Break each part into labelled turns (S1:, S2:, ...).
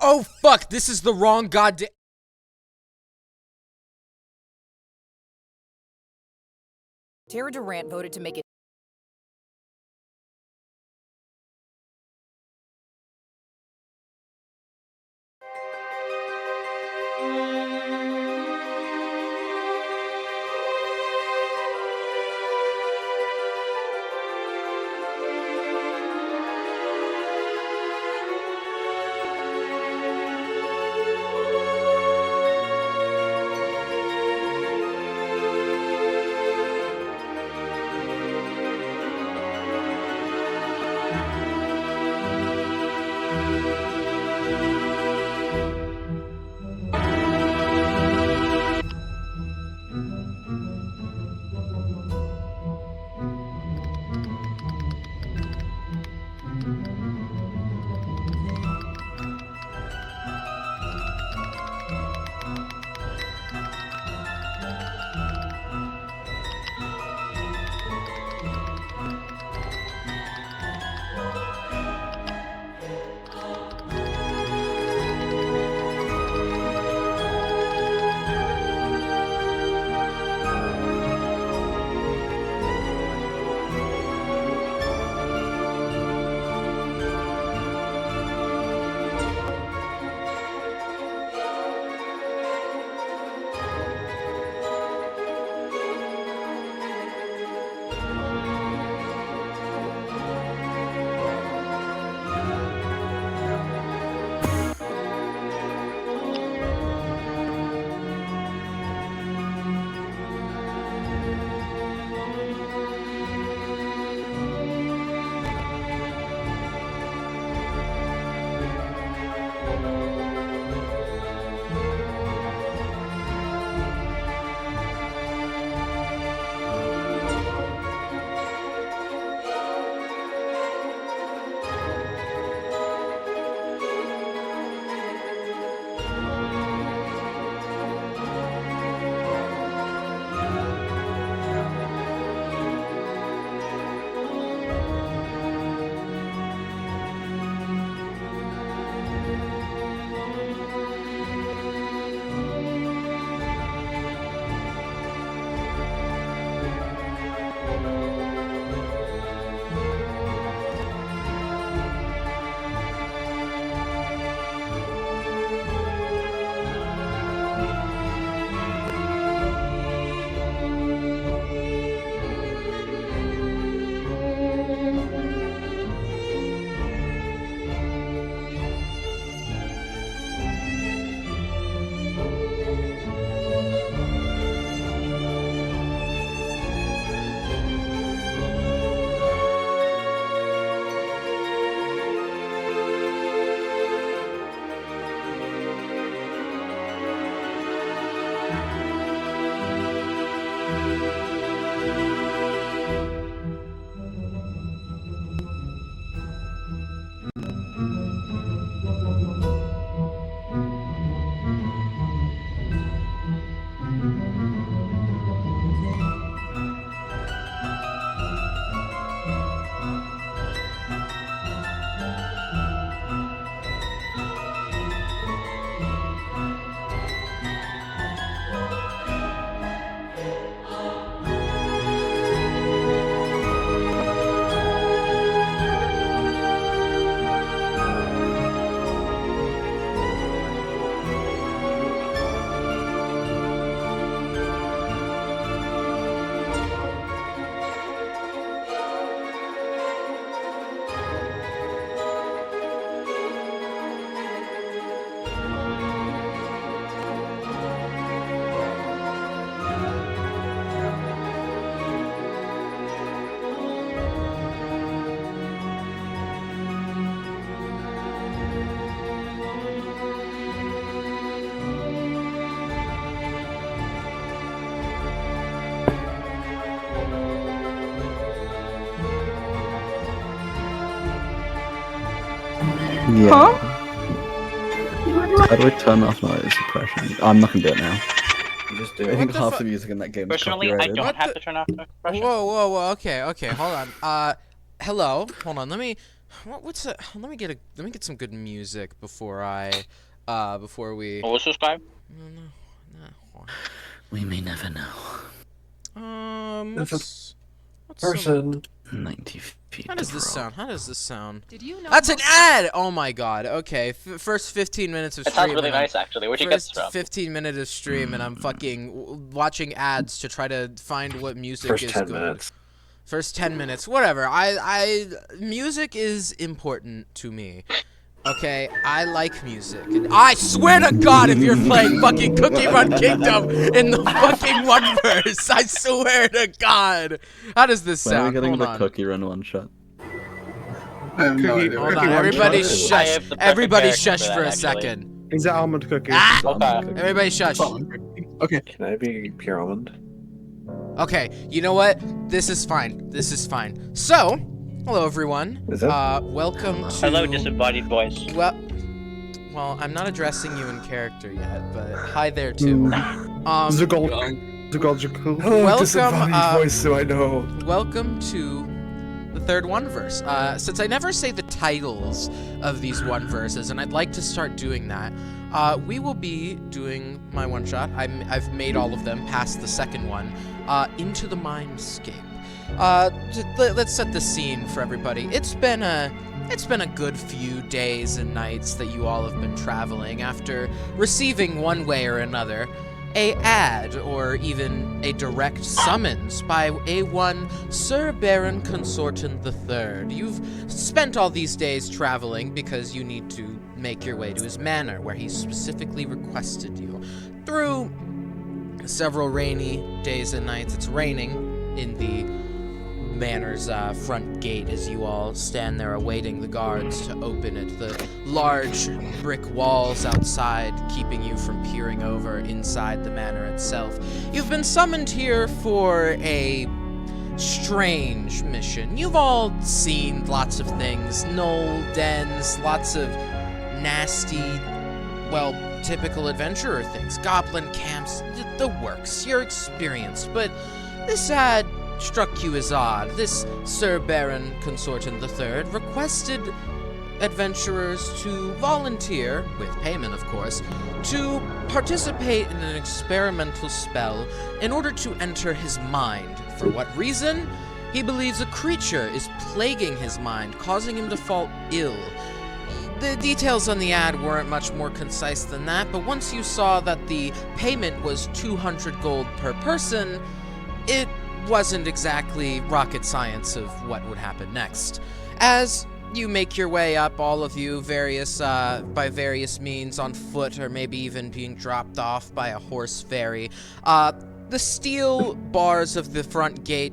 S1: Oh fuck, this is the wrong goddamn.
S2: Tara Durant voted to make it
S3: Yeah.
S4: Huh?
S3: How do I turn off noise suppression? I'm not gonna do it now.
S5: Just do
S3: I
S5: it.
S3: think
S1: the
S3: half
S1: fu-
S3: the music in that game is
S6: Personally, I
S3: copyrighted.
S6: don't have to turn off the
S1: Whoa,
S6: suppression.
S1: whoa, whoa. Okay, hold on. Hello. Hold on. Let me What's a? Let me get some good music before before we.
S4: Oversubscribe?
S1: No.
S3: We may never know.
S1: What's
S5: Person.
S3: 90 feet.
S1: How does
S3: of
S1: this
S3: rope.
S1: sound? How does this sound?
S2: Did you know?
S1: That's an ad! Oh my god. Okay, first 15 minutes of
S4: It
S1: stream.
S4: sounds really
S1: and I'm-
S4: nice, actually. Where'd you get this
S1: First
S4: from?
S1: 15 minutes of stream, and I'm fucking watching ads to try to find what music
S5: First
S1: is
S5: 10
S1: good.
S5: minutes.
S1: First 10 minutes, whatever. Music is important to me. Okay, I like music. And I swear to God, if you're playing fucking Cookie Run Kingdom in the fucking one verse, I swear to God. How does this
S3: When are we
S1: sound?
S3: getting
S1: Hold
S3: the
S1: on.
S3: cookie run one shot?
S5: I have no idea.
S1: Hold
S5: Cookie
S1: on.
S5: Run
S1: Everybody
S5: Shot is-
S4: I
S1: shush.
S4: have the perfect
S1: Everybody
S4: character
S1: shush
S4: for
S1: for
S4: that,
S1: a
S4: actually.
S1: second.
S6: He's an almond cookie.
S1: Ah!
S4: Okay.
S1: Everybody shush.
S6: Okay.
S5: Can I be pure almond?
S1: Okay, you know what? This is fine. This is fine. So, hello everyone.
S5: Is that-
S1: Welcome to.
S4: Hello, disembodied voice.
S1: Well, I'm not addressing you in character yet, but hi there too.
S6: Zugol.
S1: Welcome,
S5: disembodied voice, so I know.
S1: Welcome to the third one verse. Since I never say the titles of these one verses, and I'd like to start doing that, we will be doing my one shot. I've made all of them past the second one. Into the Mindscape. Let's set the scene for everybody. It's been a good few days and nights that you all have been traveling after receiving one way or another a ad or even a direct summons by A1 Sir Baron Consortin III. You've spent all these days traveling because you need to make your way to his manor where he specifically requested you. Through several rainy days and nights, it's raining in the manor's front gate as you all stand there awaiting the guards to open it. The large brick walls outside keeping you from peering over inside the manor itself. You've been summoned here for a strange mission. You've all seen lots of things. Gnoll dens, lots of nasty, well, typical adventurer things. Goblin camps, the works. You're experienced, but this ad struck you as odd. This Sir Baron Consortin III requested adventurers to volunteer, with payment of course, to participate in an experimental spell in order to enter his mind. For what reason? He believes a creature is plaguing his mind, causing him to fall ill. The details on the ad weren't much more concise than that, but once you saw that the payment was 200 gold per person, it wasn't exactly rocket science of what would happen next. As you make your way up, all of you, by various means, on foot or maybe even being dropped off by a horse ferry, the steel bars of the front gate,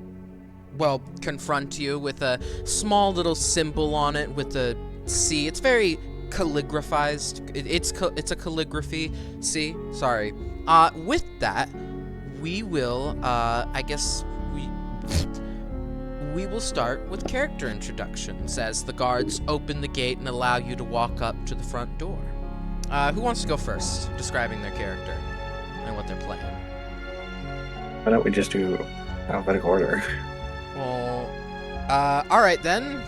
S1: well, confront you with a small little symbol on it with a C. It's very calligraphized. It's a calligraphy C. Sorry. With that, we will, I guess we will start with character introductions as the guards open the gate and allow you to walk up to the front door. Who wants to go first, describing their character and what they're playing?
S5: Why don't we just do alphabetical order?
S1: Well, all right then.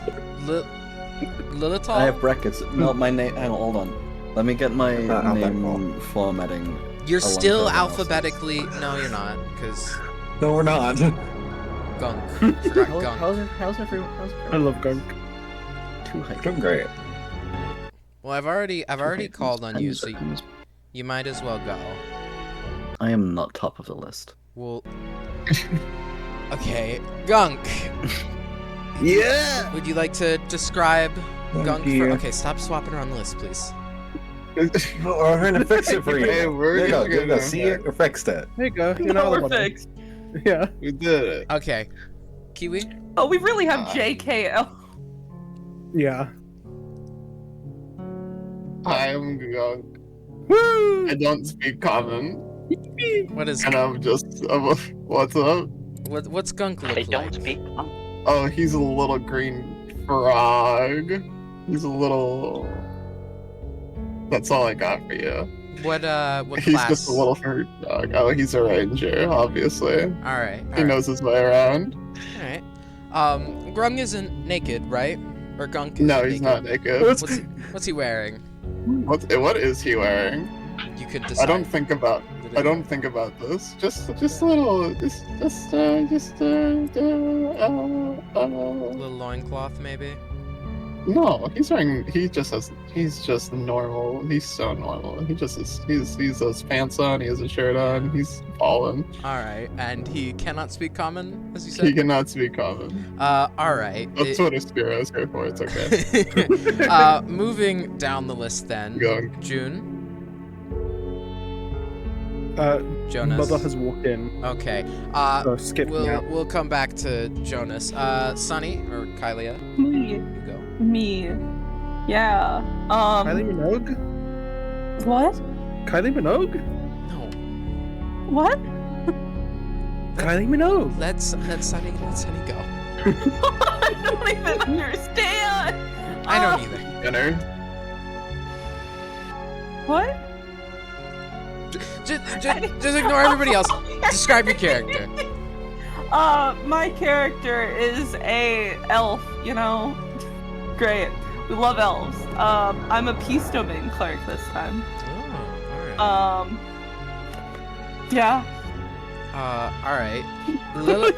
S1: Lilithal?
S3: I have brackets. No, my name. Hang on, hold on. Let me get my
S5: alphabetical.
S3: name formatting.
S1: You're
S3: along
S1: still
S3: with everyone else's.
S1: alphabetically. No, you're not, because
S5: No, we're not.
S1: Gunk. Forgot Gunk.
S3: How's everyone?
S6: I love gunk.
S3: Too high.
S5: Doing great.
S1: Well, I've already called on you, so you might as well go.
S3: I am not top of the list.
S1: Well, okay, Gunk.
S5: Yeah!
S1: Would you like to describe Gunk?
S5: dear.
S1: Okay, stop swapping around the list, please.
S5: We're gonna fix it for you.
S6: Hey, we're
S5: there you go.
S6: gonna
S5: There you go.
S6: go.
S5: See it? We fixed it.
S6: There you go. You're not
S7: we're
S6: alone.
S7: fixed.
S6: Yeah.
S7: We did it.
S1: Okay, Kiwi.
S7: Oh, we really have JKL.
S6: Yeah.
S7: I am Gunk.
S6: Woo!
S7: I don't speak common,
S1: What is
S7: and I'm just. What's up?
S1: what's Gunk
S4: They
S1: look
S4: don't
S1: like?
S4: speak.
S7: Oh, he's a little green frog. He's a little. That's all I got for you.
S1: What
S7: He's
S1: class?
S7: just a little fruit dog. Oh, he's a ranger, obviously.
S1: All right.
S7: He knows his way around.
S1: All right. Grung isn't naked, right? Or Gunk is
S7: No, he's
S1: naked?
S7: not naked.
S1: What's he wearing?
S7: What is he wearing?
S1: You could decide.
S7: I don't think about this. Just a little, just
S1: Little loincloth, maybe?
S7: No, he's just normal. He's so normal. He just is, he's those pants on, he has a shirt on, he's balling.
S1: Alright, and he cannot speak common, as you
S7: He
S1: said?
S7: cannot speak common.
S1: Alright.
S7: That's what a Spiro is here for, it's okay.
S1: Moving down the list then.
S7: Going.
S1: June? Jonas?
S6: Mother has walked in.
S1: Okay.
S6: So skip me out.
S1: We'll come back to Jonas. Sunny or Kylia?
S8: Me.
S1: You go.
S8: Me. Yeah.
S6: Kylie Minogue?
S8: What?
S6: Kylie Minogue?
S1: No.
S8: What?
S6: Kylie Minogue.
S1: Let Sunny go.
S8: I don't even understand.
S1: I don't either.
S7: Dinner.
S8: What?
S1: Just ignore everybody else. Describe your character.
S8: My character is a elf, you know? Great. We love elves. I'm a peace domain cleric this time.
S1: Oh, alright.
S8: Yeah.
S1: Alright.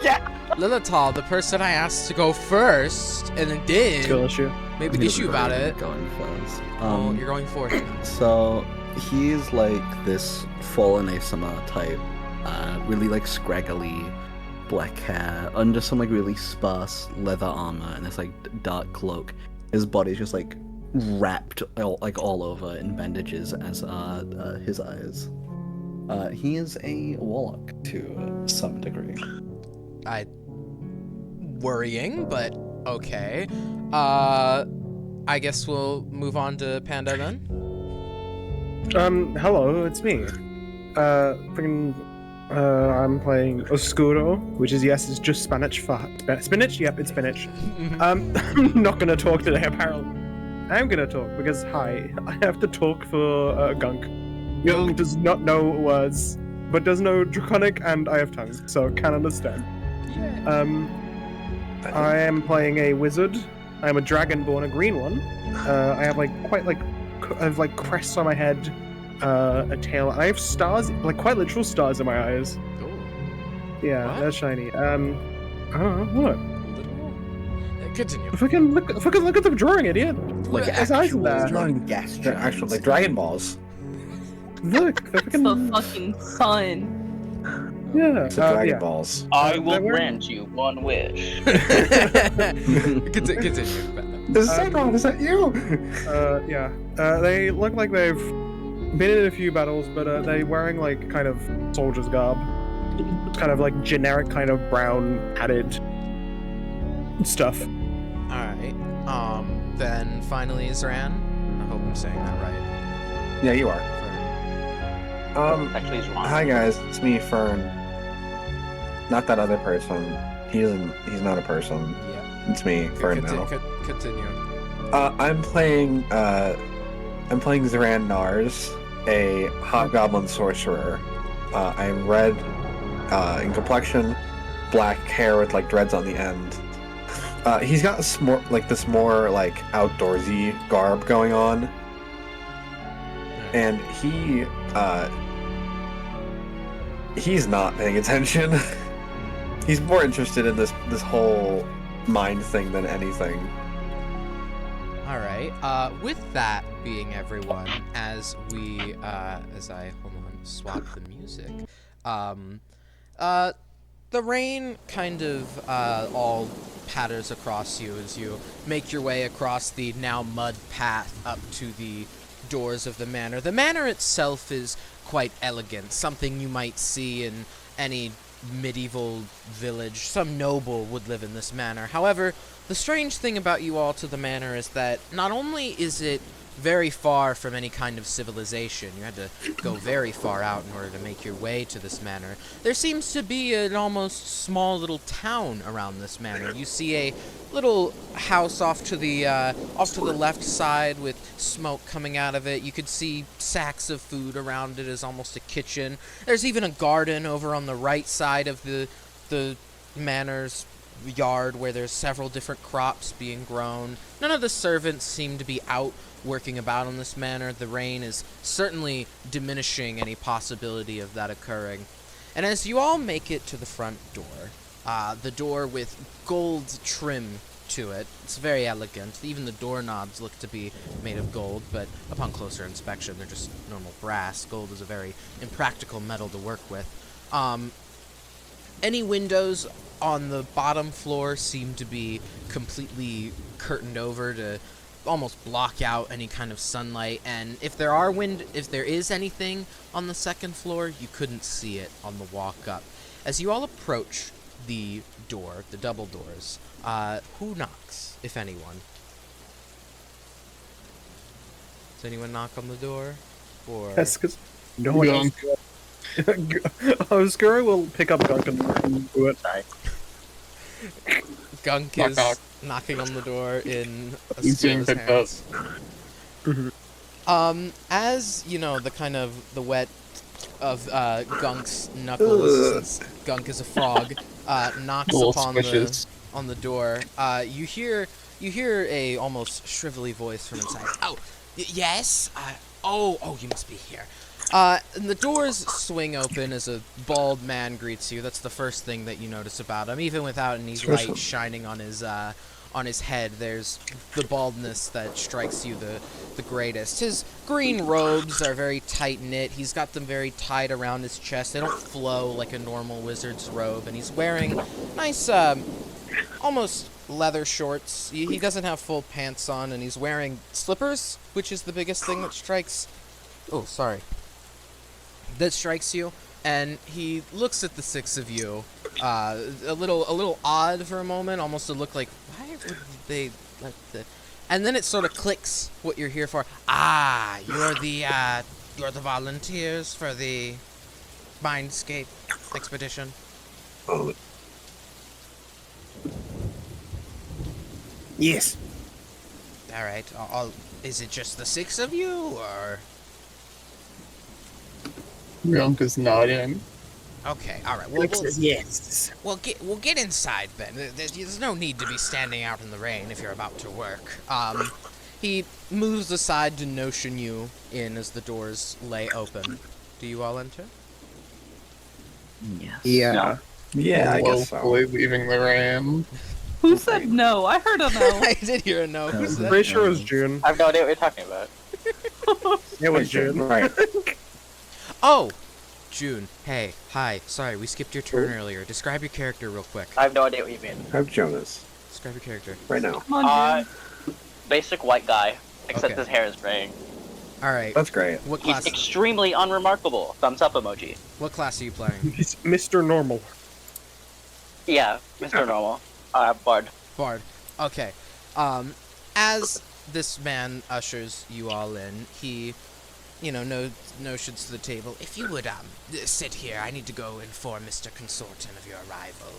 S8: Yeah.
S1: Lilital, the person I asked to go first, and then did
S6: Skill issue.
S1: make an issue about it.
S3: Going first.
S1: Oh, you're going fourth now.
S3: So he's like this fallen Asama type, really like scraggly black hair under some like really sparse leather armor and this like dark cloak. His body's just like wrapped all over in bandages, as are his eyes. He is a warlock to some degree.
S1: Worrying, but okay. I guess we'll move on to Panda then.
S6: Hello, it's me. I'm playing Oscuro, which is, yes, it's just Spanish for spinach. Yep, it's spinach. I'm not gonna talk today, apparently. I'm gonna talk because, hi, I have to talk for Gunk. Gunk does not know words, but does know Draconic, and I have tongues, so can understand.
S1: Yeah.
S6: I am playing a wizard. I'm a dragonborn, a green one. I have I have like crests on my head, a tail. I have stars, like quite literal stars in my eyes.
S1: Ooh,
S6: Yeah,
S1: What?
S6: they're shiny. I don't know what.
S1: literal. Continue.
S6: Fucking look at the drawing, idiot.
S5: Like
S6: There's eyes in
S5: actual
S6: there.
S5: gas, actual like Dragon Balls.
S6: Look, they're
S8: The
S6: fucking
S8: fucking sun.
S6: yeah.
S5: It's Dragon
S6: Yeah.
S5: Balls.
S4: I
S6: They're
S4: will
S6: wearing-
S4: grant you one wish.
S1: Continue. Panda.
S5: Is that wrong? Is that you?
S6: Yeah. They look like they've been in a few battles, but they're wearing like kind of soldier's garb. Kind of like generic kind of brown padded stuff.
S1: Alright. Then finally Zran. I hope I'm saying that right.
S5: Yeah, you are.
S4: Actually, he's wrong.
S5: Hi guys, it's me, Fern. Not that other person. He's not a person.
S1: Yeah.
S5: It's me, Fern now.
S1: Continue.
S5: I'm playing Zoran Nars, a hobgoblin sorcerer. I'm red in complexion, black hair with like dreads on the end. He's got this more outdoorsy garb going on, and he's not paying attention. He's more interested in this whole mind thing than anything.
S1: Alright. With that being everyone, as we as I swap the music. The rain kind of all patters across you as you make your way across the now mud path up to the doors of the manor. The manor itself is quite elegant, something you might see in any medieval village. Some noble would live in this manor. However, the strange thing about you all to the manor is that not only is it very far from any kind of civilization, you had to go very far out in order to make your way to this manor, there seems to be an almost small little town around this manor. You see a little house off to the left side with smoke coming out of it. You could see sacks of food around it as almost a kitchen. There's even a garden over on the right side of the manor's yard where there's several different crops being grown. None of the servants seem to be out working about in this manner. The rain is certainly diminishing any possibility of that occurring. And as you all make it to the front door, the door with gold trim to it, it's very elegant. Even the doorknobs look to be made of gold, but upon closer inspection, they're just normal brass. Gold is a very impractical metal to work with. Any windows on the bottom floor seem to be completely curtained over to almost block out any kind of sunlight, and if there is anything on the second floor, you couldn't see it on the walk up. As you all approach the door, the double doors, who knocks, if anyone? Does anyone knock on the door? Or
S6: That's because no one else. Oscuro will pick up Gunk and do it.
S1: Gunk
S7: Knock,
S1: is
S7: knock.
S1: knocking on the door in
S7: He's being
S1: Oscuro's
S7: picked up.
S1: hands. As you know, the wet of Gunk's knuckles, since Gunk is a frog, knocks
S7: Little
S1: upon
S7: squishes.
S1: on the door. You hear a almost shrivelly voice from inside. Oh, yes. Oh, you must be here. And the doors swing open as a bald man greets you. That's the first thing that you notice about him, even without any light shining on his head. There's the baldness that strikes you the greatest. His green robes are very tight knit. He's got them very tied around his chest. They don't flow like a normal wizard's robe, and he's wearing nice, almost leather shorts. He doesn't have full pants on, and he's wearing slippers, which is the biggest thing that strikes. Oh, sorry. That strikes you, and he looks at the six of you, a little odd for a moment, almost to look like, why would they let the... And then it sort of clicks what you're here for. Ah, you're the volunteers for the Mindscape expedition.
S5: Oh,
S6: Yes.
S1: All right. Is it just the six of you, or?
S7: Gunk is nodding.
S1: Okay. All right.
S6: Yes.
S1: We'll get inside then. There's no need to be standing out in the rain if you're about to work. He moves aside to notion you in as the doors lay open. Do you all enter?
S3: Yes.
S6: Yeah.
S5: yeah, I guess so.
S7: Woefully leaving the rain.
S8: Who said no? I heard a no.
S1: I did hear a no. Who's that?
S6: Pretty sure it was June.
S4: I have no idea what you're talking about.
S6: It was June.
S5: Right.
S1: Oh, June. Hey, hi. Sorry, we skipped your turn earlier. Describe your character real quick.
S4: I have no idea what you mean.
S5: I'm Jonas.
S1: Describe your character.
S5: Right now.
S8: Come on, June.
S4: Basic white guy, except
S1: Okay.
S4: his hair is graying.
S1: All right.
S5: That's great.
S1: What
S4: He's
S1: class?
S4: extremely unremarkable. Thumbs up emoji.
S1: What class are you playing?
S6: He's Mr. Normal.
S4: Yeah, Mr. Normal. Bard.
S1: Bard. Okay. As this man ushers you all in, he, notions to the table. If you would, sit here. I need to go inform Mr. Consortin of your arrival.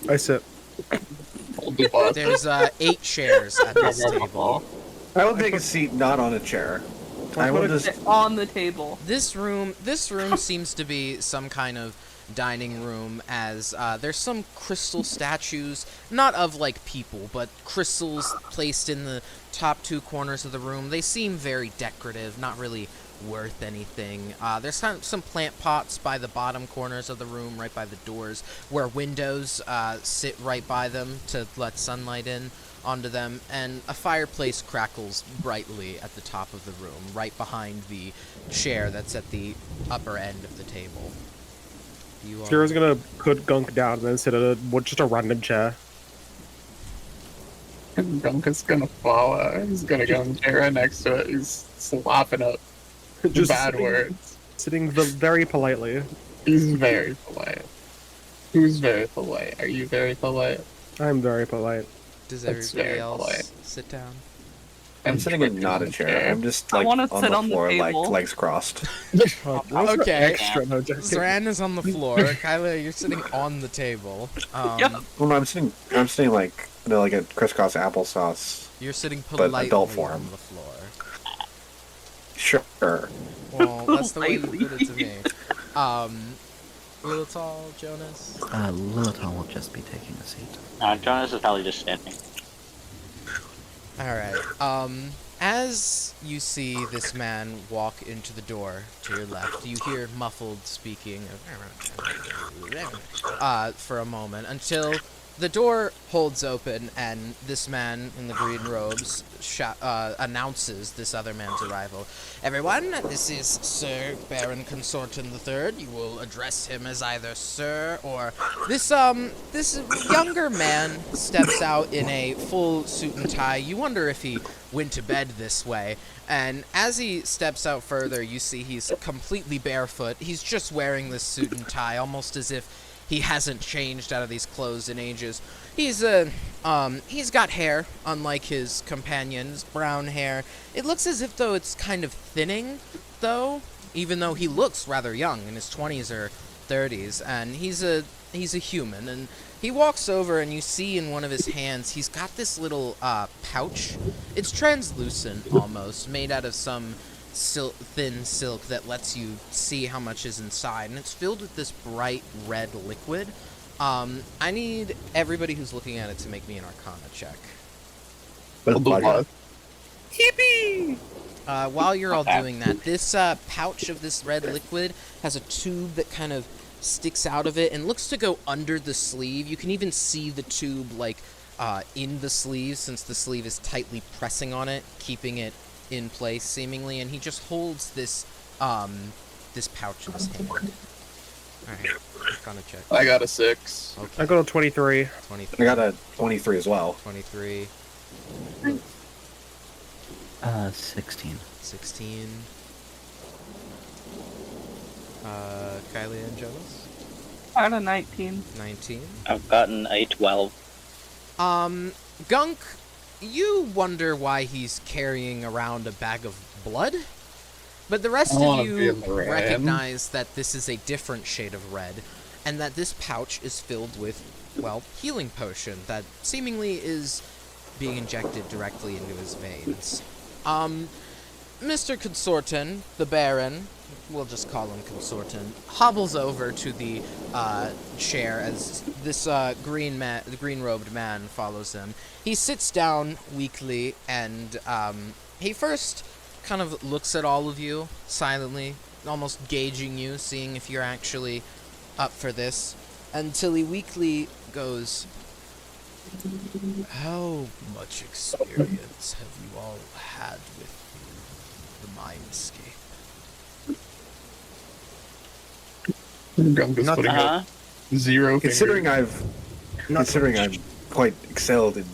S6: I sit.
S7: Hold the bus.
S1: There's 8 chairs at this table.
S5: I will take a seat not on a chair. I will just.
S8: Sit on the table.
S1: This room seems to be some kind of dining room, as there's some crystal statues, not of like people, but crystals placed in the top 2 corners of the room. They seem very decorative, not really worth anything. There's some plant pots by the bottom corners of the room, right by the doors, where windows sit right by them to let sunlight in onto them, and a fireplace crackles brightly at the top of the room, right behind the chair that's at the upper end of the table. You
S6: Kira's gonna put Gunk down and then sit at just a random chair.
S7: Gunk is gonna follow. He's gonna go and chair right next to it. He's slopping up
S6: Just
S7: bad
S6: sitting-
S7: words.
S6: Sitting very politely.
S7: He's very polite. Who's very polite? Are you very polite?
S6: I'm very polite.
S1: Does
S7: That's
S1: everybody
S7: very
S1: else
S7: polite.
S1: sit down?
S5: I'm sitting in not a chair. I'm just
S8: I
S5: like
S8: wanna
S5: on
S8: sit
S5: the
S8: on the
S5: floor, like
S8: table.
S5: legs crossed.
S6: Oh, those are
S1: Okay.
S6: Extra, no joking.
S1: Zoran is on the floor. Kyla, you're sitting on the table.
S8: Yep.
S5: Well, no, I'm sitting like like a crisscross applesauce.
S1: You're sitting
S5: But
S1: politely
S5: adult form.
S1: on the floor.
S5: Sure.
S1: Well, that's the way you
S8: Politely.
S1: put it to me. Lilithal, Jonas?
S3: Lilithal will just be taking a seat.
S4: Jonas is probably just standing.
S1: Alright, as you see this man walk into the door to your left, you hear muffled speaking for a moment until the door holds open and this man in the green robes announces this other man's arrival. Everyone, this is Sir Baron Consortin III. You will address him as either Sir or this younger man steps out in a full suit and tie. You wonder if he went to bed this way. And as he steps out further, you see he's completely barefoot. He's just wearing this suit and tie, almost as if he hasn't changed out of these clothes in ages. He's got hair, unlike his companions, brown hair. It looks as if though it's kind of thinning, though, even though he looks rather young, in his 20s or 30s, and he's a human. And he walks over, and you see in one of his hands, he's got this little pouch. It's translucent almost, made out of some thin silk that lets you see how much is inside, and it's filled with this bright red liquid. I need everybody who's looking at it to make me an Arcana check.
S6: Yippee!
S1: While you're all doing that, this pouch of this red liquid has a tube that kind of sticks out of it and looks to go under the sleeve. You can even see the tube like in the sleeve, since the sleeve is tightly pressing on it, keeping it in place seemingly, and he just holds this this pouch in his hand. Alright, Arcana check.
S7: I got a 6.
S1: Okay.
S6: I got a 23.
S1: 23.
S5: I got a 23 as well.
S1: 23.
S3: 16.
S1: 16. Kylie and Jonas?
S8: I got a 19.
S1: 19.
S4: I've gotten a 12.
S1: Gunk, you wonder why he's carrying around a bag of blood? But the rest of
S7: wanna be
S1: you
S7: in the red.
S1: recognize that this is a different shade of red, and that this pouch is filled with, well, healing potion that seemingly is being injected directly into his veins. Mr. Consortin, the Baron, we'll just call him Consortin, hobbles over to the chair as this the green-robed man follows him. He sits down weakly, and he first kind of looks at all of you silently, almost gauging you, seeing if you're actually up for this, until he weakly goes, "How much experience have you all had with the Mindscape?"
S7: I'm just
S6: Not-
S7: putting up 0
S5: Considering
S7: fingers.
S5: I'm quite excelled in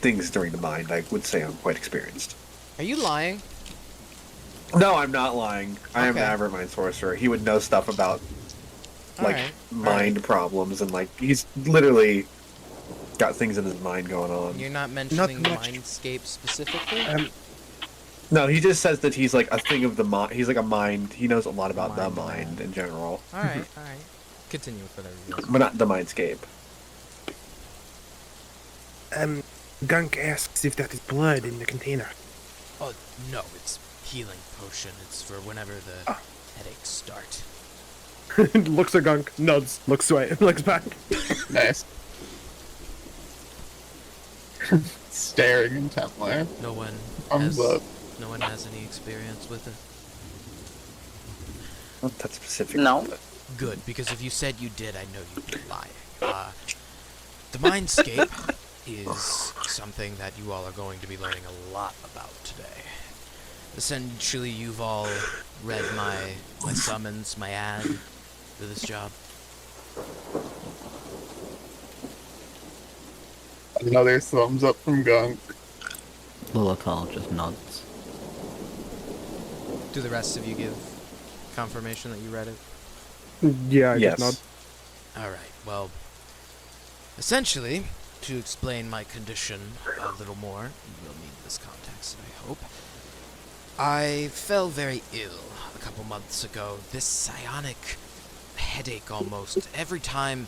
S5: things during the mind, I would say I'm quite experienced.
S1: Are you lying?
S5: No, I'm not lying. I am
S1: Okay.
S5: an Avermind sorcerer. He would know stuff about like
S1: Alright.
S5: mind problems, and like he's literally got things in his mind going on.
S1: You're not mentioning the
S6: much.
S1: Mindscape specifically?
S5: No, he just says that he's like a thing of the mind. He's like a mind. He knows a lot about
S1: Mind
S5: the mind
S1: man.
S5: in general,
S1: Alright. Continue with whatever you want.
S5: but not the mindscape.
S6: Gunk asks if that is blood in the container.
S1: Oh, no, it's healing potion. It's for whenever the headaches start.
S6: Looks at Gunk, nods, looks away, looks back.
S7: Nice. Staring intently.
S1: No one
S7: Thumbs up.
S1: no one has any experience with it.
S5: Not that specific.
S4: No.
S1: Good, because if you said you did, I know you'd be lying. The Mindscape is something that you all are going to be learning a lot about today. Essentially, you've all read my summons, my ad for this job.
S7: Another thumbs up from Gunk.
S3: Lilithal just nods.
S1: Do the rest of you give confirmation that you read it?
S6: Yeah, I
S5: Yes.
S6: just nod.
S1: Alright, well, essentially, to explain my condition a little more, you will need this context, I hope. I fell very ill a couple months ago. This psionic headache almost. Every time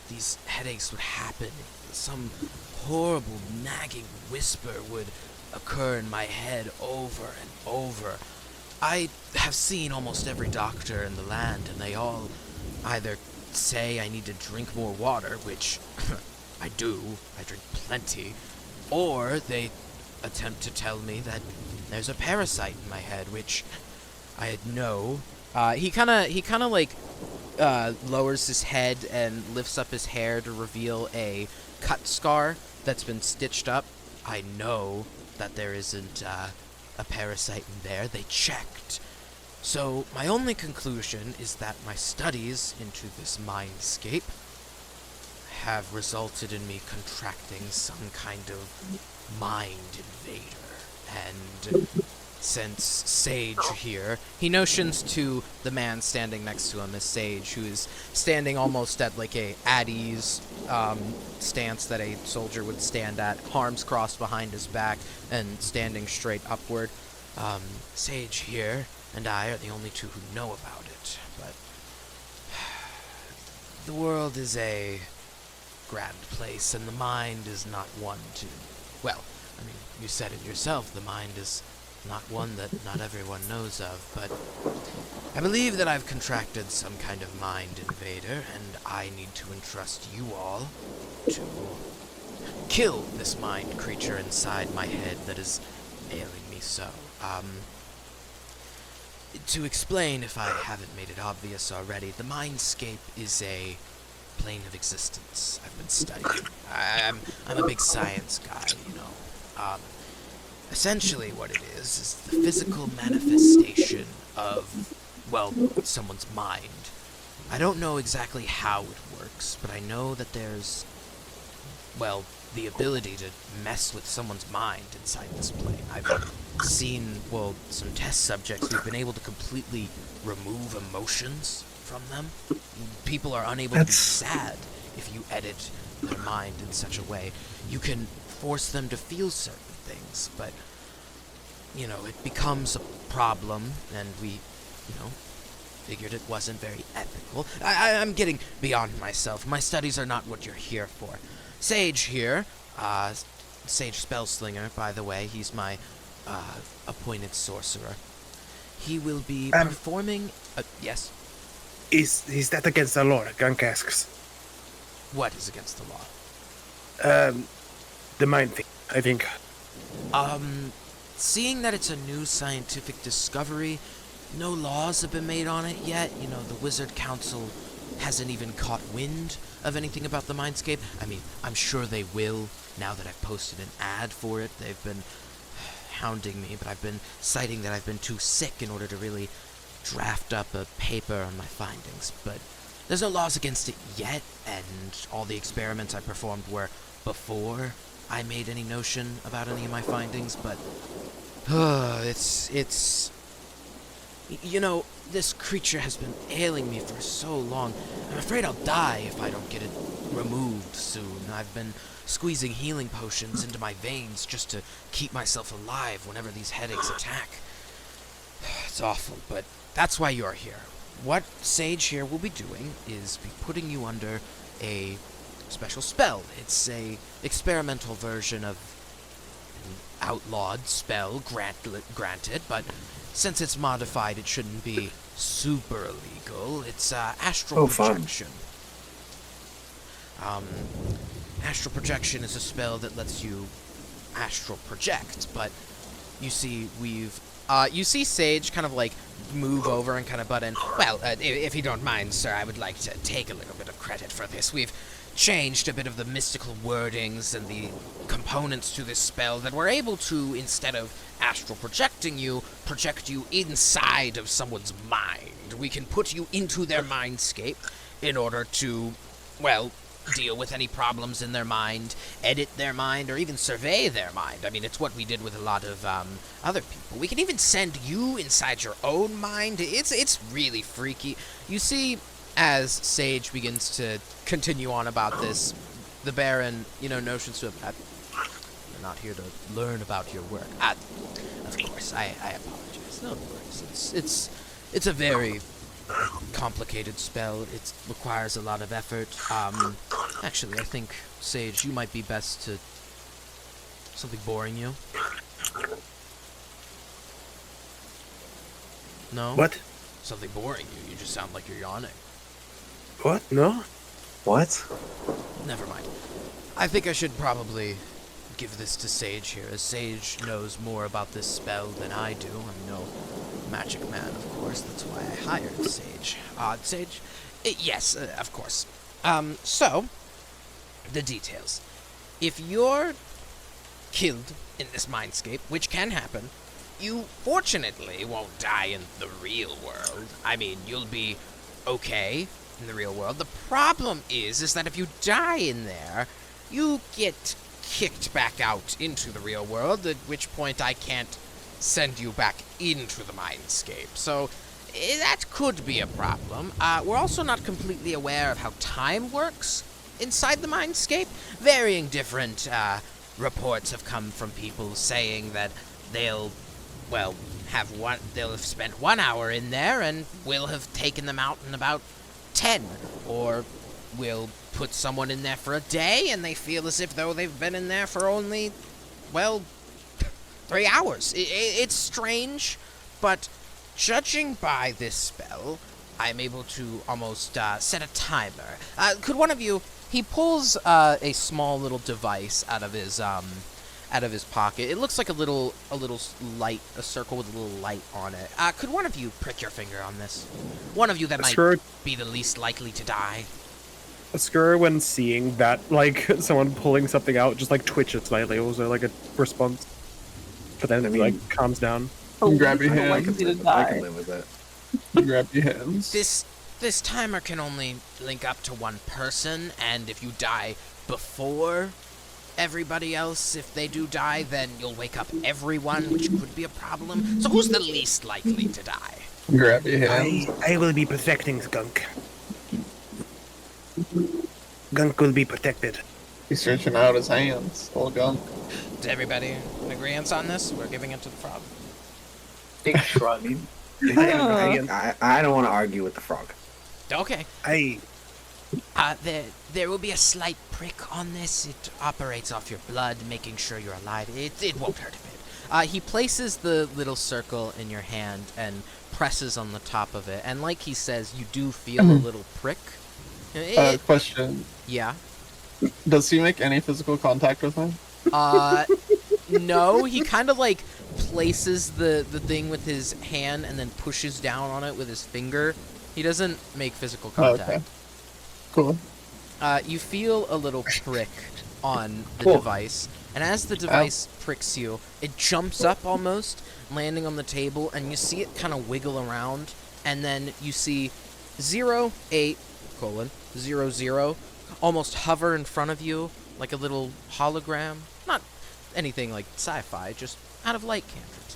S1: these headaches would happen, some horrible nagging whisper would occur in my head over and over. I have seen almost every doctor in the land, and they all either say I need to drink more water, which I do, I drink plenty, or they attempt to tell me that there's a parasite in my head, which I know. He kind of like lowers his head and lifts up his hair to reveal a cut scar that's been stitched up. I know that there isn't a parasite in there. They checked. So my only conclusion is that my studies into this mindscape have resulted in me contracting some kind of mind invader. And since Sage here, he notions to the man standing next to him as Sage, who is standing almost at like a at ease stance that a soldier would stand at, arms crossed behind his back and standing straight upward. Sage here and I are the only two who know about it, but the world is a grand place, and the mind is not one to, well, I mean, you said it yourself, the mind is not one that not everyone knows of, but I believe that I've contracted some kind of mind invader, and I need to entrust you all to kill this mind creature inside my head that is ailing me so. To explain, if I haven't made it obvious already, the mindscape is a plane of existence I've been studying. I'm a big science guy, you know. Essentially what it is the physical manifestation of, well, someone's mind. I don't know exactly how it works, but I know that there's, well, the ability to mess with someone's mind inside this plane. I've seen, well, some test subjects who've been able to completely remove emotions from them. People are unable to be sad if you edit their mind in such a way. You can force them to feel certain things, but, you know, it becomes a problem, and we, you know, figured it wasn't very ethical. I'm getting beyond myself. My studies are not what you're here for. Sage here, Sage Spellslinger, by the way, he's my appointed sorcerer. He will be performing. Yes.
S6: Is that against the law? Gunk asks.
S1: What is against the law?
S6: The mind thing, I think.
S1: Seeing that it's a new scientific discovery, no laws have been made on it yet. You know, the Wizard Council hasn't even caught wind of anything about the mindscape. I mean, I'm sure they will now that I've posted an ad for it. They've been hounding me, but I've been citing that I've been too sick in order to really draft up a paper on my findings. But there's no laws against it yet, and all the experiments I performed were before I made any notion about any of my findings, but it's you know, this creature has been ailing me for so long. I'm afraid I'll die if I don't get it removed soon. I've been squeezing healing potions into my veins just to keep myself alive whenever these headaches attack. It's awful, but that's why you're here. What Sage here will be doing is be putting you under a special spell. It's a experimental version of an outlawed spell granted, but since it's modified, it shouldn't be super illegal. It's astral projection. Astral projection is a spell that lets you astral project, but you see, you see Sage kind of like move over and kind of butt in. Well, if you don't mind, sir, I would like to take a little bit of credit for this. We've changed a bit of the mystical wordings and the components to this spell that we're able to, instead of astral projecting you, project you inside of someone's mind. We can put you into their mindscape in order to, well, deal with any problems in their mind, edit their mind, or even survey their mind. I mean, it's what we did with a lot of other people. We can even send you inside your own mind. It's really freaky. You see, as Sage begins to continue on about this, the Baron, you know, notions to him that you're not here to learn about your work. Of course, I apologize. No worries. It's a very complicated spell. It requires a lot of effort. Actually, I think, Sage, you might be best to... Something boring you? No?
S6: What?
S1: Something boring you. You just sound like you're yawning.
S6: What? No?
S5: What?
S1: Never mind. I think I should probably give this to Sage here, as Sage knows more about this spell than I do. I'm no magic man, of course. That's why I hired Sage. Sage? Yes, of course. So, the details. If you're killed in this mindscape, which can happen, you fortunately won't die in the real world. I mean, you'll be okay in the real world. The problem is that if you die in there, you get kicked back out into the real world, at which point I can't send you back into the mindscape. So that could be a problem. We're also not completely aware of how time works inside the mindscape. Varying different reports have come from people saying that they'll have spent 1 hour in there and we'll have taken them out in about 10, or we'll put someone in there for a day and they feel as if though they've been in there for only, 3 hours. It's strange, but judging by this spell, I'm able to almost set a timer. Could one of you? He pulls a small little device out of his pocket. It looks like a little light, a circle with a little light on it. Could one of you prick your finger on this? One of you that might be the least likely to die.
S6: Skir, when seeing that, like, someone pulling something out, just, like, twitches slightly. Was there, like, a response? But then it, like, calms down.
S7: Grab your
S5: I
S7: hands.
S5: can live with it.
S7: Grab your hands.
S1: This timer can only link up to one person, and if you die before everybody else, if they do die, then you'll wake up everyone, which could be a problem. So who's the least likely to die?
S7: Grab your hands.
S6: I will be protecting Gunk. Gunk will be protected.
S7: He's stretching out his hands. Old Gunk.
S1: Is everybody in agreement on this? We're giving it to the frog.
S4: Big shrug.
S5: I don't want to argue with the frog.
S1: Okay.
S6: I
S1: There will be a slight prick on this. It operates off your blood, making sure you're alive. It won't hurt a bit. He places the little circle in your hand and presses on the top of it. And like he says, you do feel a little prick.
S7: Question.
S1: Yeah.
S7: Does he make any physical contact with me?
S1: No. He kind of like places the thing with his hand and then pushes down on it with his finger. He doesn't make physical contact.
S7: Okay. Cool.
S1: You feel a little prick on the device, and as the device pricks you, it jumps up almost, landing on the table, and you see it kind of wiggle around, and then you see 08:00 almost hover in front of you like a little hologram. Not anything like sci-fi, just out of light cantrips.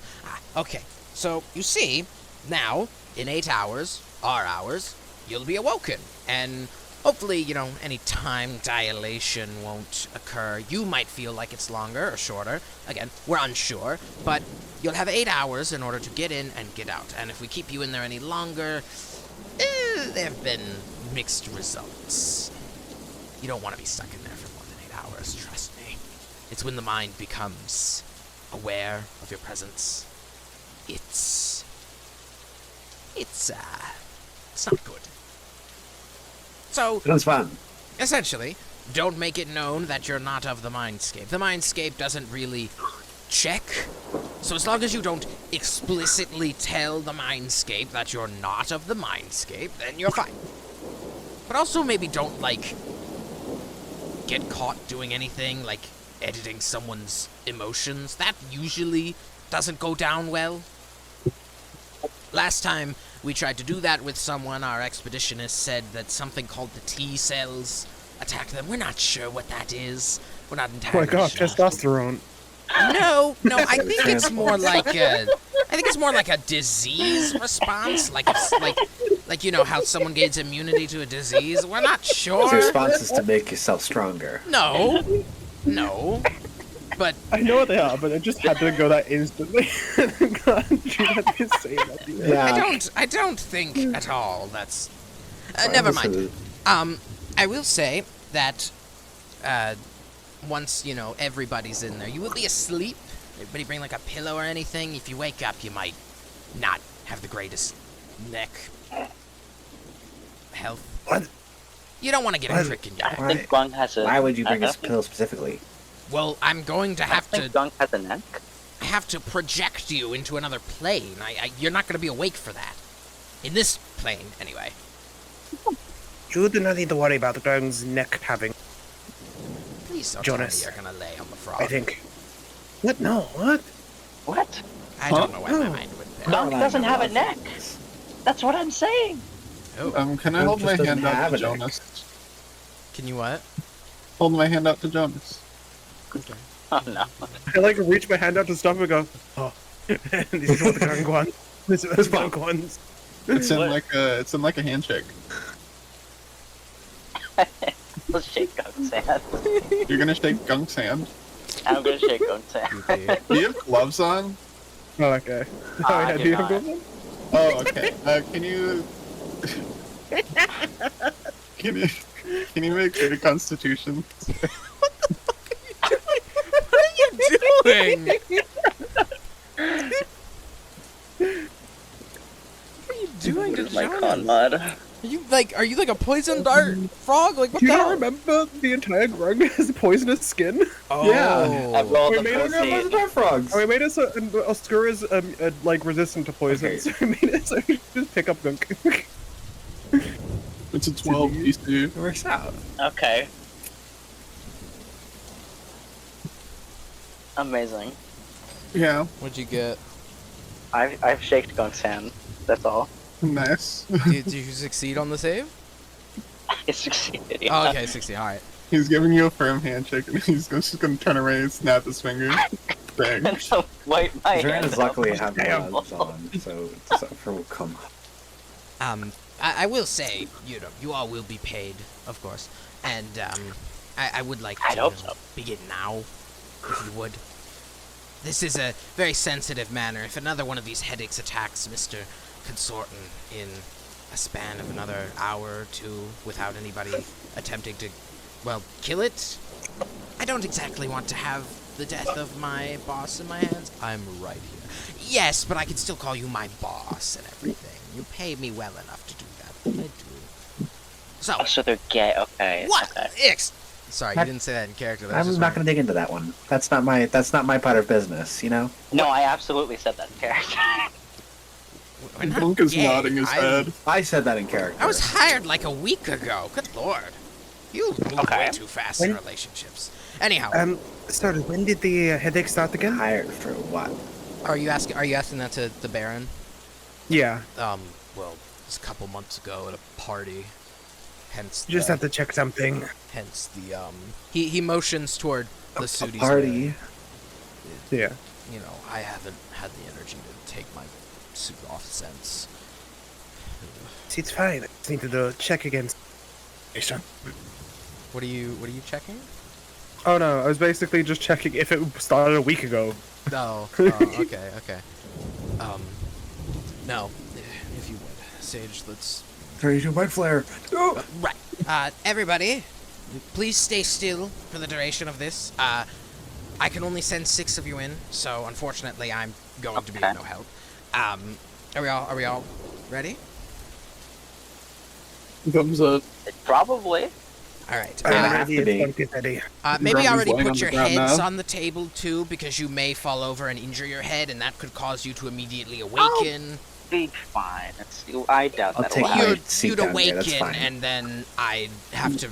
S1: Okay, so you see, now, in 8 hours, our hours, you'll be awoken, and hopefully, any time dilation won't occur. You might feel like it's longer or shorter. Again, we're unsure, but you'll have 8 hours in order to get in and get out. And if we keep you in there any longer, there have been mixed results. You don't want to be stuck in there for more than 8 hours, trust me. It's when the mind becomes aware of your presence. It's not good. So,
S5: That's fun.
S1: essentially, don't make it known that you're not of the mindscape. The mindscape doesn't really check. So as long as you don't explicitly tell the mindscape that you're not of the mindscape, then you're fine. But also maybe don't, get caught doing anything, like editing someone's emotions. That usually doesn't go down well. Last time we tried to do that with someone, our expeditionist said that something called the T-cells attacked them. We're not sure what that is. We're not
S6: oh
S1: entirely
S6: my god,
S1: sure.
S6: testosterone.
S1: No, I think it's more like a disease response, like how someone gains immunity to a disease. We're not
S5: His
S1: sure.
S5: response is to make yourself stronger.
S1: No, but
S6: I know what they are, but I just had to go that instantly. God, you had to say that.
S5: Yeah.
S1: I don't think at all that's. Never mind. I will say that once everybody's in there, you will be asleep. Everybody bring a pillow or anything. If you wake up, you might not have the greatest neck health.
S6: What?
S1: You don't want to get a
S6: What?
S1: trick in your
S4: I
S1: head.
S4: don't think Gunk has a.
S5: Why would you
S4: I
S5: bring
S4: don't
S5: this
S4: think-
S5: pill specifically?
S1: Well, I'm going to
S4: I
S1: have
S4: think
S1: to.
S4: Gunk has a neck.
S1: I have to project you into another plane. You're not going to be awake for that. In this plane, anyway.
S6: You do not need to worry about Gung's neck having.
S1: Please don't
S6: Jonas.
S1: tell me you're going to lay on the frog.
S6: I think. What? No. What?
S4: What?
S1: I don't know why my
S6: Oh.
S1: mind went there.
S4: Gunk doesn't have a neck. That's what I'm saying.
S1: Oh,
S7: Can I
S5: It
S7: hold
S5: just
S7: my
S5: doesn't
S7: hand out
S5: have
S7: to
S5: a neck.
S7: Jonas?
S1: can you what?
S7: Hold my hand out to Jonas.
S4: Oh no.
S6: I like reach my hand out to stop him and go. Oh, this is what the Gung wants. This is what the Gung wants.
S7: It's in
S4: What?
S7: like a handshake.
S4: Let's shake Gunk's hand.
S7: You're gonna shake Gunk's hand.
S4: I'm gonna shake Gunk's hand.
S7: Do you have gloves on?
S6: Oh, okay. Oh,
S4: I
S6: yeah,
S4: do
S6: do you have
S4: not.
S6: gloves
S7: Oh, okay. Can you can you make a constitution?
S1: What are you doing? What are you doing to
S4: My
S1: Jonas?
S4: con mod.
S1: Are you like a poison dart frog? Like what
S6: Do you
S1: the
S6: not
S1: hell?
S6: remember the entire Grung has poisonous skin?
S1: Oh.
S4: I rolled
S6: We
S4: the
S6: made
S5: Oh,
S6: it
S5: no, those
S4: pussy.
S5: are frogs.
S6: Oh, we made it so Oscura's like resistant to poison,
S5: Okay.
S6: so we made it so we just pick up Gunk.
S7: It's a 12 DC.
S5: It works out.
S4: Okay. Amazing.
S7: Yeah,
S1: What'd you get?
S4: I've shaked Gunk's hand. That's all.
S7: nice.
S1: Did you succeed on the save?
S4: I succeeded.
S1: Oh,
S4: Yeah.
S1: okay, 60. All right.
S7: He's giving you a firm handshake, and just gonna turn away, snap his finger. Bang.
S4: And so wipe my hand.
S5: Duran is luckily
S4: out.
S5: have
S6: Damn.
S5: gloves on, so Zephyr will come.
S1: I will say, you all will be paid, of course, and I would like
S4: I'd
S1: to
S4: hope so.
S1: begin now, if you would. This is a very sensitive matter. If another one of these headaches attacks Mr. Consortin in a span of another hour or two without anybody attempting to, well, kill it, I don't exactly want to have the death of my boss in my hands. I'm right here. Yes, but I can still call you my boss and everything. You pay me well enough to do that. I do. So,
S4: Oh, so they're gay. Okay.
S1: what?
S4: Okay.
S1: Sorry, you didn't say that in character. That was
S5: I'm
S1: just
S5: not going to dig into that one. That's not my part of business. You know.
S4: No, I absolutely said that in character.
S1: We're not
S7: Gunk is
S1: gay.
S7: nodding his head.
S5: I said that in character.
S1: I was hired like a week ago. Good lord. You move
S4: Okay.
S1: way too fast in
S6: When-
S1: relationships. Anyhow,
S6: Sorry, when did the headache start again?
S5: hired for what?
S1: are you asking that to the Baron?
S6: Yeah,
S1: Well, it's a couple months ago at a party. Hence the,
S6: just have to check something.
S1: hence the he motions toward the
S5: A
S1: Sudis.
S5: party.
S6: Yeah.
S1: You know, I haven't had the energy to take my suit off since.
S6: See, it's fine. I just need to do a check against.
S1: What are you checking?
S6: Oh no, I was basically just checking if it started a week ago.
S1: Oh, okay. No, if you would, Sage, let's
S5: 32 white flare. Oh!
S1: right. Everybody, please stay still for the duration of this. I can only send 6 of you in, so unfortunately I'm going to be of no help. Are we all ready?
S7: Thumbs up.
S4: Probably.
S1: All right.
S6: I'm
S5: have
S6: ready
S5: to
S6: if
S5: be.
S6: Gunk is ready.
S1: Maybe
S7: Grumby's
S1: already
S7: lying on
S1: put
S7: the
S1: your
S7: ground
S1: heads
S7: now.
S1: on the table too, because you may fall over and injure your head, and that could cause you to immediately awaken.
S4: Be fine. I doubt
S5: I'll
S4: that'll
S5: take
S4: happen.
S5: my
S1: You'd
S5: seat
S1: you'd
S5: down there, that's
S1: awaken,
S5: fine.
S1: and then I'd have to.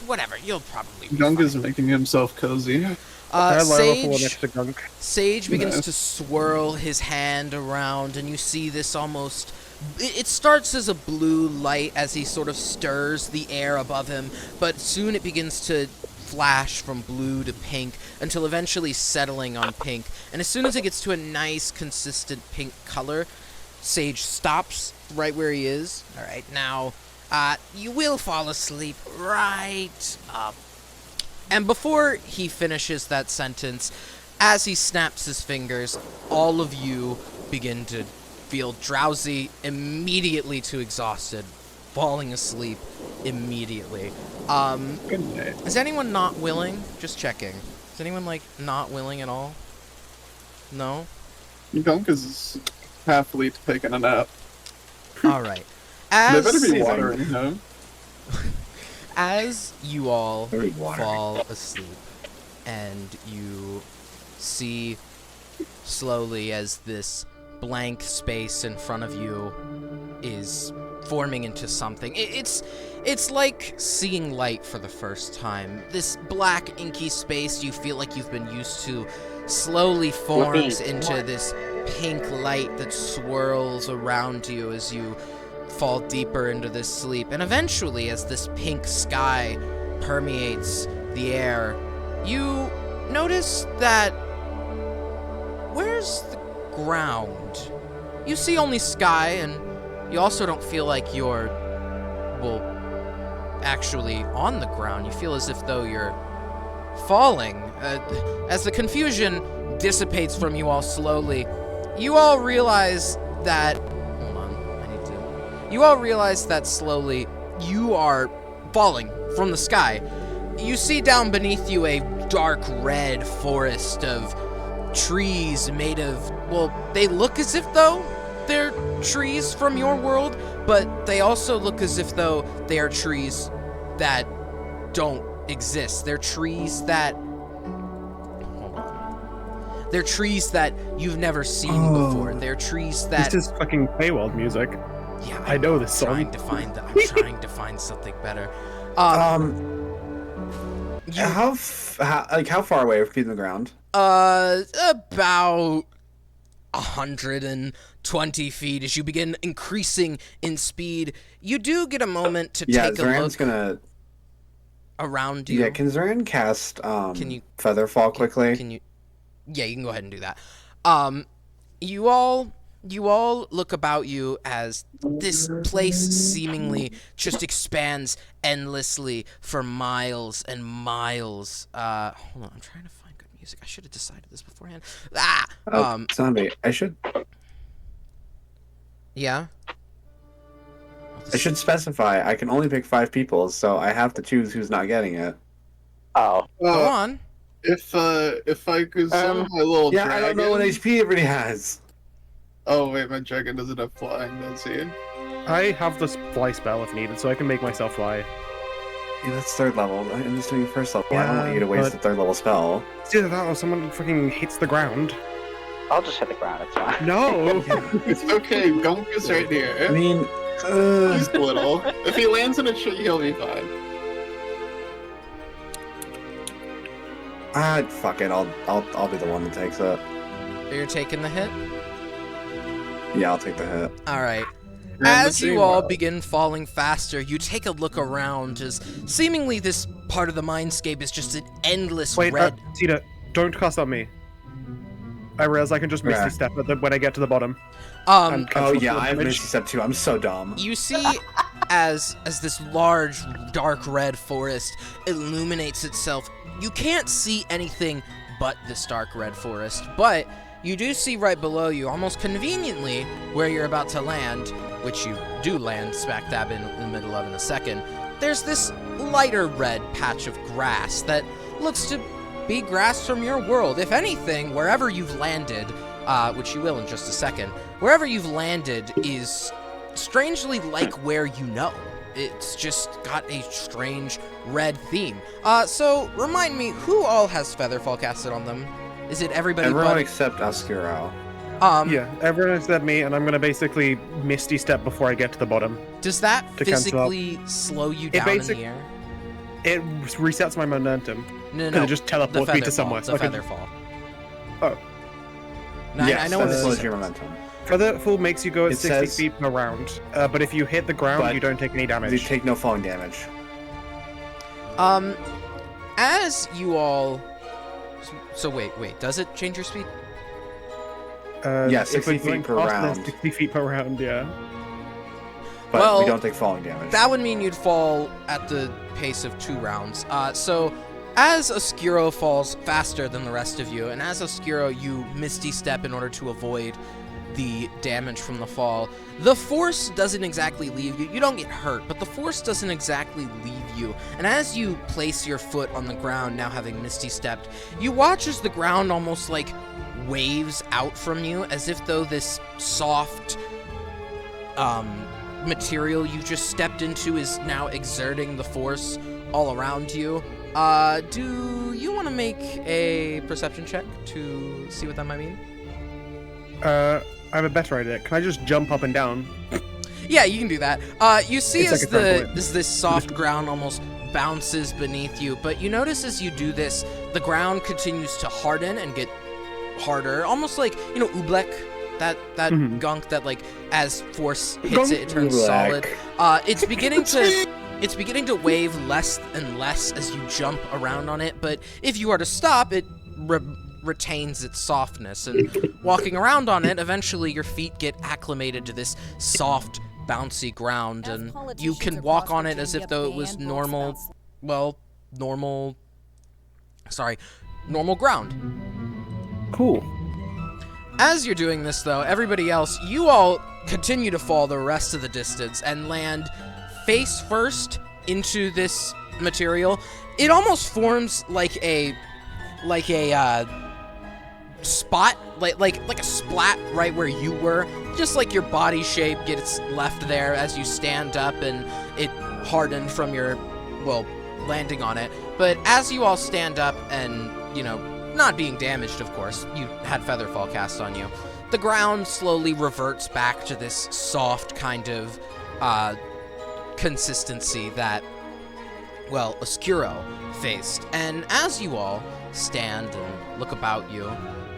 S1: Whatever. You'll probably. Be
S7: Gunk
S1: fine.
S7: is making himself cozy.
S6: I line up for
S1: Sage.
S6: next to Gunk.
S1: Sage begins
S7: Nice.
S1: to swirl his hand around, and you see this almost. It starts as a blue light as he sort of stirs the air above him, but soon it begins to flash from blue to pink until eventually settling on pink. And as soon as it gets to a nice, consistent pink color, Sage stops right where he is. All right, now you will fall asleep right up. And before he finishes that sentence, as he snaps his fingers, all of you begin to feel drowsy, immediately to exhausted, falling asleep immediately.
S7: Good night.
S1: Is anyone not willing? Just checking. Is anyone, like, not willing at all? No?
S7: Gunk is happily taking a nap.
S1: All right.
S7: They
S1: As
S7: better be watering him.
S1: As you all
S5: Very watery.
S1: fall asleep, and you see slowly as this blank space in front of you is forming into something. It's like seeing light for the first time. This black, inky space you feel like you've been used to slowly forms into this pink light that swirls around you as you fall deeper into this sleep. And eventually, as this pink sky permeates the air, you notice that where's the ground? You see only sky, and you also don't feel like you're, well, actually on the ground. You feel as if though you're falling. As the confusion dissipates from you all slowly, you all realize that... Hold on, I need to... You all realize that slowly you are falling from the sky. You see down beneath you a dark red forest of trees made of... Well, they look as if though they're trees from your world, but they also look as if though they are trees that don't exist. They're trees that... Hold on. They're trees that you've never seen before. They're trees that...
S6: This is fucking Feywild music.
S1: Yeah,
S6: I know this song.
S1: I'm trying to find something better.
S5: How far away from the ground?
S1: About 120 feet. As you begin increasing in speed, you do get a moment to take a
S5: Zoran's
S1: look
S5: gonna
S1: around you.
S5: Yeah, can Zoran cast
S1: Can you-
S5: Featherfall quickly?
S1: Can you? Yeah, you can go ahead and do that. You all look about you as this place seemingly just expands endlessly for miles and miles. Hold on, I'm trying to find good music. I should have decided this beforehand.
S5: Zombie, I should
S1: Yeah.
S5: specify I can only pick 5 people, so I have to choose who's not getting it.
S4: Oh,
S1: Go on.
S7: If I could summon my little
S5: Yeah,
S7: dragon.
S5: I don't know what HP everybody has.
S7: Oh wait, my dragon doesn't have flying, does he?
S6: I have this fly spell if needed, so I can make myself fly.
S5: Yeah, that's 3rd level. I'm just doing 1st level. I don't want you to waste
S6: but-
S5: the 3rd level spell.
S6: It's either that or someone fucking hits the ground.
S4: I'll just hit the ground. It's fine.
S6: No!
S7: It's okay, Gunk is right
S5: I
S7: here.
S5: mean,
S7: He's little. If he lands in a tree, he'll be fine.
S5: fuck it. I'll be the one that takes it.
S1: You're taking the hit?
S5: Yeah, I'll take the hit.
S1: All right.
S7: the
S1: As you
S7: dream
S1: all
S7: world.
S1: begin falling faster, you take a look around as seemingly this part of the mindscape is just an endless
S6: Wait,
S1: red.
S6: Tita, don't cast on me. I realize I can just Misty
S5: Yeah.
S6: Step when I get to the bottom. and
S5: Oh
S6: cancel
S5: yeah,
S6: the
S5: I have
S6: damage.
S5: Misty Step too. I'm so dumb.
S1: You see as this large dark red forest illuminates itself, you can't see anything but this dark red forest, but you do see right below you, almost conveniently, where you're about to land, which you do land smack dab in the middle of in a second, there's this lighter red patch of grass that looks to be grass from your world. If anything, wherever you've landed, which you will in just a second, wherever you've landed is strangely like where you know. It's just got a strange red theme. So remind me, who all has Featherfall casted on them? Is it everybody
S5: Everyone
S1: but...
S5: except Oscuro.
S6: Yeah, everyone except me, and I'm gonna basically Misty Step before I get to the bottom.
S1: Does that
S6: to cancel out.
S1: physically slow you down in the air?
S6: It resets my momentum.
S1: No,
S6: Because it just teleports me to somewhere.
S1: The
S6: so I can-
S1: Featherfall.
S6: Oh.
S1: No,
S5: Yes,
S1: I know what
S5: that
S1: this
S5: slows
S1: is.
S5: your momentum.
S6: Featherfall makes you go at
S5: It
S6: 60
S5: says-
S6: feet per round, but if you hit the ground,
S5: But
S6: you don't take any damage.
S5: You take no falling damage.
S1: As you all... So wait, does it change your speed?
S5: Yeah,
S6: if
S5: 60
S6: we're going
S5: feet per
S6: faster than
S5: round.
S6: 60 feet per round, yeah.
S5: But
S1: Well,
S5: we don't take falling damage.
S1: That would mean you'd fall at the pace of 2 rounds. So, as Oscuro falls faster than the rest of you, and as Oscuro, you Misty Step in order to avoid the damage from the fall, the force doesn't exactly leave you. You don't get hurt, but the force doesn't exactly leave you. And as you place your foot on the ground, now having Misty Stepped, you watch as the ground almost like waves out from you, as if though this soft, material you just stepped into is now exerting the force all around you. Do you want to make a perception check to see what that might mean?
S6: I have a better idea. Can I just jump up and down?
S1: Yeah, you can do that. You see
S6: It's
S1: as
S6: like a trampoline.
S1: this soft ground almost bounces beneath you, but you notice as you do this, the ground continues to harden and get harder, almost like, you know, Oobleck, that
S6: Mhm.
S1: gunk that, like, as force hits it turns
S5: Oobleck.
S1: solid. It's beginning to wave less and less as you jump around on it, but if you are to stop, it retains its softness, and walking around on it, eventually your feet get acclimated to this soft, bouncy ground, and you can walk on it as if though it was normal ground.
S6: Cool.
S1: As you're doing this, though, everybody else, you all continue to fall the rest of the distance and land face first into this material. It almost forms like a spot, like a splat right where you were. Just like your body shape gets left there as you stand up, and it hardened from your, landing on it. But as you all stand up and, you know, not being damaged, of course, you had Featherfall cast on you, the ground slowly reverts back to this soft kind of consistency that, Oscuro faced. And as you all stand and look about you,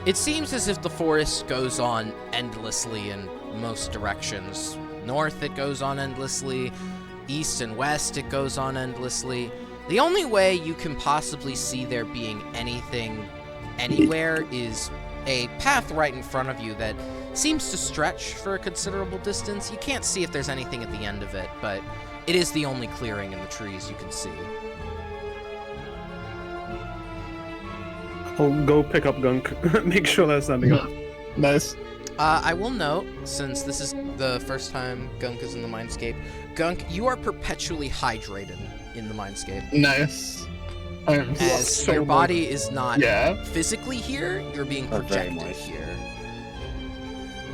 S1: it seems as if the forest goes on endlessly in most directions. North, it goes on endlessly. East and west, it goes on endlessly. The only way you can possibly see there being anything anywhere is a path right in front of you that seems to stretch for a considerable distance. You can't see if there's anything at the end of it, but it is the only clearing in the trees you can see.
S6: I'll go pick up Gunk. Make sure there's nothing up.
S7: Nice.
S1: I will note, since this is the first time Gunk is in the Mindscape, Gunk, you are perpetually hydrated in the Mindscape.
S7: Nice. I'm
S1: As
S7: so
S1: your body is not
S7: Yeah.
S1: physically here, you're being
S5: Or very
S1: projected
S5: moist.
S1: here.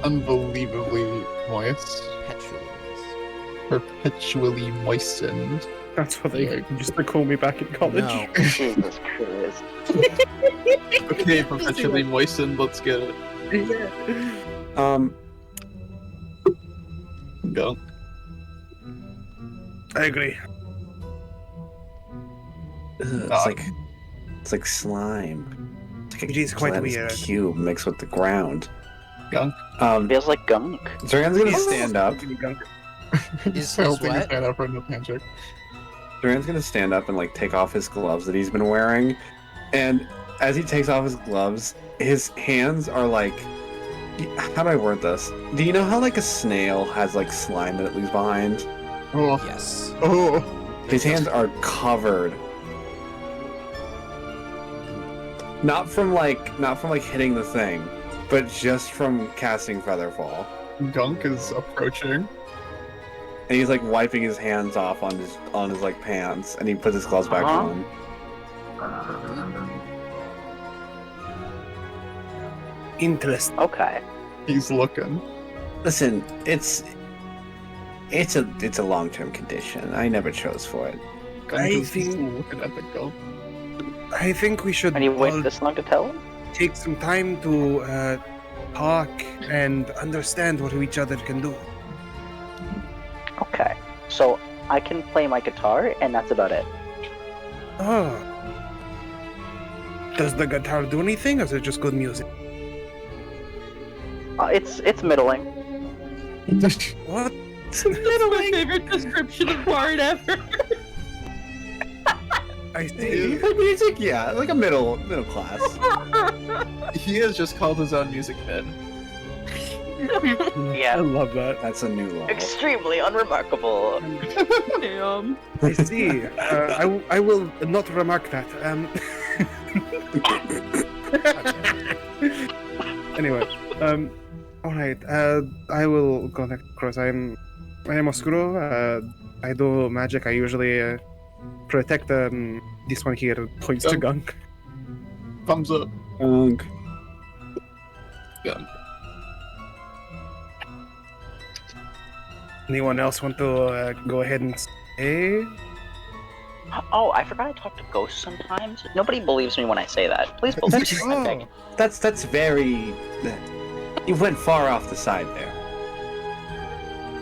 S7: unbelievably moist. Perpetually moistened.
S6: That's what they used to call me back in college.
S1: No.
S4: Jesus Christ.
S7: Okay, perpetually moistened, let's get it. Go.
S6: I agree.
S5: It's like slime. It's like
S6: It is quite
S5: gelatinous
S6: weird.
S5: cube mixed with the ground.
S7: Gunk.
S4: Feels like gunk.
S5: Zoran's gonna stand up.
S1: Is
S7: Helping
S1: what?
S7: his hand up from the pantry.
S5: Zoran's gonna stand up and like take off his gloves that he's been wearing, and as he takes off his gloves, his hands are like. How do I word this? Do you know how like a snail has like slime that it leaves behind?
S7: Oh.
S1: Yes.
S7: Oh.
S5: His hands are covered. Not from like hitting the thing, but just from casting Featherfall.
S7: Gunk is approaching.
S5: And he's like wiping his hands off on his like pants, and he puts his gloves back
S4: Uh-huh.
S5: on.
S6: Interesting.
S4: Okay.
S7: He's looking.
S5: Listen, it's a long-term condition. I never chose for it.
S7: Gunk
S6: I
S7: is
S6: think-
S7: looking at the gunk.
S6: I think we should
S4: And you
S6: all
S4: wait this long to tell him?
S6: take some time to talk and understand what each other can do.
S4: Okay. So I can play my guitar, and that's about it.
S6: Oh. Does the guitar do anything, or is it just good music?
S4: It's middling.
S6: What?
S8: That's my favorite description of Bard ever.
S6: I see.
S5: For music, yeah, like a middle class.
S7: He has just called his own music head.
S6: I
S4: Yeah.
S6: love that.
S5: That's a new level.
S4: Extremely unremarkable.
S8: Damn.
S6: I see. I will not remark that. Anyway, all right. I will go next. Cross. I am Oscuro. I do magic. I usually protect this one here. Points to Gunk.
S7: Thumbs up.
S5: Gunk.
S7: Gunk.
S6: Anyone else want to go ahead and say?
S4: Oh, I forgot I talk to ghosts sometimes. Nobody believes me when I say that. Please believe me. I'm begging.
S5: That's very. You went far off the side there.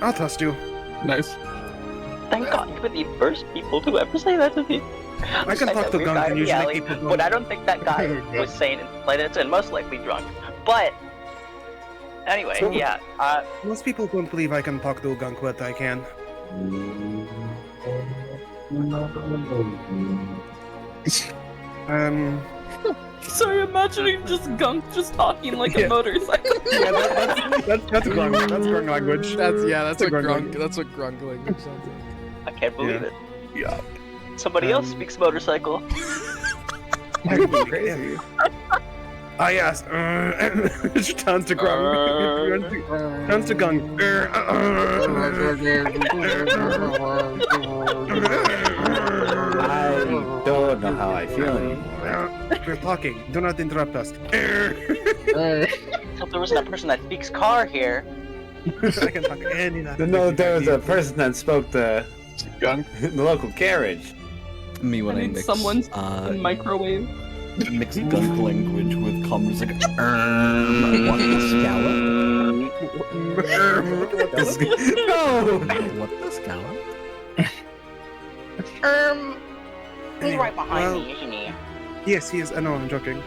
S6: I'll trust you.
S7: Nice.
S4: Thank God you were the first people to ever say that to me.
S6: I can
S4: Like
S6: talk
S4: that
S6: to
S4: weird
S6: Gunk
S4: guy
S6: and
S4: in the
S6: usually
S4: alley,
S6: people
S4: but I don't think that guy was sane and most likely drunk. But anyway,
S6: So-
S4: yeah.
S6: Most people don't believe I can talk to Gunk, but I can.
S8: Sorry, imagining just Gunk just talking like
S6: Yeah.
S8: a motorcycle.
S6: Yeah, that's Grung. That's Grung language.
S1: That's
S6: That's a
S1: what
S6: Grung
S1: grung.
S6: language.
S1: That's what grung language sounds like.
S4: I can't believe it.
S6: Yeah.
S4: Somebody else speaks motorcycle.
S5: Crazy.
S6: Ah, yes. She turns to Grung. Turns to Gung.
S5: I don't know how I feel anymore.
S6: We're talking. Do not interrupt us.
S4: If there wasn't a person that speaks car here.
S6: I can talk any language.
S5: No, there was a person that spoke the
S7: Gunk.
S5: local carriage.
S3: Me when
S8: I
S3: I
S8: need
S3: mix
S8: someone
S3: mix
S8: microwave.
S3: gunk language with comms like what the scallop?
S5: No!
S3: What the scallop?
S4: He's right behind
S6: Well-
S4: me, isn't he?
S6: Yes, he is. I know, I'm joking.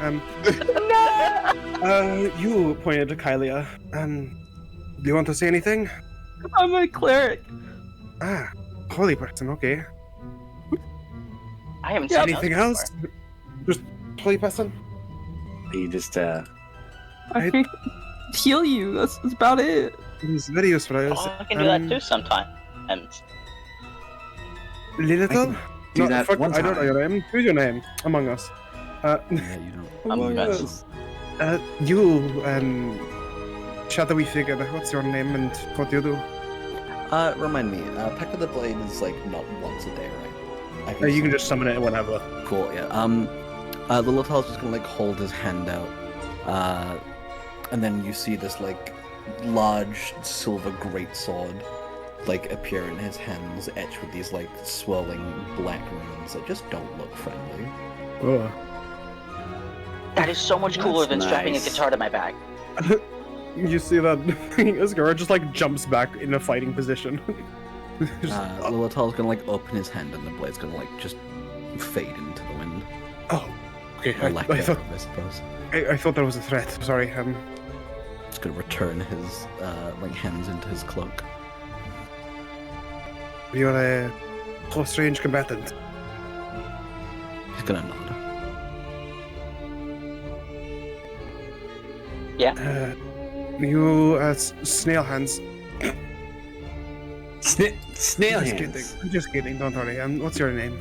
S6: You pointed to Kylia. Do you want to say anything?
S8: I'm a cleric.
S6: Ah, holy person, okay.
S4: I haven't
S8: Yeah,
S4: seen
S6: Anything
S4: those
S6: else? Just holy person?
S5: You just,
S8: I can heal you. That's about it.
S6: He's very useful.
S4: before. Oh, I can do that too sometimes.
S6: Lilithal?
S5: do that
S6: fuck,
S5: one
S6: I don't know
S5: time.
S6: your name. Who's your name? Among Us.
S3: Yeah, you don't.
S4: Among Us.
S6: You, shadowy figure, what's your name and what do you do?
S3: Remind me, Peck of the Blade is like not once a day, right? I
S6: You can just summon it whenever.
S3: Cool, yeah. Lilithal's just gonna like hold his hand out, and then you see this like large silver greatsword like appear in his hands, etched with these like swirling black runes that just don't look friendly.
S6: Oh.
S4: That is so much cooler than
S5: That's
S4: strapping a
S5: nice.
S4: guitar to my back.
S6: You see that Asgara just like jumps back in a fighting position. Just-
S3: Lilithal's gonna like open his hand, and the blade's gonna like just fade into the wind.
S6: oh, okay.
S3: Or lack
S6: I thought
S3: thereof, I suppose.
S6: I thought that was a threat. Sorry.
S3: Just gonna return his like hands into his cloak.
S6: You're a close range combatant.
S3: He's gonna nod.
S6: You snail hands.
S5: Snail
S6: Just
S5: hands.
S6: kidding. I'm just kidding. Don't worry. What's your name?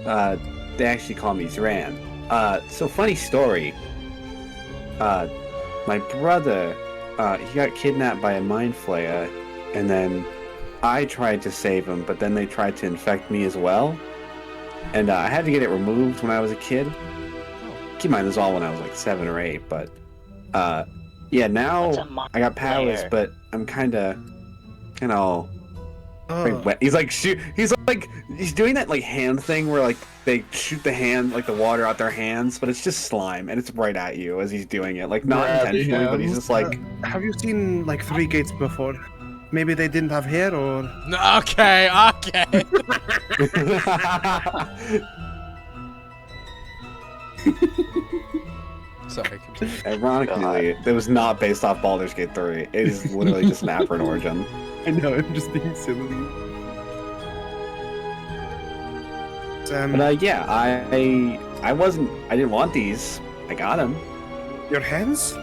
S5: They actually call me Zran. So funny story. My brother, he got kidnapped by a mind flayer, and then I tried to save him, but then they tried to infect me as well. And I had to get it removed when I was a kid. Keep in mind, this was all when I was like 7 or 8, but yeah, now
S4: What's a mind
S5: I got powers,
S4: flayer?
S5: but I'm kind of all very
S6: Oh,
S5: wet. He's like he's doing that like hand thing where like they shoot the hand like the water out their hands, but it's just slime and it's right at you as he's doing it. Like not
S7: Grabby
S5: intentionally, but he's
S7: hands.
S5: just like
S6: have you seen like Three Gates before? Maybe they didn't have hair, or
S1: No, okay. Sorry. Continue.
S5: ironically, it was not based off Baldur's Gate 3. It is literally just an Afrin origin.
S6: I know I'm just being silly.
S5: But yeah, I didn't want these. I got them.
S6: Your hands?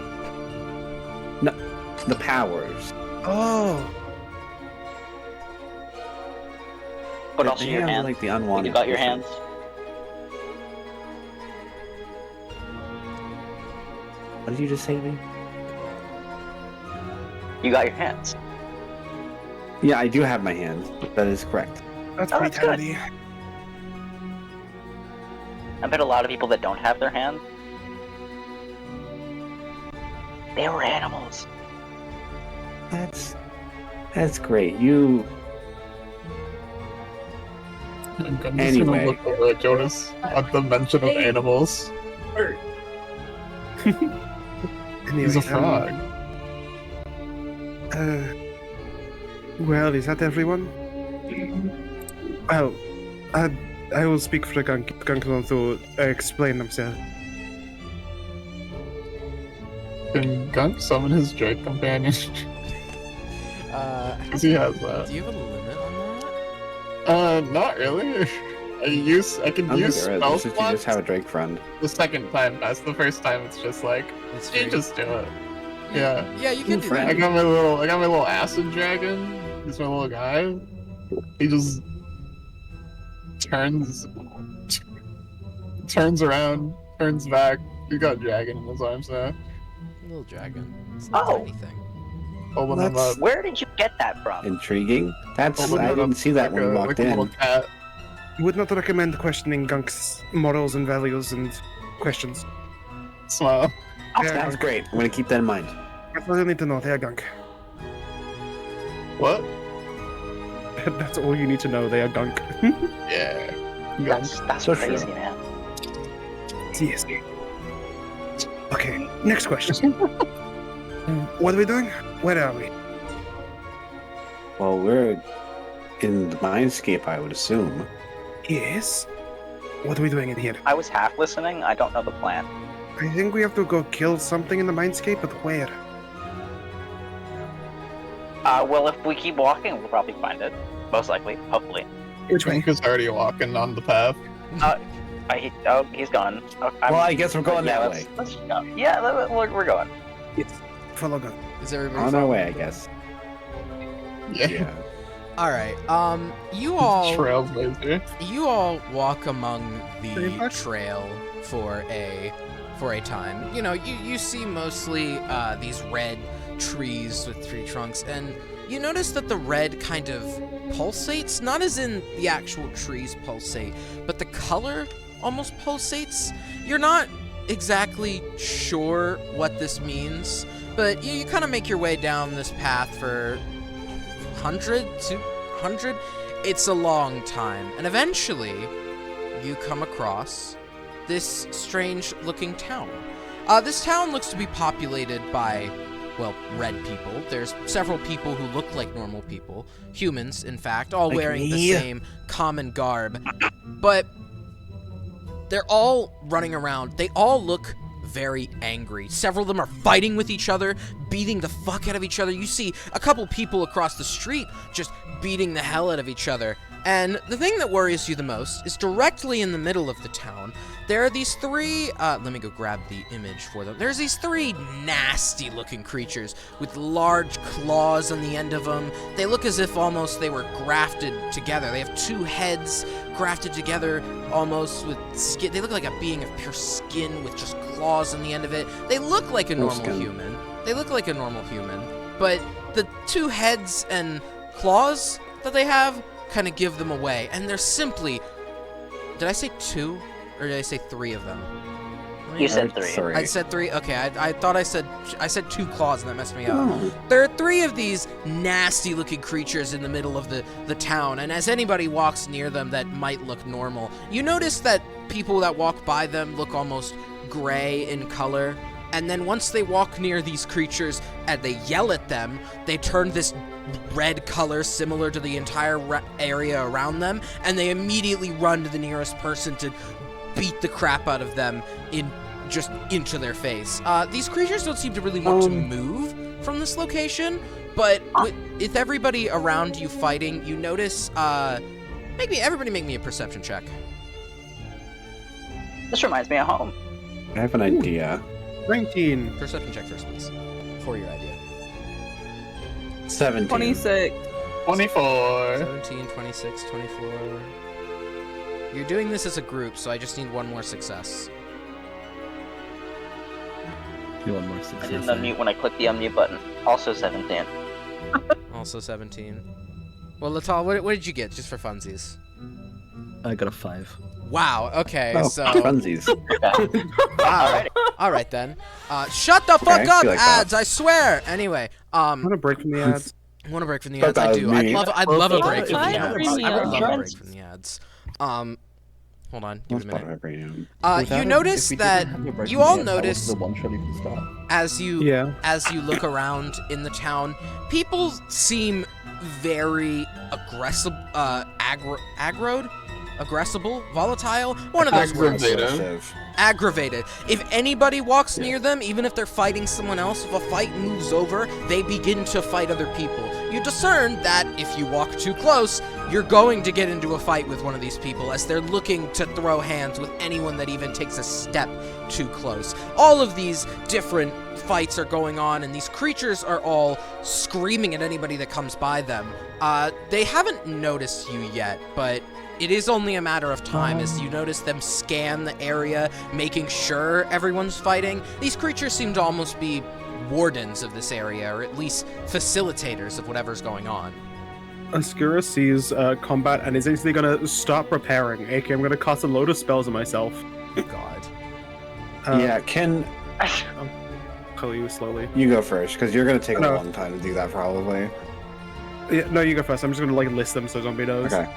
S5: The powers.
S6: Oh,
S4: But
S5: They
S4: also your
S5: have,
S4: hands.
S5: like the
S4: When
S5: unwanted.
S4: you got your
S5: portions.
S4: hands.
S5: What did you just say to me?
S4: You got your hands.
S5: Yeah, I do have my hands. That is correct.
S6: that's
S4: Oh,
S6: pretty
S4: that's good.
S6: handy.
S4: I bet a lot of people that don't have their hands, they were animals.
S5: That's That's great. You.
S7: I'm just
S5: Anyway.
S7: gonna look over at Jonas at the mention of animals.
S6: Anyway,
S7: He's a frog.
S6: Well, is that everyone? Well, I will speak for the Gunk to explain themselves.
S7: Can Gunk summon his Drake companion? Because he has that.
S1: Do you have a limit on that?
S7: Not really. I can
S5: I don't
S7: use
S5: think
S7: spell
S5: there is. It's just you
S7: slots
S5: just have a Drake friend.
S7: the second time. That's the first time. It's just like
S1: It's
S7: you
S1: free.
S7: just do it. Yeah.
S1: Yeah, you can do
S7: I
S1: that.
S7: got my little acid dragon. He's my little guy. He just turns around, turns back. He got a dragon in his arms now.
S1: Little dragon. It's not
S4: Oh.
S1: anything.
S7: Holding him
S5: That's-
S7: up.
S4: Where did you get that from?
S5: Intriguing. That's.
S7: Holding
S5: I
S7: him
S5: didn't
S7: up
S5: see that
S7: like
S5: when
S7: a,
S5: we
S7: like
S5: walked
S7: a little
S5: in.
S7: cat.
S6: Would not recommend questioning Gunk's morals and values and questions.
S7: Smile.
S6: Yeah,
S5: That's great. I'm gonna keep that in mind.
S6: That's all you need to know. They are Gunk.
S7: What?
S6: That's all you need to know. They are Gunk.
S7: Yeah. Gunk.
S4: That's
S5: So
S4: crazy,
S5: true.
S4: man.
S6: Yes. Okay, next question. What are we doing? Where are we?
S5: Well, we're in the mindscape, I would assume.
S6: Yes. What are we doing in here?
S4: I was half listening. I don't know the plan.
S6: I think we have to go kill something in the mindscape, but where?
S4: Well, if we keep walking, we'll probably find it. Most likely. Hopefully.
S6: Which way?
S7: Gunk is already walking on the path.
S4: He's gone. Oh,
S5: Well, I guess we're going
S4: yeah,
S5: that
S4: let's-
S5: way.
S4: Let's go. Yeah, we're going.
S6: Yes. Follow Gunk.
S1: Is everybody
S5: On our
S1: following?
S5: way, I guess.
S7: Yeah.
S5: Yeah.
S1: All right. You all
S7: Trailblazer.
S1: you all walk among
S6: Pretty
S1: the
S6: much.
S1: trail for a time. You know, you see mostly these red trees with tree trunks, and you notice that the red kind of pulsates, not as in the actual trees pulsate, but the color almost pulsates. You're not exactly sure what this means, but you kind of make your way down this path for 100, 200. It's a long time, and eventually you come across this strange looking town. This town looks to be populated by, well, red people. There's several people who look like normal people, humans, in fact, all
S5: Like
S1: wearing the
S5: me.
S1: same common garb. But they're all running around. They all look very angry. Several of them are fighting with each other, beating the fuck out of each other. You see a couple people across the street just beating the hell out of each other. And the thing that worries you the most is directly in the middle of the town, there are these three, let me go grab the image for them. There's these three nasty looking creatures with large claws on the end of them. They look as if almost they were grafted together. They have two heads grafted together almost with skin. They look like a being of pure skin with just claws on the end of it. They look like a
S5: No
S1: normal
S5: skin.
S1: human. They look like a normal human, but the two heads and claws that they have kind of give them away, and they're simply, did I say two or did I say three of them?
S4: You said three.
S5: Sorry.
S1: I said three. Okay, I thought I said two claws, and that messed me up.
S5: Oh.
S1: There are three of these nasty looking creatures in the middle of the town, and as anybody walks near them that might look normal, you notice that people that walk by them look almost gray in color. And then once they walk near these creatures and they yell at them, they turn this red color similar to the entire area around them, and they immediately run to the nearest person to beat the crap out of them into their face. These creatures don't seem to really want to move from this location, but with everybody around you fighting, you notice, everybody make me a perception check.
S4: This reminds me of home.
S5: I have an idea.
S6: 19.
S1: Perception check first, please, for your idea.
S5: 17.
S8: 26.
S7: 24.
S1: 17, 26, 24. You're doing this as a group, so I just need one more success.
S3: You want more
S4: I
S3: success?
S4: didn't unmute when I clicked the unmute button. Also 17.
S1: Also 17. Well, Latal, what did you get, just for funsies?
S3: I got a 5.
S1: Wow, okay,
S5: Oh,
S1: so...
S5: funsies.
S1: Wow. Alright then. Shut the fuck
S5: Okay,
S1: up,
S5: I feel like that.
S1: ads, I swear! Anyway,
S6: I'm gonna break from the ads.
S1: Want to break from the
S5: Thought
S1: ads?
S5: that
S1: I
S5: was
S1: do.
S5: me.
S1: I'd love a
S4: Well,
S1: break from the
S8: Spotify
S1: ads. I
S8: Premium.
S1: would love a break
S4: Friends.
S1: from the ads. Hold on, give
S5: What's
S1: it a minute.
S5: Spotify Premium?
S1: You notice that you all notice
S3: the one shot even start.
S1: as you
S6: Yeah.
S1: look around in the town, people seem very aggressive, aggressible, volatile. One of those words.
S7: Aggravated.
S1: Aggravated. If anybody walks near them, even if they're fighting someone else, if a fight moves over, they begin to fight other people. You discern that if you walk too close, you're going to get into a fight with one of these people as they're looking to throw hands with anyone that even takes a step too close. All of these different fights are going on, and these creatures are all screaming at anybody that comes by them. They haven't noticed you yet, but it is only a matter of time as you notice them scan the area, making sure everyone's fighting. These creatures seem to almost be wardens of this area, or at least facilitators of whatever's going on.
S6: Oscura sees combat and is instantly gonna start preparing. AK, I'm gonna cast a load of spells on myself.
S1: God.
S5: Yeah, can
S6: I'll call you slowly.
S5: you go first? Because you're gonna take a
S6: No.
S5: long time to do that, probably.
S6: Yeah, no, you go first. I'm just gonna like list them so Zombie knows.
S5: Okay.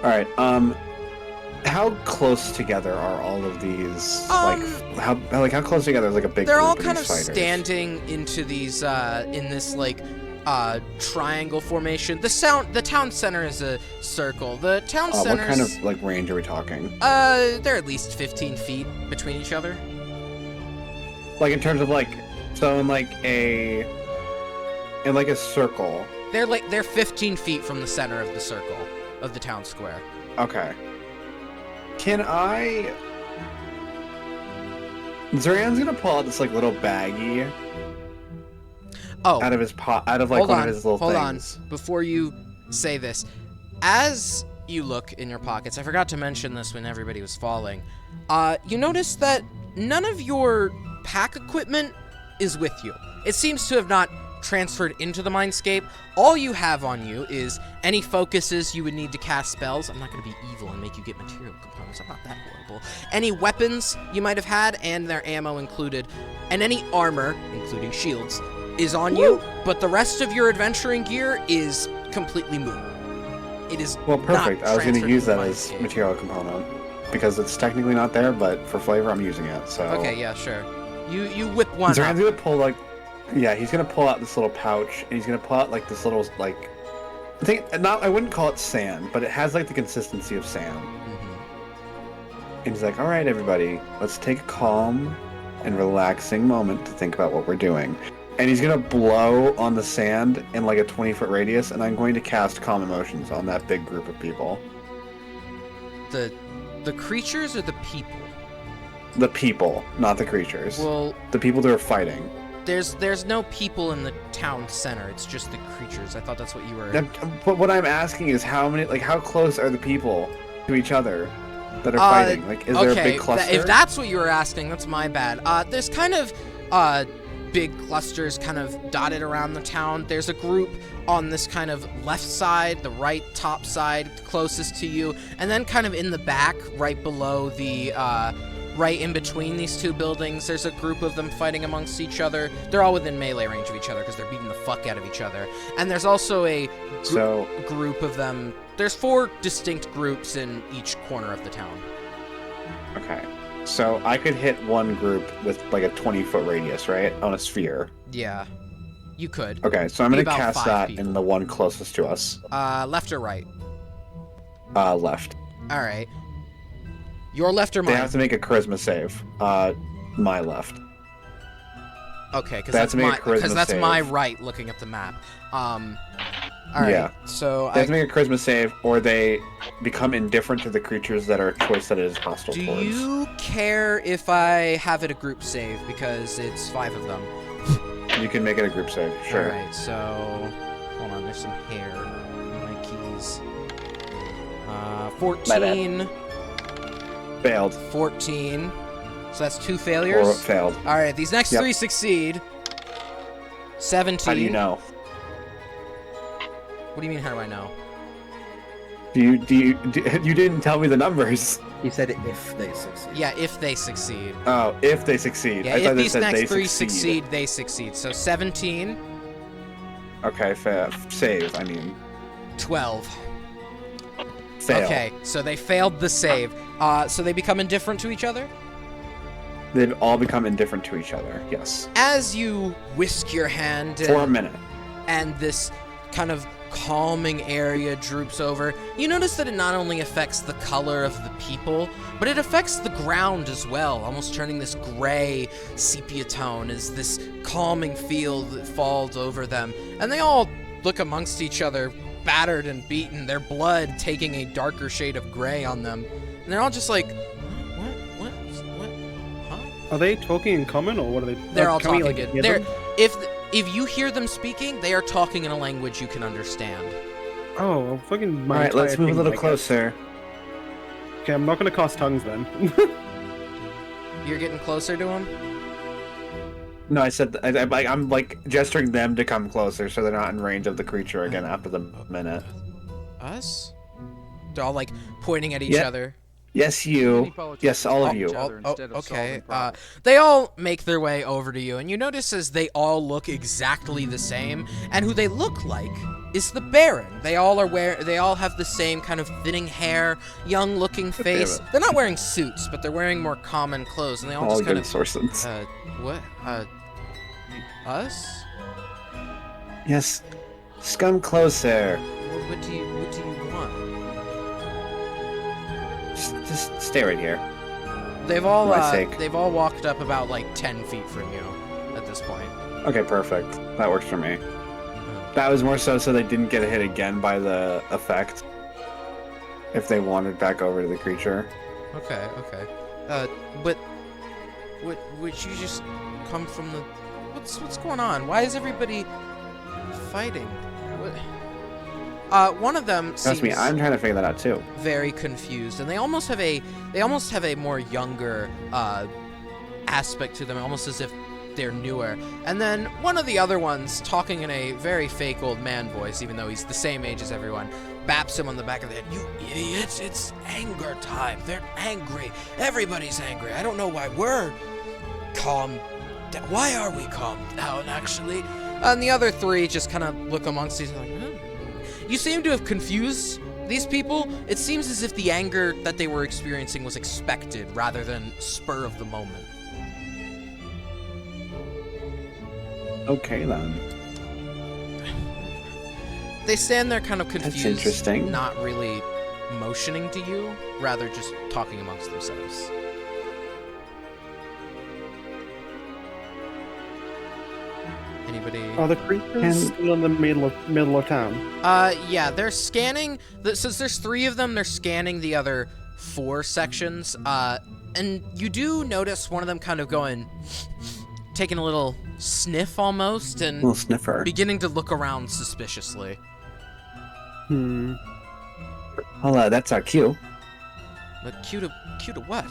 S5: All right. How close together are all of these? How close together is like a big?
S1: They're
S5: group
S1: all
S5: of
S1: kind of
S5: these fighters?
S1: standing into these in this like triangle formation. The town center is a circle. The town
S5: What
S1: center
S5: kind of like range are we talking?
S1: they're at least 15 feet between each other.
S5: Like in terms of like, so in like a circle.
S1: They're 15 feet from the center of the circle of the town square.
S5: Okay. Can I? Zoran's gonna pull out this like little baggie
S1: Oh,
S5: out of his pot, out of like
S1: hold
S5: one
S1: on,
S5: of his little
S1: hold
S5: things.
S1: on. Before you say this, as you look in your pockets, I forgot to mention this when everybody was falling. You notice that none of your pack equipment is with you. It seems to have not transferred into the mindscape. All you have on you is any focuses you would need to cast spells. I'm not going to be evil and make you get material components. I'm not that horrible. Any weapons you might have had, and their ammo included, and any armor, including shields, is on you, but the rest of your adventuring gear is completely moot. It is
S5: Well, perfect.
S1: not
S5: I was gonna
S1: transferred
S5: use
S1: to the
S5: that as
S1: mindscape.
S5: material component because it's technically not there, but for flavor, I'm using it. So.
S1: Okay, yeah, sure. You whip one up.
S5: Zoran's gonna pull like, yeah, he's gonna pull out this little pouch, and he's gonna pull out like this little like, I wouldn't call it sand, but it has like the consistency of sand.
S1: Mhm.
S5: And he's like, all right, everybody, let's take a calm and relaxing moment to think about what we're doing. And he's gonna blow on the sand in like a 20-foot radius, and I'm going to cast calm emotions on that big group of people.
S1: The creatures or the people?
S5: The people, not the creatures.
S1: Well,
S5: The people that are fighting.
S1: there's no people in the town center. It's just the creatures. I thought that's what you were.
S5: But what I'm asking is how close are the people to each other that are fighting? Like, is there a big cluster?
S1: If that's what you were asking, that's my bad. There's kind of big clusters kind of dotted around the town. There's a group on this kind of left side, the right top side, closest to you, and then kind of in the back, right below the, right in between these two buildings, there's a group of them fighting amongst each other. They're all within melee range of each other because they're beating the fuck out of each other. And there's also a group of them. There's 4 distinct groups in each corner of the town.
S5: Okay. So I could hit one group with like a 20-foot radius, right? On a sphere.
S1: Yeah, you could.
S5: Okay, so I'm
S1: Be
S5: going to
S1: about
S5: cast
S1: 5
S5: that
S1: people.
S5: in the one closest to us.
S1: Left or right?
S5: Left.
S1: All right. Your left or
S5: They
S1: mine?
S5: have to make a charisma save. My left.
S1: Okay, because
S5: They have
S1: that's
S5: to make
S1: my
S5: a charisma
S1: that's
S5: save.
S1: my right. Looking at the map. All right.
S5: Yeah.
S1: So
S5: They have to make a charisma save, or they become indifferent to the creatures that are choice that it is hostile
S1: do
S5: towards.
S1: you care if I have it a group save because it's 5 of them?
S5: You can make it a group save, sure.
S1: All right. So hold on. There's some hair in my keys. 14.
S5: Failed.
S1: 14. So that's 2
S5: Or
S1: failures.
S5: failed.
S1: All right. These next
S5: Yep.
S1: 3 succeed. 17.
S5: How do you know?
S1: What do you mean? How do I know?
S5: You didn't tell me the numbers.
S3: He said if they succeed.
S1: Yeah, if they succeed.
S5: Oh, if they succeed.
S1: Yeah,
S5: I
S1: if
S5: thought they
S1: these
S5: said
S1: next
S5: they
S1: 3
S5: succeed.
S1: succeed, they succeed. So 17,
S5: Okay, save. I mean,
S1: 12.
S5: fail.
S1: Okay, so they failed the save. So they become indifferent to each other?
S5: They've all become indifferent to each other. Yes.
S1: As you whisk your hand
S5: For a minute.
S1: and this kind of calming area droops over, you notice that it not only affects the color of the people, but it affects the ground as well, almost turning this gray sepia tone as this calming feel that falls over them. And they all look amongst each other, battered and beaten, their blood taking a darker shade of gray on them. And they're all just like, what? Huh?
S6: Are they talking in common, or what are they?
S1: They're all
S6: can we,
S1: talking
S6: like,
S1: it.
S6: hear
S1: They're
S6: them?
S1: if you hear them speaking, they are talking in a language you can understand.
S6: Oh, well, fucking.
S5: All right, let's move a little closer.
S6: Okay, I'm not gonna cast tongues then.
S1: You're getting closer to them?
S5: No, I said I'm like gesturing them to come closer, so they're not in range of the creature again after the minute.
S1: Us? They're all like pointing at each
S5: Yeah.
S1: other.
S5: Yes, you. Yes, all of you.
S1: Okay. They all make their way over to you, and you notice as they all look exactly the same, and who they look like is the Baron. They all have the same kind of thinning hair, young-looking face. They're not wearing suits, but they're wearing more common clothes, and they all
S5: All
S1: just kind
S5: good
S1: of.
S5: sources.
S1: What? Us?
S5: Yes. Scum closer.
S1: What do you want?
S5: Just stay right here.
S1: They've all
S5: For my sake.
S1: they've all walked up about like 10 feet from you at this point.
S5: Okay, perfect. That works for me. That was more so they didn't get hit again by the effect. If they wandered back over to the creature.
S1: Okay. But would you just come from the? What's going on? Why is everybody fighting? What? One of them
S5: Trust
S1: seems
S5: me, I'm trying to figure that out too.
S1: very confused, and they almost have a more younger aspect to them, almost as if they're newer. And then one of the other ones, talking in a very fake old man voice, even though he's the same age as everyone, baps him on the back of the head. You idiots! It's anger time. They're angry. Everybody's angry. I don't know why we're calm. Why are we calm down, actually? And the other three just kind of look amongst each other like, You seem to have confused these people. It seems as if the anger that they were experiencing was expected rather than spur of the moment.
S5: Okay then.
S1: They stand there kind of confused.
S5: That's interesting.
S1: Not really motioning to you, rather just talking amongst themselves. Anybody?
S6: Are the creatures still in the middle of town?
S1: Yeah, they're scanning. Since there's 3 of them, they're scanning the other 4 sections. And you do notice one of them kind of going, taking a little sniff almost, and
S5: Little sniffer.
S1: beginning to look around suspiciously.
S5: Well, that's our cue.
S1: But cue to what?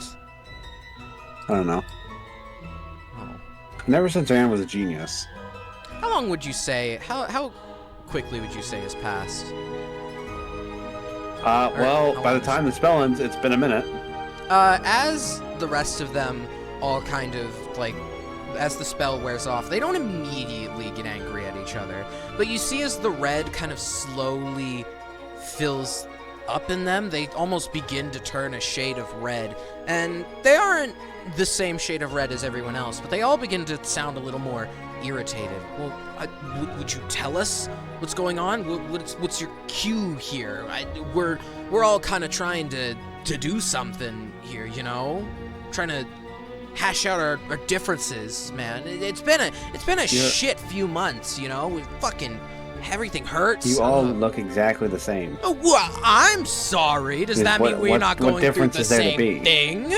S5: I don't know.
S1: Oh.
S5: Never since Aaron was a genius.
S1: How long would you say? How quickly would you say has passed?
S5: Well,
S1: how
S5: by the
S1: long
S5: time the spell ends, it's been a minute.
S1: As the rest of them all kind of like, as the spell wears off, they don't immediately get angry at each other, but you see as the red kind of slowly fills up in them, they almost begin to turn a shade of red, and they aren't the same shade of red as everyone else, but they all begin to sound a little more irritated. Well, would you tell us what's going on? What's your cue here? We're all kind of trying to do something here, you know, trying to hash out our differences, man. It's been a shit few months, you know. Fucking everything hurts.
S5: You all look exactly the same.
S1: Oh, well, I'm sorry. Does that mean we're not going through the same thing?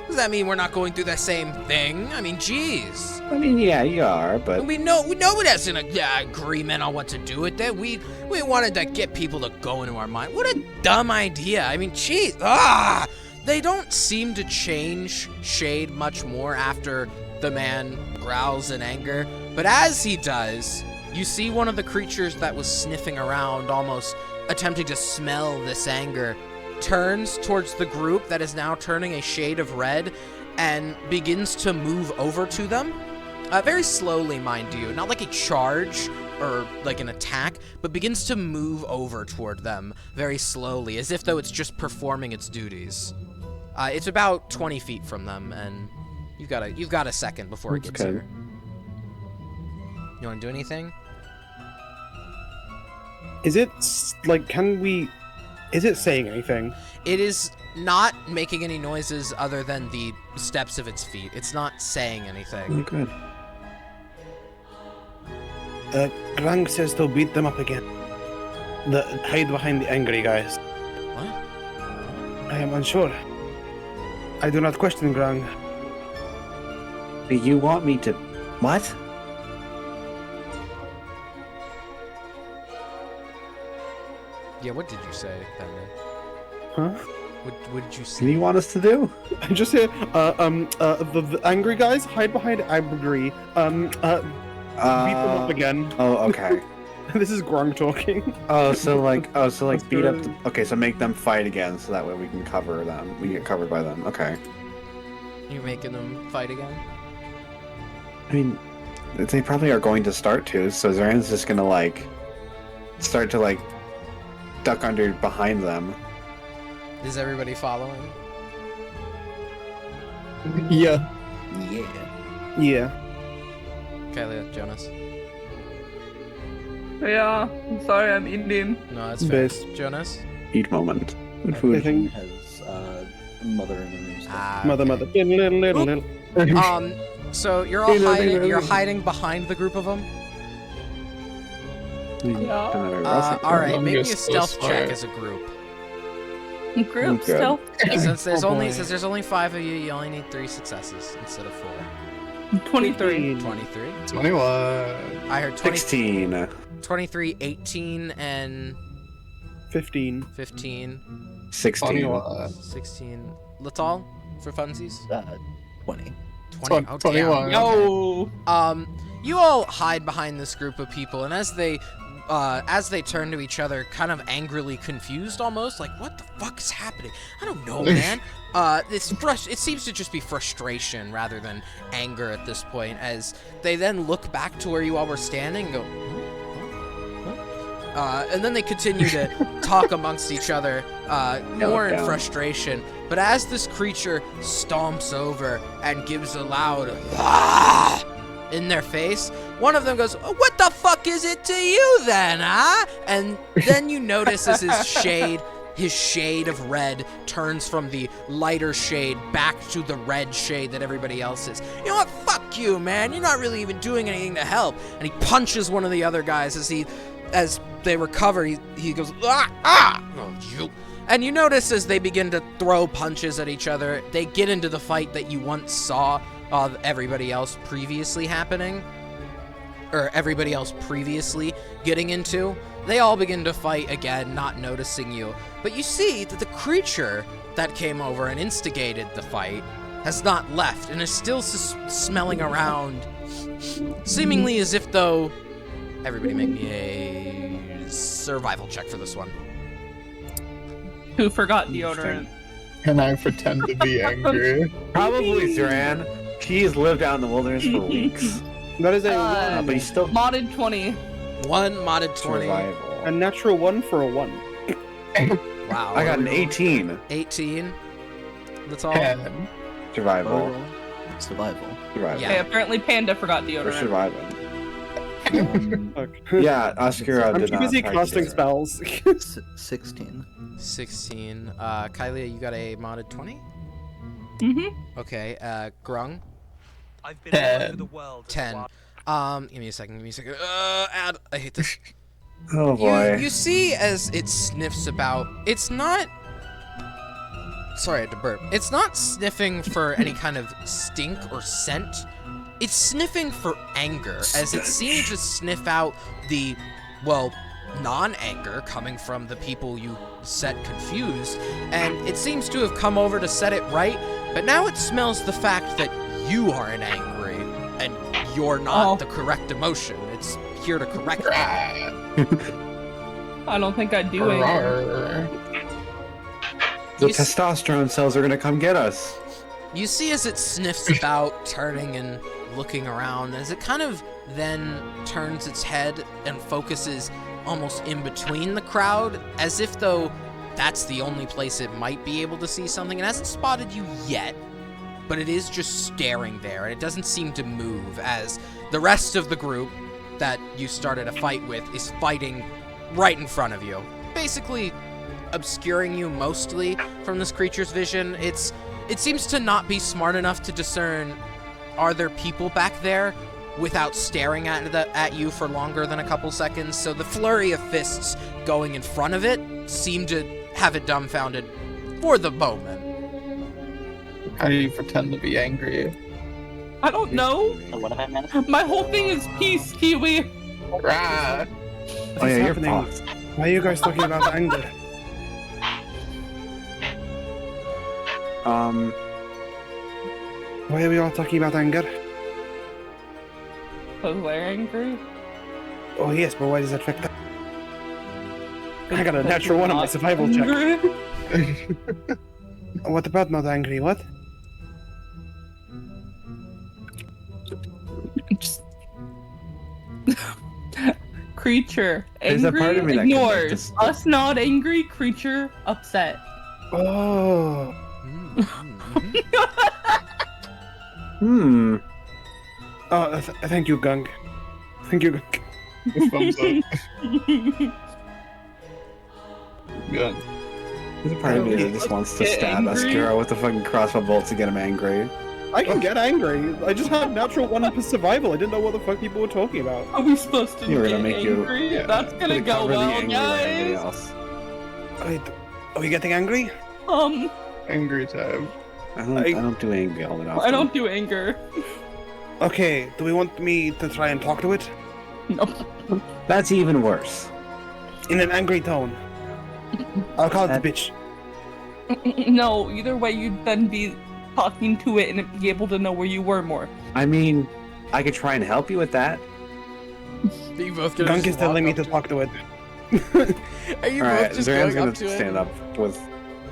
S1: Does that mean we're not going through the same thing? I mean, jeez.
S5: I mean, yeah, you are, but
S1: We know it has an agreement on what to do with it. We wanted to get people to go into our mind. What a dumb idea. I mean, jeez. They don't seem to change shade much more after the man growls in anger. But as he does, you see one of the creatures that was sniffing around, almost attempting to smell this anger, turns towards the group that is now turning a shade of red and begins to move over to them. very slowly, mind you, not like a charge or like an attack, but begins to move over toward them very slowly, as if though it's just performing its duties. It's about 20 feet from them, and you've got a second before it
S5: That's
S1: gets
S5: good.
S1: here. You want to do anything?
S6: Is it like? Is it saying anything?
S1: It is not making any noises other than the steps of its feet. It's not saying anything.
S5: Oh, good.
S6: Grang says they'll beat them up again. Hide behind the angry guys.
S1: What?
S6: I am unsure. I do not question Grang.
S5: Do you want me to? What?
S1: Yeah, what did you say, Panda?
S6: Huh?
S1: What did you
S5: What
S1: say?
S5: do you want us to do?
S6: I just hear the angry guys hide behind angry. Beat them up again.
S5: Oh, okay.
S6: This is Grang talking.
S5: So
S6: Let's
S5: beat
S6: do
S5: up.
S6: it.
S5: Okay, so make them fight again, so that way we can cover them. We get covered by them. Okay.
S1: You making them fight again?
S5: I mean, they probably are going to start to. So Zaran's just gonna like start to like duck under behind them.
S1: Is everybody following?
S7: Yeah.
S3: Yeah.
S6: Yeah.
S1: Kylia, Jonas?
S8: Yeah, I'm sorry, I'm Indian.
S1: No, that's fair.
S6: Base.
S1: Jonas?
S5: Eat moment. Good
S6: I
S5: food.
S6: think
S3: Has mother in the room. Stuff.
S6: mother. Little.
S1: So you're all hiding behind the group of them?
S8: Yeah.
S1: Alright, make me a
S7: Longest
S1: stealth
S7: so
S1: check
S7: far.
S1: as a group.
S8: Group
S5: Okay.
S8: stealth.
S1: Since there's
S6: Oh,
S1: only
S6: boy.
S1: 5 of you, you only need 3 successes instead of 4.
S8: 23.
S1: 23.
S7: 21.
S1: I heard 20,
S5: 16.
S1: 23, 18, and
S6: 15.
S1: 15,
S5: 16.
S7: 21.
S1: 16. Latal for funsies?
S3: 20.
S1: 20. Oh,
S7: 21.
S1: damn.
S8: Yo!
S1: You all hide behind this group of people, and as they turn to each other, kind of angrily confused almost, like, what the fuck is happening? I don't know, man. It seems to just be frustration rather than anger at this point, as they then look back to where you all were standing and go, and then they continue to talk amongst each other, more in
S5: down.
S1: frustration. But as this creature stomps over and gives a loud "Ah!" in their face, one of them goes, "What the fuck is it to you then, huh?" And then you notice as his shade of red turns from the lighter shade back to the red shade that everybody else is. You know what? Fuck you, man. You're not really even doing anything to help. And he punches one of the other guys as they recover. He goes, ah! Oh, you. And you notice as they begin to throw punches at each other, they get into the fight that you once saw everybody else previously happening, or everybody else previously getting into. They all begin to fight again, not noticing you. But you see that the creature that came over and instigated the fight has not left and is still smelling around, seemingly as if though... Everybody make me a survival check for this one.
S8: Who forgot deodorant?
S7: And I pretend to be angry.
S5: Probably Zaran. He's lived out in the wilderness for weeks.
S6: That is
S5: But he's still
S8: Modded 20.
S1: 1 modded 20.
S5: survival.
S6: a natural 1 for a 1.
S1: Wow.
S5: I got an 18.
S1: 18. That's all.
S7: 10.
S5: Survival.
S3: Survival.
S5: Survival.
S1: Yeah.
S8: Okay, apparently Panda forgot
S5: We're
S8: deodorant.
S5: surviving.
S6: Fuck.
S5: Yeah, Oscar
S6: I'm
S5: did
S6: too
S5: not
S6: busy
S5: practice
S6: casting
S5: it.
S6: spells.
S3: 16.
S1: 16. Kylia, you got a modded 20?
S8: Mm-hmm.
S1: Okay, Grung,
S9: I've been all over
S7: 10.
S9: the world.
S1: 10. Give me a second. I hate this.
S5: Oh boy.
S1: You see as it sniffs about, it's not... Sorry, I had to burp. It's not sniffing for any kind of stink or scent. It's sniffing for anger, as it seems to sniff out the, well, non-anger coming from the people you set confused, and it seems to have come over to set it right, but now it smells the fact that you aren't angry, and you're not the correct emotion. It's here to correct that.
S8: I don't think I do anger.
S7: Rawr.
S5: The
S1: You s-
S5: testosterone cells are gonna come get us.
S1: You see as it sniffs about, turning and looking around as it kind of then turns its head and focuses almost in between the crowd, as if though that's the only place it might be able to see something. It hasn't spotted you yet, but it is just staring there, and it doesn't seem to move as the rest of the group that you started a fight with is fighting right in front of you, basically obscuring you mostly from this creature's vision. It seems to not be smart enough to discern, are there people back there, without staring at you for longer than a couple seconds. So the flurry of fists going in front of it seem to have it dumbfounded for the moment.
S7: How do you pretend to be angry?
S8: I don't know.
S4: So what have I managed?
S8: My whole thing is peace, Kiwi.
S7: Rah!
S5: Oh yeah, you're
S6: happening?
S5: fucked.
S6: Why are you guys talking about anger? Why are we all talking about anger?
S8: Was they're angry?
S6: Oh yes, but why does that affect that? I got a natural one on my survival check.
S8: Angry?
S6: What about not angry? What?
S8: Just- Creature
S5: There's a
S8: angry,
S5: part of me that can make
S8: ignores.
S5: this-
S8: Us not angry, creature upset.
S6: Oh.
S5: Hmm.
S6: Oh, thank you, Gunk. Thank you, Gunk.
S7: Thumbs up. Good.
S5: There's a part of me that just wants to
S8: Get
S5: stab
S8: angry.
S5: Oscuro with the fucking crossbow bolt to get him angry.
S6: I can get angry. I just had natural one for survival. I didn't know what the fuck people were talking about.
S8: Are we supposed to
S5: You were
S8: get
S5: gonna make you-
S8: angry?
S5: yeah.
S8: That's gonna go
S5: cover the
S8: well,
S5: anger by everybody
S8: guys.
S5: else.
S6: Wait, are we getting angry?
S7: Angry time.
S5: I don't do angry all that often.
S8: I don't do anger.
S6: Okay, do we want me to try and talk to it?
S8: No.
S5: That's even worse.
S6: In an angry tone. I'll call it the bitch.
S8: No, either way, you'd then be talking to it and it'd be able to know where you were more.
S5: I mean, I could try and help you with that.
S1: Are you both gonna
S6: Gunk
S1: just
S6: is telling me
S1: walk
S6: to
S1: up
S6: talk to it.
S1: Are you
S5: Alright,
S1: both just
S5: Zoran's
S1: going
S5: gonna
S1: up to
S5: stand
S1: it,
S5: up with.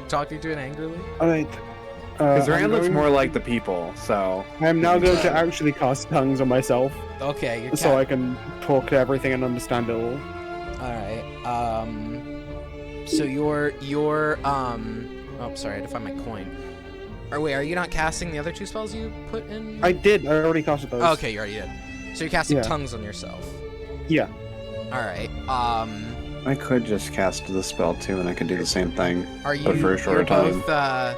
S1: talking to it angrily?
S6: Alright.
S5: Because Zoran
S6: I'm
S5: looks
S6: going-
S5: more like the people, so.
S6: I'm now going to actually cast tongues on myself,
S1: Okay, you're
S6: so I can talk to everything and understand it all.
S1: Alright, so you're, oh, sorry, I had to find my coin. Or wait, are you not casting the other two spells you put in?
S6: I did. I already casted those.
S1: Okay, you already did. So you're casting
S6: Yeah.
S1: tongues on yourself.
S6: Yeah.
S1: Alright,
S5: I could just cast the spell too, and I could do the same thing.
S1: are you,
S5: But for a shorter
S1: you're
S5: time.
S1: both,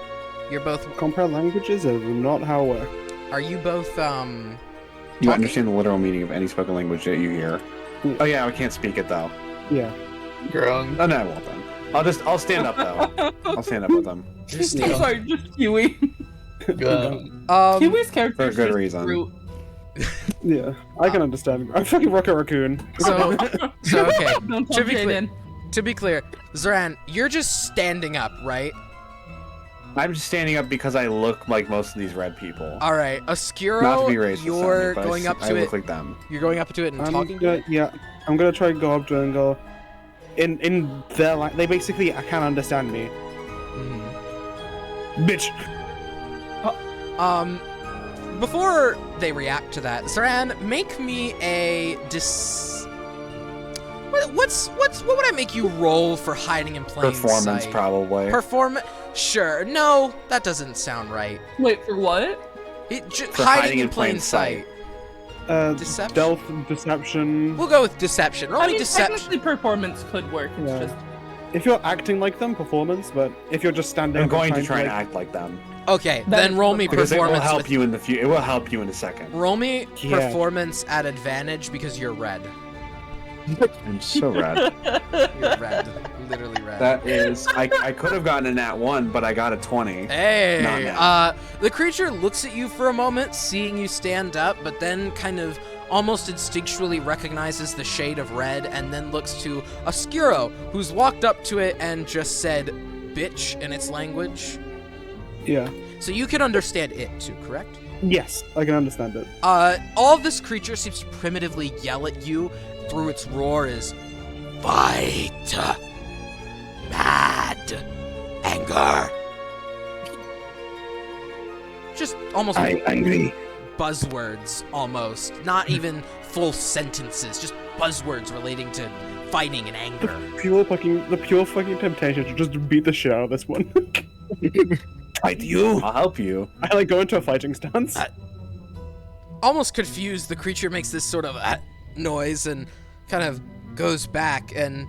S1: you're both,
S6: Compare languages is not how it works.
S1: are you both,
S5: You
S1: Talking?
S5: understand the literal meaning of any spoken language that you hear.
S6: Yeah.
S5: Oh yeah, I can't speak it though.
S6: Yeah.
S7: Grung.
S5: Oh no, I won't then. I'll stand up though. I'll stand up with them.
S1: just
S8: I'm sorry, just Kiwi.
S7: Gun.
S8: Kiwi's character
S5: for a
S8: is
S5: good
S8: just
S5: reason.
S8: Groot.
S6: Yeah. I can understand. I'm fucking Rocket Raccoon.
S1: so okay,
S8: Don't
S1: To
S8: tell
S1: be clear-
S8: Jaden.
S1: to be clear, Zoran, you're just standing up, right?
S5: I'm just standing up because I look like most of these red people.
S1: Alright, Oscuro,
S5: Not to be racist,
S1: you're
S5: but
S1: going up
S5: I
S1: to
S5: look
S1: it,
S5: like them.
S1: you're going up to it and talking to it?
S6: Yeah. I'm gonna try and go up to it and go. In their like, they basically can't understand me.
S1: Mhm.
S6: Bitch.
S1: Before they react to that, Zoran, make me a what would I make you roll for hiding in plain
S5: Performance,
S1: sight?
S5: probably.
S1: Sure. No, that doesn't sound right.
S8: Wait, for what?
S5: For
S1: Hiding in plain sight. Deception?
S6: Stealth, deception.
S1: We'll go with deception. Roll
S8: I
S1: me
S8: mean,
S1: deception.
S8: technically performance could work. It's
S6: Yeah.
S8: just
S6: If you're acting like them, performance. But if you're just standing,
S5: I'm
S6: up and
S5: going to try and
S6: like,
S5: act like them
S1: Okay,
S8: That
S1: then
S8: is
S1: roll me
S5: because it will
S1: performance.
S5: help
S1: with-
S5: you in the future. It will help you in a second.
S1: Roll me
S6: Yeah.
S1: performance at advantage because you're red.
S5: I'm so red.
S1: You're red. Literally red.
S5: That is, I could have gotten a nat 1, but I got a 20.
S1: Hey,
S5: Not now.
S1: the creature looks at you for a moment, seeing you stand up, but then kind of almost instinctually recognizes the shade of red and then looks to Oscuro, who's walked up to it and just said bitch in its language.
S6: Yeah.
S1: So you can understand it too, correct?
S6: Yes, I can understand it.
S1: All this creature seems to primitively yell at you through its roar is fight, mad, anger. Just almost
S6: Angry.
S1: buzzwords almost, not even full sentences, just buzzwords relating to fighting and anger.
S6: The pure fucking temptation to just beat the shit out of this one.
S5: Fight you. I'll help you.
S6: I like go into a fighting stance.
S1: Almost confused, the creature makes this sort of noise and kind of goes back and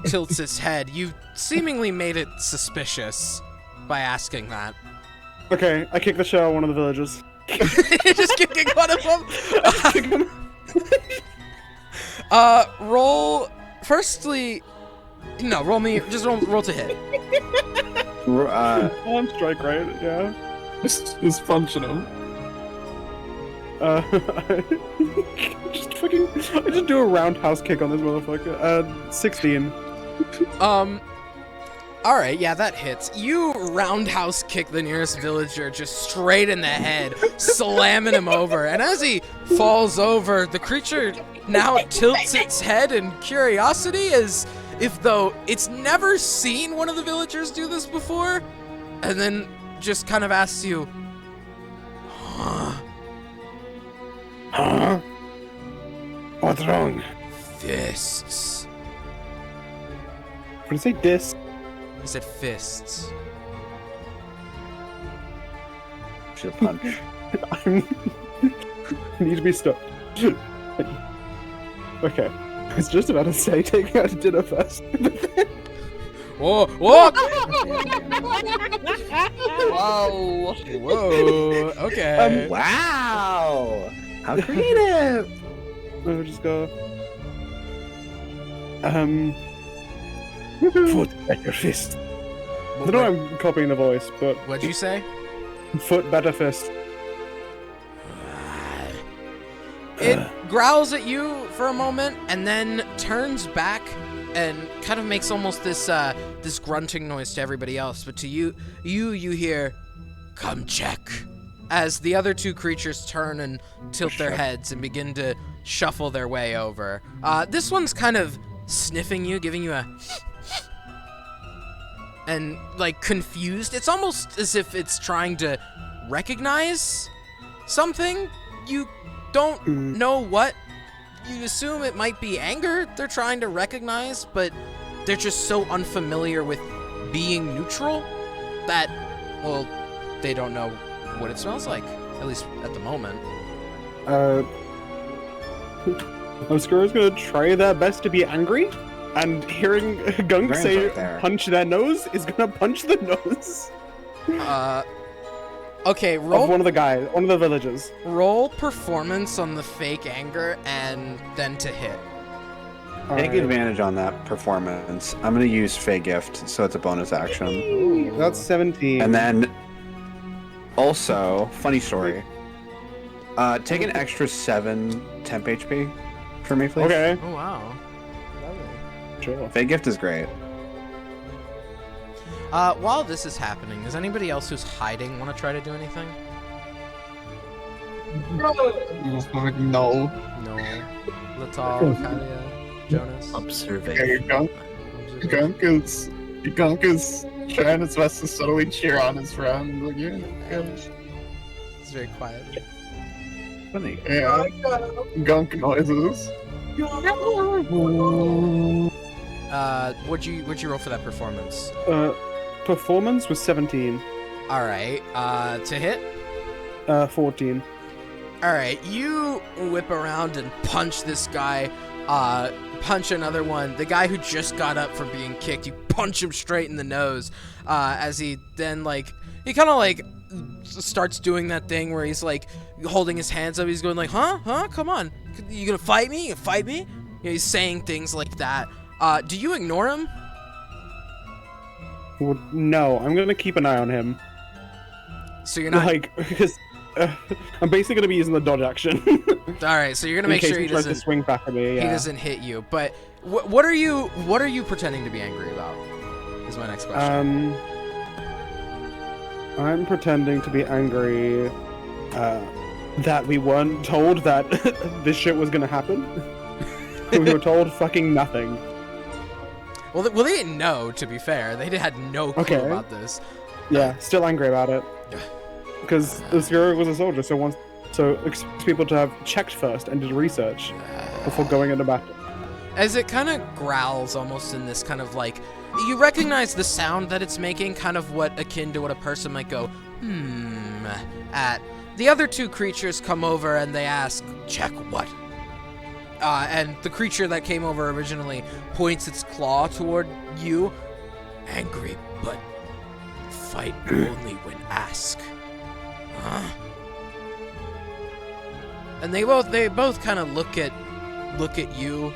S1: tilts its head. You seemingly made it suspicious by asking that.
S6: Okay, I kick the shit out of one of the villagers.
S1: You're just kicking one of them? Roll... Firstly... No, roll to hit.
S6: I'm strike right, yeah.
S7: It's functional.
S6: I just do a roundhouse kick on this motherfucker. 16.
S1: Alright, yeah, that hits. You roundhouse kick the nearest villager just straight in the head, slamming him over. And as he falls over, the creature now tilts its head in curiosity as if though it's never seen one of the villagers do this before, and then just kind of asks you, huh?
S6: Huh? What's wrong?
S1: Fists.
S6: What did you say, dis?
S1: He said fists.
S5: Should punch.
S6: I need to be stopped. Okay. I was just about to say taking out to dinner first.
S1: Whoa! Whoa!
S4: Whoa.
S1: Whoa! Okay.
S5: Wow! How creative!
S6: I'll just go. Foot better fist. I don't know I'm copying the voice, but
S1: What'd you say?
S6: foot better fist.
S1: It growls at you for a moment and then turns back and kind of makes almost this this grunting noise to everybody else, but to you hear, "Come check," as the other two creatures turn and tilt their heads and begin to shuffle their way over. This one's kind of sniffing you, giving you a and like confused. It's almost as if it's trying to recognize something. You don't know what. You assume it might be anger they're trying to recognize, but they're just so unfamiliar with being neutral that, well, they don't know what it smells like, at least at the moment.
S6: Oscura's gonna try their best to be angry, and hearing Gunk
S5: Graham's
S6: say
S5: right there.
S6: punch their nose is gonna punch the nose
S1: Okay,
S6: of
S1: roll
S6: one of the villagers.
S1: roll performance on the fake anger and then to hit.
S5: Take
S6: Alright.
S5: advantage on that performance. I'm gonna use Fey Gift, so it's a bonus action.
S6: That's 17.
S5: And then, also, funny story. Take an extra 7 temp HP for me, please.
S6: Okay,
S1: Oh wow.
S6: sure.
S5: Fey Gift is great.
S1: While this is happening, does anybody else who's hiding want to try to do anything?
S7: No.
S1: No. Latal, Kalia, Jonas.
S3: Observation.
S7: Gunk is trying his best to subtly cheer on his friend. Like, yeah.
S1: It's very quiet.
S5: Funny.
S7: Yeah. Gunk noises.
S1: What'd you roll for that performance?
S6: Performance was 17.
S1: All right. To hit.
S6: 14.
S1: All right. You whip around and punch this guy. Punch another one. The guy who just got up from being kicked. You punch him straight in the nose. As he then he kind of starts doing that thing where he's like holding his hands up. He's going like, huh? Come on. You gonna fight me? You gonna fight me? You know, he's saying things like that. Do you ignore him?
S6: Well, no, I'm gonna keep an eye on him.
S1: So you're not.
S6: Because I'm basically gonna be using the dodge action.
S1: All right. So you're gonna
S6: in
S1: make
S6: case
S1: sure he
S6: tries to
S1: doesn't.
S6: swing back at me. Yeah.
S1: He doesn't hit you. But what are you pretending to be angry about? Is my next question.
S6: I'm pretending to be angry that we weren't told that this shit was gonna happen. We were told fucking nothing.
S1: Well, they didn't know. To be fair, they had no clue
S6: Okay.
S1: about this.
S6: Yeah, still angry about it. Because Oscura was a soldier, so wants So expect people to have checked first and did research before going into battle.
S1: As it kind of growls almost in this kind of like, you recognize the sound that it's making, kind of what akin to what a person might go, at. The other two creatures come over and they ask, check what? And the creature that came over originally points its claw toward you. Angry, but fight only when asked. Huh? And they both kind of look at you,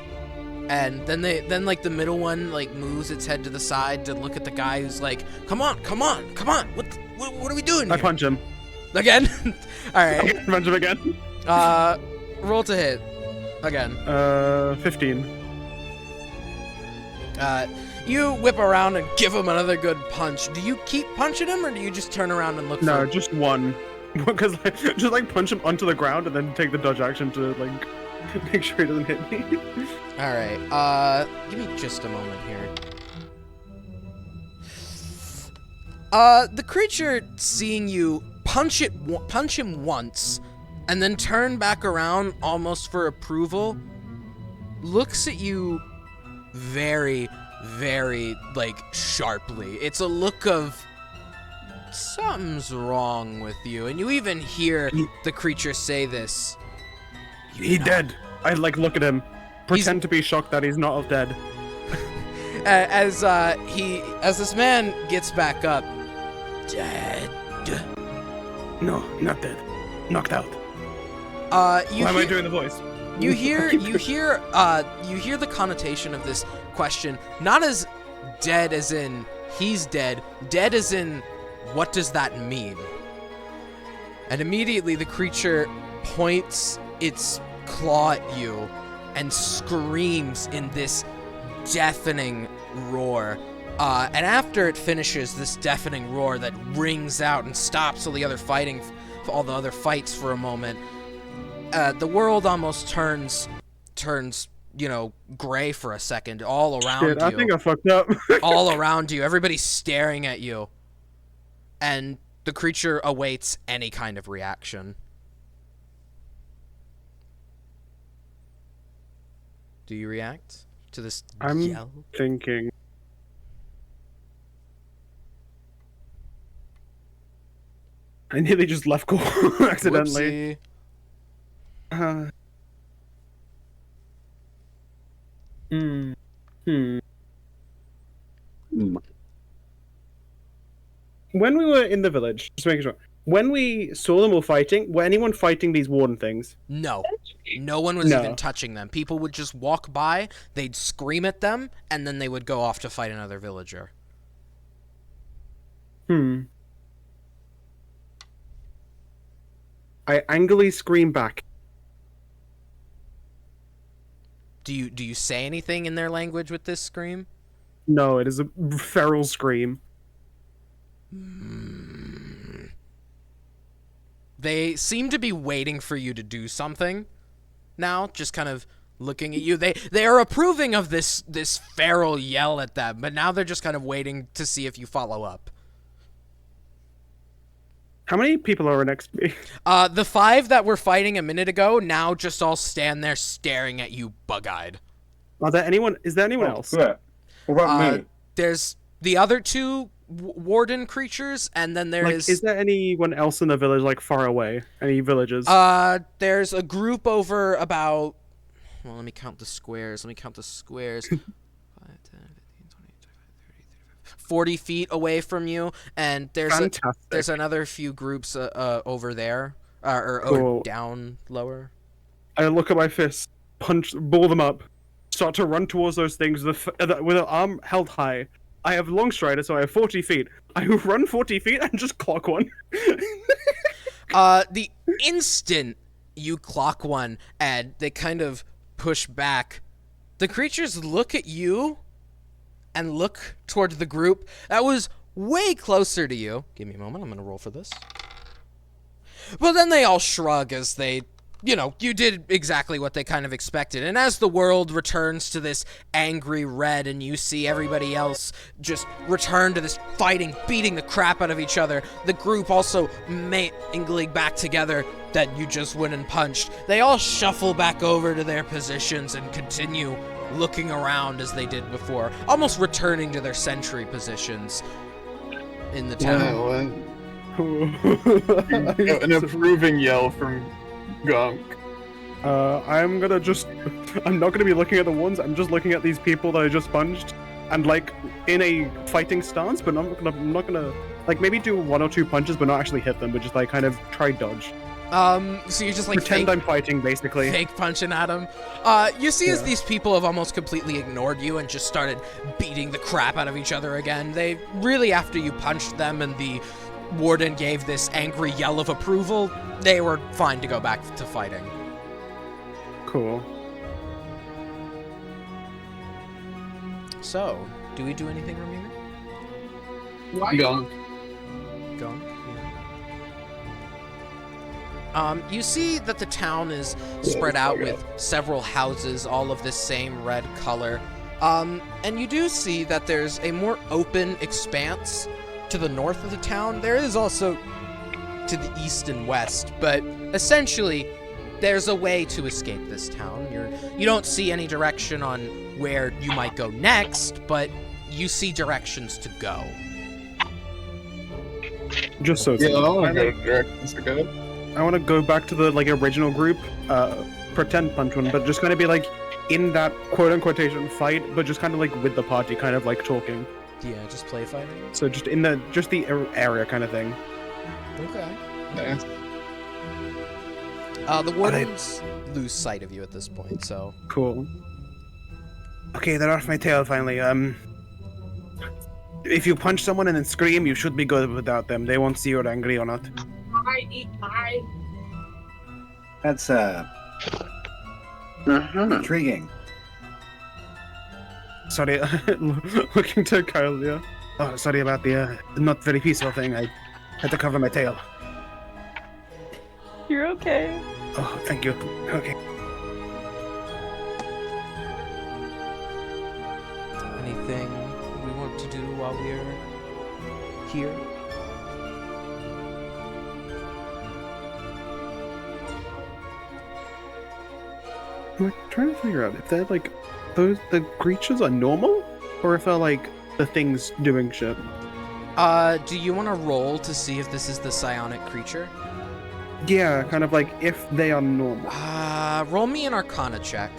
S1: and then like the middle one like moves its head to the side to look at the guy who's like, come on, what are we doing here?
S6: I punch him.
S1: Again? All right.
S6: Punch him again.
S1: Roll to hit. Again.
S6: 15.
S1: You whip around and give him another good punch. Do you keep punching him, or do you just turn around and look
S6: No,
S1: for...
S6: just one. Because just like punch him onto the ground and then take the dodge action to like make sure he doesn't hit me.
S1: All right. Give me just a moment here. The creature seeing you punch him once, and then turn back around almost for approval, looks at you very, very like sharply. It's a look of something's wrong with you, and you even hear the creature say this.
S6: He dead. I like look at him, pretend to be shocked that he's not dead.
S1: As this man gets back up, dead.
S6: No, not dead. Knocked out.
S1: Why
S6: am I doing the voice?
S1: You hear the connotation of this question, not as dead as in he's dead as in what does that mean? And immediately the creature points its claw at you and screams in this deafening roar. And after it finishes this deafening roar that rings out and stops all the other fights for a moment, the world almost turns, gray for a second all around you.
S6: I think I fucked up.
S1: All around you, everybody's staring at you, and the creature awaits any kind of reaction. Do you react to this yell?
S6: Thinking. I nearly just left go accidentally. When we were in the village, just making sure, when we saw them all fighting, were anyone fighting these warden things?
S1: No. No one was even touching them. People would just walk by, they'd scream at them, and then they would go off to fight another villager.
S6: I angrily scream back.
S1: Do you say anything in their language with this scream?
S6: No, it is a feral scream.
S1: They seem to be waiting for you to do something now, just kind of looking at you. They are approving of this feral yell at them, but now they're just kind of waiting to see if you follow up.
S6: How many people are next to me?
S1: The 5 that were fighting a minute ago now just all stand there staring at you bug-eyed.
S6: Is there anyone else?
S5: Yeah. What about me?
S1: There's the other 2 warden creatures, and then there's...
S6: Is there anyone else in the village, like, far away? Any villagers?
S1: There's a group over about... Well, let me count the squares. 5, 10, 15, 20, 25, 30, 35... 40 feet away from you, and there's another few groups over there, or down lower.
S6: I look at my fists, ball them up, start to run towards those things with an arm held high. I have long strider, so I have 40 feet. I run 40 feet and just clock one.
S1: The instant you clock one and they kind of push back, the creatures look at you and look towards the group that was way closer to you. Give me a moment, I'm gonna roll for this. Well, then they all shrug as they you did exactly what they kind of expected. And as the world returns to this angry red and you see everybody else just return to this fighting, beating the crap out of each other, the group also mingling back together that you just went and punched, they all shuffle back over to their positions and continue looking around as they did before, almost returning to their sentry positions in the town.
S7: An approving yell from Gunk.
S6: I'm not gonna be looking at the ones. I'm just looking at these people that I just punched, and like in a fighting stance, but I'm not gonna like maybe do 1 or 2 punches, but not actually hit them, but just like kind of try dodge.
S1: So you're just like
S6: pretend I'm fighting, basically.
S1: Fake punching at them. You see as these people have almost completely ignored you and just started beating the crap out of each other again. They really, after you punched them and the warden gave this angry yell of approval, they were fine to go back to fighting.
S6: Cool.
S1: So, do we do anything, Ramiro?
S7: Gunk.
S1: Gunk? You see that the town is spread out with several houses, all of this same red color. And you do see that there's a more open expanse to the north of the town. There is also to the east and west, but essentially there's a way to escape this town. You don't see any direction on where you might go next, but you see directions to go.
S6: Just so it's
S7: I want to go directions to go.
S6: I want to go back to the like original group, pretend punch one, but just kind of be like in that quote-unquote fight, but just kind of like with the party, kind of like talking.
S1: Yeah, just play fighting.
S6: So just in the area kind of thing.
S1: Okay.
S7: Nice.
S1: The wardens lose sight of you at this point, so
S6: Cool. Okay, they're off my tail finally. If you punch someone and then scream, you should be good without them. They won't see you're angry or not.
S5: That's intriguing.
S6: Sorry, looking to Kylia. Oh, sorry about the not very peaceful thing. I had to cover my tail.
S8: You're okay.
S6: Oh, thank you. Okay.
S1: anything we want to do while we're here?
S6: I'm trying to figure out if they're like the creatures are normal, or if they're like the things doing shit.
S1: Do you want to roll to see if this is the psionic creature?
S6: Yeah, kind of like if they are normal.
S1: Roll me an Arcana check.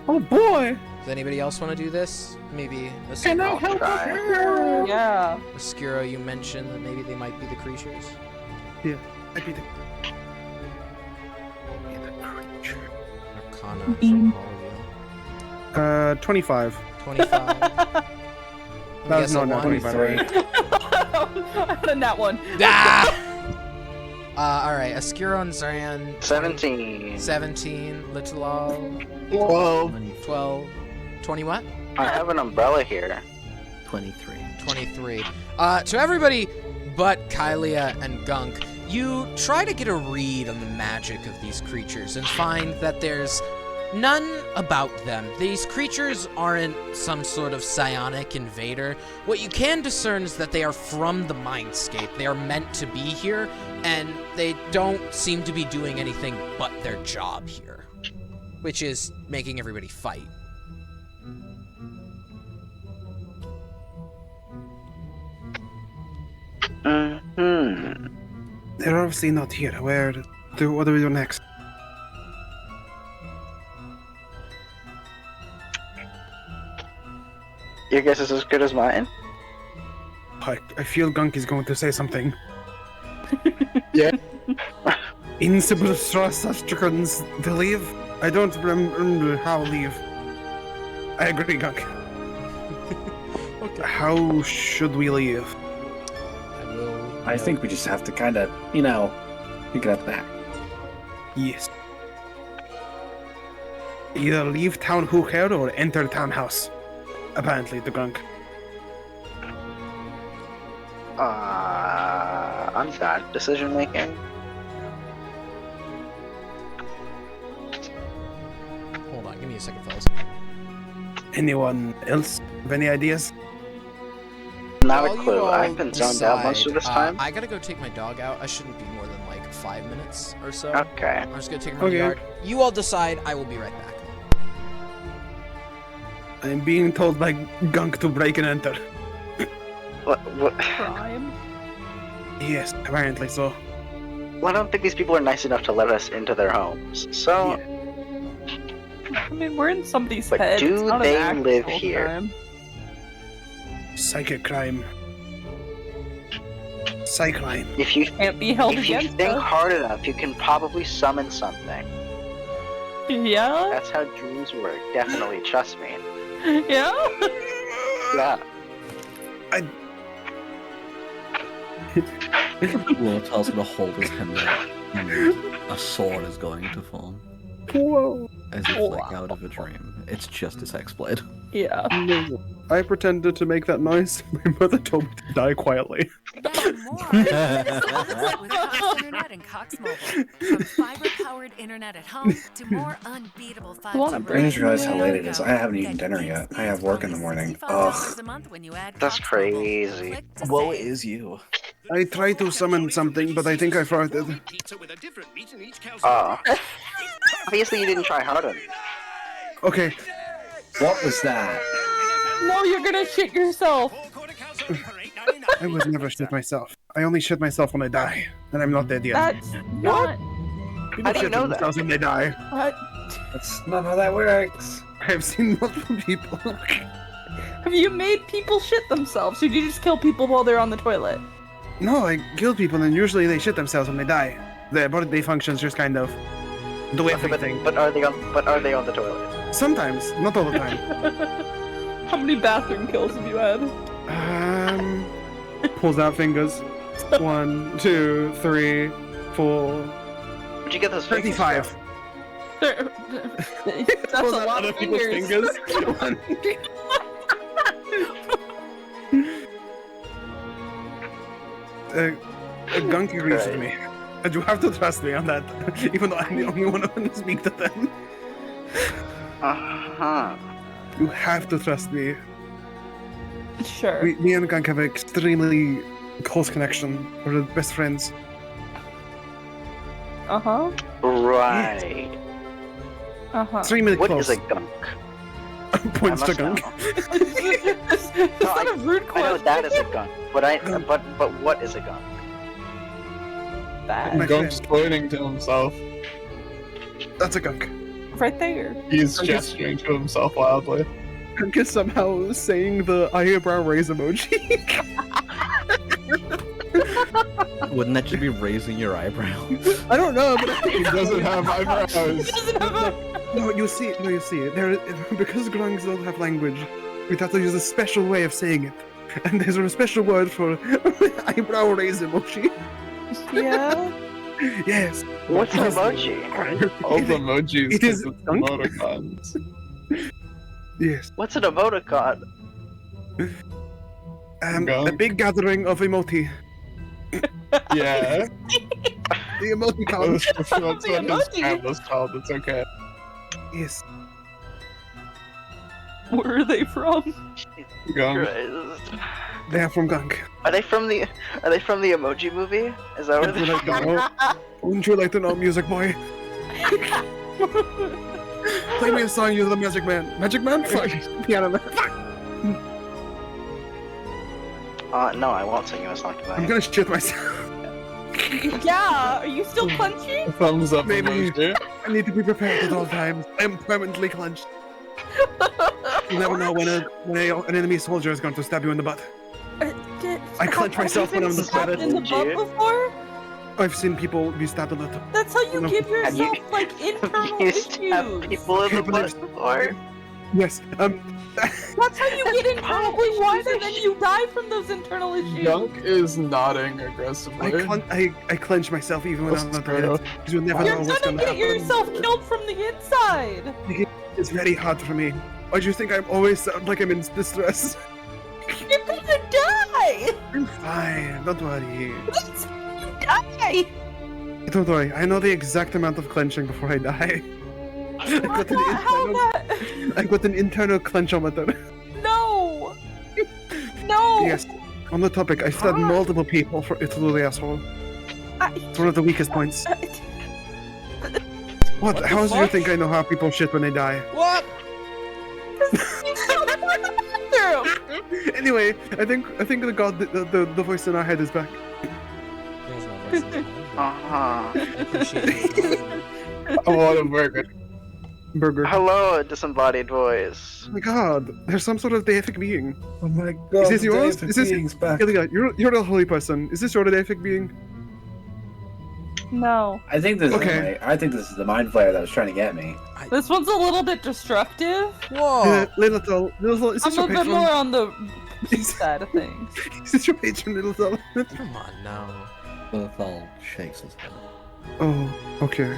S6: Oh boy!
S1: Does anybody else want to do this? Maybe
S7: Can I help her?
S8: Yeah.
S1: Oscuro, you mentioned that maybe they might be the creatures.
S6: Yeah, I'd be the
S1: creature. Arcana from all of you.
S6: 25.
S1: 25.
S6: That was not
S1: a
S6: 23.
S8: I had a nat one.
S1: Ah! Alright, Oscuro and Zaran.
S4: 17.
S1: 17. Litalal. 12. 20 what?
S4: I have an umbrella here.
S3: 23.
S1: 23. To everybody but Kylia and Gunk, you try to get a read on the magic of these creatures and find that there's none about them. These creatures aren't some sort of psionic invader. What you can discern is that they are from the mindscape. They are meant to be here, and they don't seem to be doing anything but their job here, which is making everybody fight.
S6: They're obviously not here. What do we do next?
S4: Your guess is as good as mine.
S6: I feel Gunk is going to say something.
S7: Yeah.
S6: Insible Strastrans to leave? I don't remember how leave. I agree, Gunk.
S1: Okay.
S6: How should we leave?
S5: I think we just have to kind of, pick it up back.
S6: Yes. Either leave town Hookhead or enter the townhouse. Apparently, the Gunk.
S4: I'm bad decision making.
S1: a second, fellas.
S6: Anyone else have any ideas?
S4: Not a
S1: While you
S4: clue.
S1: all
S4: I've been zoned out most of this
S1: decide,
S4: time.
S1: I gotta go take my dog out. I shouldn't be more than like 5 minutes or so.
S4: Okay.
S1: I'm just gonna take her from the
S6: Okay.
S1: yard. You all decide. I will be right back.
S6: I'm being told by Gunk to break and enter.
S4: What?
S8: Crime.
S6: Yes, apparently so.
S4: Well, I don't think these people are nice enough to let us into their homes. So,
S8: I mean, we're in somebody's
S4: But
S8: head.
S4: do
S8: It's not
S4: they
S8: an
S4: live
S8: actual
S4: here?
S8: crime.
S6: Psychic crime. Psycrime.
S4: if you
S8: Can't be held
S4: if you
S8: against
S4: think
S8: us.
S4: hard enough, you can probably summon something.
S8: Yeah?
S4: That's how dreams work. Definitely, trust me.
S8: Yeah?
S4: Yeah.
S3: Lortal's gonna hold his hand out, and a sword is going to form.
S6: Whoa.
S3: As if like out of a dream. It's just his hexblade.
S8: Yeah.
S6: No. I pretended to make that noise. My mother told me to die quietly.
S10: Now more with Cox Internet and Cox Mobile. From fiber-powered internet at home to more unbeatable 5G.
S8: wanna
S5: I just realized how late it
S10: radio.
S5: is. I haven't eaten
S10: Get
S5: dinner
S10: gig
S5: yet. I
S10: speeds
S5: have work in the
S10: only
S5: morning.
S10: $65
S5: Ugh.
S10: a month when you add
S4: That's
S10: Cox Mobile.
S4: crazy.
S10: Click to
S3: Woe
S10: save.
S3: is you.
S6: I tried to summon something, but I think I farted.
S4: Obviously you didn't try hard enough.
S6: Okay,
S5: What was that?
S8: No, you're gonna shit yourself.
S6: I would never shit myself. I only shit myself when I die, and I'm not dead yet.
S8: That's not.
S6: People
S4: How do you
S6: shit
S4: know that?
S6: themselves when they die.
S8: What?
S5: That's not how that works.
S6: I've seen multiple people.
S8: Have you made people shit themselves, or do you just kill people while they're on the toilet?
S6: No, I kill people, and usually they shit themselves when they die. Their bodily functions just kind of do everything.
S4: But are they on the toilet?
S6: Sometimes, not all the time.
S8: How many bathroom kills have you had?
S6: Pulls out fingers. 1, 2, 3, 4,
S4: Where'd you get those fingers
S6: 35.
S4: from?
S8: That's a
S6: Pulls out
S8: lot
S6: other
S8: of
S6: people's
S8: fingers.
S6: One. Gunk agrees with me. And you have to trust me on that, even though I'm the only one who can speak to them.
S4: Uh-huh.
S6: You have to trust me.
S8: Sure.
S6: Me and Gunk have an extremely close connection. We're best friends.
S8: Uh-huh.
S4: Right.
S8: Uh-huh.
S6: Extremely
S4: What
S6: close.
S4: is a gunk?
S6: Points
S4: I
S6: to
S4: must
S6: Gunk.
S8: That's
S4: No,
S8: not a rude
S4: I know
S8: question.
S4: that is a gunk, but what is a gunk?
S8: That.
S6: My
S7: Gunk's
S6: friend.
S7: pointing to himself.
S6: That's a Gunk.
S8: Right there.
S7: He's
S6: I guess-
S7: gesturing to himself loudly.
S6: Gunk is somehow saying the eyebrow raise emoji.
S3: Wouldn't that just be raising your eyebrow?
S6: I don't know, but I
S7: He
S6: think
S7: doesn't have eyebrows.
S8: Doesn't have a...
S6: No, you see. There, because Grungs don't have language, we'd have to use a special way of saying it. And there's a special word for eyebrow raise emoji.
S8: Yeah.
S6: Yes.
S4: What's an emoji?
S7: All the emojis.
S6: It is
S7: 'cause it's
S6: Gunk?
S7: emoticons.
S6: Yes.
S4: What's an emoticon?
S6: A
S7: Gunk?
S6: big gathering of emoti.
S7: Yeah.
S6: The emoticon.
S7: That's what his
S8: emoji.
S7: family's called. It's okay.
S6: Yes.
S8: Where are they from?
S7: Gunk.
S4: Christ.
S6: They are from Gunk.
S4: Are they from the Emoji Movie? Is that where
S6: Would you
S4: they're
S6: like to
S4: from?
S6: know? Wouldn't you like to know, Music Boy? Play me a song, you're the Magic Man. Magic Man? Fuck. Piano Man. Fuck.
S4: No, I won't sing you a song tonight.
S6: I'm gonna shit myself.
S8: Yeah. Are you still punchy?
S7: Thumbs up
S6: Maybe.
S7: emoji.
S6: I need to be prepared at all times. I am permanently clenched. You never know when an enemy soldier is going to stab you in the butt. I clench myself when I'm
S8: Have you been stabbed
S6: disappointed.
S8: in the butt
S4: Did you?
S8: before?
S6: I've seen people be stabbed a lot.
S8: That's how you
S6: No.
S8: give
S4: Have you-
S8: yourself like internal
S4: You
S8: issues.
S4: stab people in the butt before?
S6: Yes.
S8: That's how you get internally wiser and then you die from those internal issues.
S7: Gunk is nodding aggressively.
S6: I clench myself even when I'm not tired. Because you never know
S8: You're
S6: what's
S8: gonna
S6: gonna
S8: get
S6: happen.
S8: yourself killed from the inside.
S6: It's very hard for me. Why do you think I'm always sound like I'm in distress?
S8: You're gonna die.
S6: I'm fine. Don't worry.
S8: You die.
S6: Don't worry. I know the exact amount of clenching before I die. I got an internal clenchometer.
S8: No! No!
S6: Yes. On the topic, I stabbed multiple people through the asshole. It's one of the weakest points. What? How do you think I know how people shit when they die?
S1: What?
S6: Anyway, I think the voice in our head is back.
S1: There's no voice in my
S4: Uh-huh.
S1: head. I appreciate it.
S7: I want a burger.
S6: Burger.
S4: Hello, disembodied voice.
S6: Oh my god, there's some sort of deific being.
S5: Oh my god,
S6: Is this yours?
S5: Dave,
S6: Is this
S5: being's back.
S6: Ilya, you're the holy person. Is this your deific being?
S8: No.
S11: I think this
S6: Okay.
S11: is I think this is the mind flayer that was trying to get me.
S8: This one's a little bit destructive.
S1: Whoa!
S6: Little, is this
S8: I'm
S6: your
S8: a bit
S6: patron?
S8: more on the peace side of things.
S6: Is this your patron, Little?
S1: Come on now.
S3: Lothal shakes his head.
S6: Oh, okay.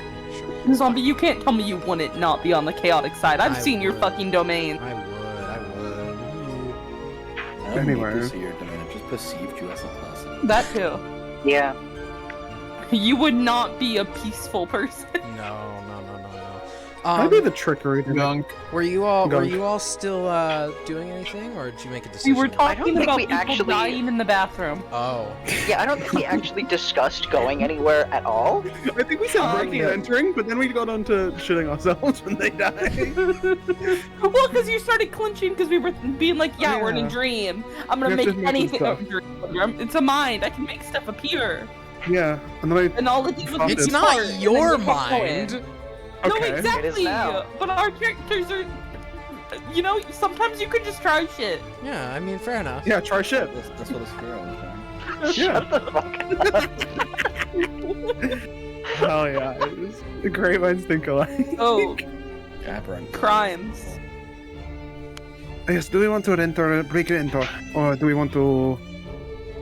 S8: Zombie, you can't tell me you wouldn't not be on the chaotic side. I've
S1: I
S8: seen your
S1: would.
S8: fucking domain.
S1: I would.
S3: I don't
S6: Anyway.
S3: need to see your domain. I just perceived you as a person.
S8: That too.
S4: Yeah.
S8: You would not be a peaceful person.
S1: No.
S6: Maybe the trickery.
S7: Gunk.
S1: Were you all
S6: Gunk.
S1: still doing anything, or did you make a decision?
S8: We were
S4: I don't
S8: talking
S4: think
S8: about
S4: we
S8: people
S4: actually-
S8: dying in the bathroom.
S1: Oh.
S4: Yeah, I don't think we actually discussed going anywhere at all.
S6: I think we said breaking and entering, but then we got on to shitting ourselves when they die.
S8: Well, because you started clinching because we were being like, yeah, we're in
S6: Yeah.
S8: a dream. I'm
S6: We
S8: gonna
S6: have to
S8: make
S6: make
S8: anything
S6: stuff.
S8: a dream. It's a mind. I can make stuff appear.
S6: Yeah, and then I.
S8: And all it did was
S1: It's
S8: be
S1: not
S8: hard, and
S1: your
S8: then you kept going.
S1: mind.
S8: No,
S6: Okay.
S8: exactly.
S4: now.
S8: But our characters are, you know, sometimes you could just try shit.
S1: Yeah, I mean, fair enough.
S6: Yeah, try shit.
S3: That's what a squirrel is doing.
S6: Yeah.
S4: Shut the fuck up.
S6: Hell yeah. The great minds think alike.
S8: Oh,
S3: Aberrant.
S8: crimes.
S6: Yes, do we want to enter, break and enter, or do we want to?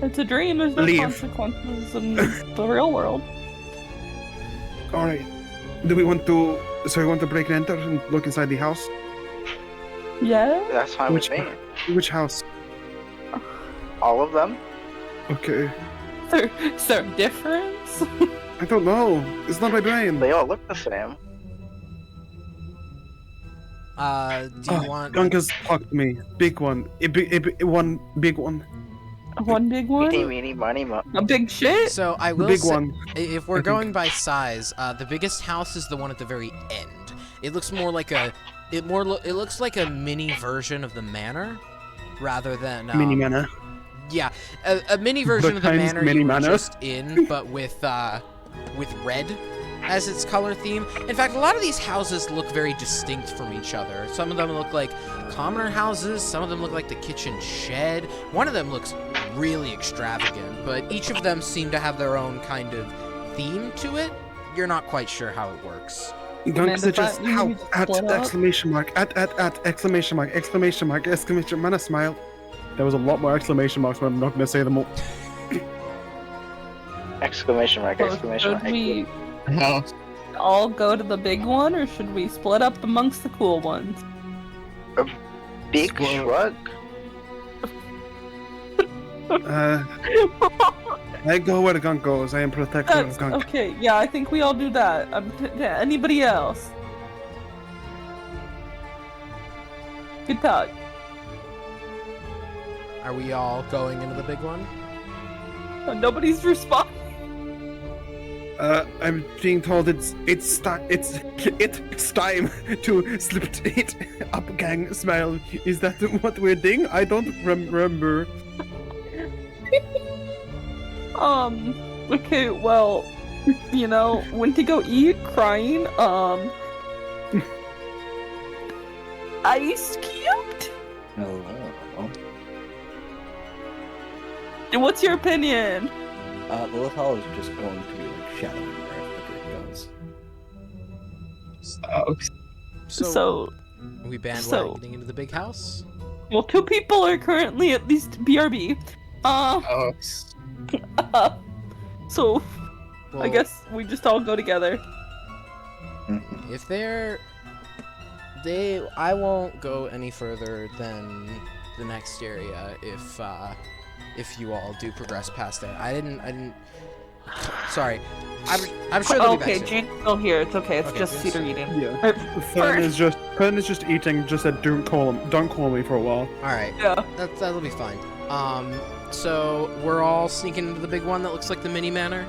S8: It's a dream. There's no
S6: Leave.
S8: consequences in the real world.
S6: All right. Do we want to? So we want to break and enter and look inside the house.
S8: Yeah.
S4: That's fine with me.
S6: Which house?
S4: All of them?
S6: Okay.
S8: Is there a difference?
S6: I don't know. It's not my brain.
S4: They all look the same.
S1: Do you want?
S6: Gunkas, talk to me. Big one. One big one.
S8: One big one?
S4: Eeny, meeny, miny, mo.
S8: A big shit?
S1: So I will
S6: Big
S1: say,
S6: one.
S1: if we're
S6: I think.
S1: going by size, the biggest house is the one at the very end. It looks more like it looks like a mini version of the manor, rather than
S6: Mini mana.
S1: Yeah, a mini version of the
S6: Times
S1: manor
S6: mini
S1: you were
S6: mana.
S1: just in, but with red as its color theme. In fact, a lot of these houses look very distinct from each other. Some of them look like commoner houses, some of them look like the kitchen shed. One of them looks really extravagant, but each of them seem to have their own kind of theme to it. You're not quite sure how it works.
S6: Gunkas
S8: Amanda,
S6: just
S8: you
S6: how
S8: need to
S6: at
S8: split up.
S6: exclamation mark at exclamation mark exclamation mark exclamation mana smile. There was a lot more exclamation marks, but I'm not gonna say them all.
S4: Exclamation mark,
S8: So
S4: exclamation
S8: should
S4: mark.
S8: we
S7: House.
S8: all go to the big one, or should we split up amongst the cool ones?
S4: Big
S7: Squirrel.
S4: shrug.
S6: I go where the gun goes. I am protector of
S8: That's,
S6: Gunk.
S8: okay, yeah, I think we all do that. Anybody else? Good talk.
S1: Are we all going into the big one?
S8: Nobody's responding.
S6: I'm being told it's time to slip it up, gang. Smile. Is that what we're doing? I don't remember.
S8: Okay, well, you know, when to go eat, crying, ice cubed?
S3: Hello.
S8: And what's your opinion?
S3: Lothal is just going to be like shadowing wherever the group goes.
S8: So,
S1: are we bandwagoning
S8: so-
S1: into the big house?
S8: well, 2 people are currently at least BRB.
S7: House.
S8: So, I
S1: Well,
S8: guess we just all go together.
S1: if I won't go any further than the next area if you all do progress past there. I didn't Sorry. I'm sure they'll be
S8: Okay,
S1: back soon.
S8: Jane's still here. It's okay. It's
S1: Okay,
S8: just
S1: Jane's
S8: Cedar eating.
S6: Yeah.
S8: Or-
S6: Fern is just eating. Just said, don't call me for a while.
S1: All right.
S8: Yeah.
S1: That'll be fine. So we're all sneaking into the big one that looks like the mini manor.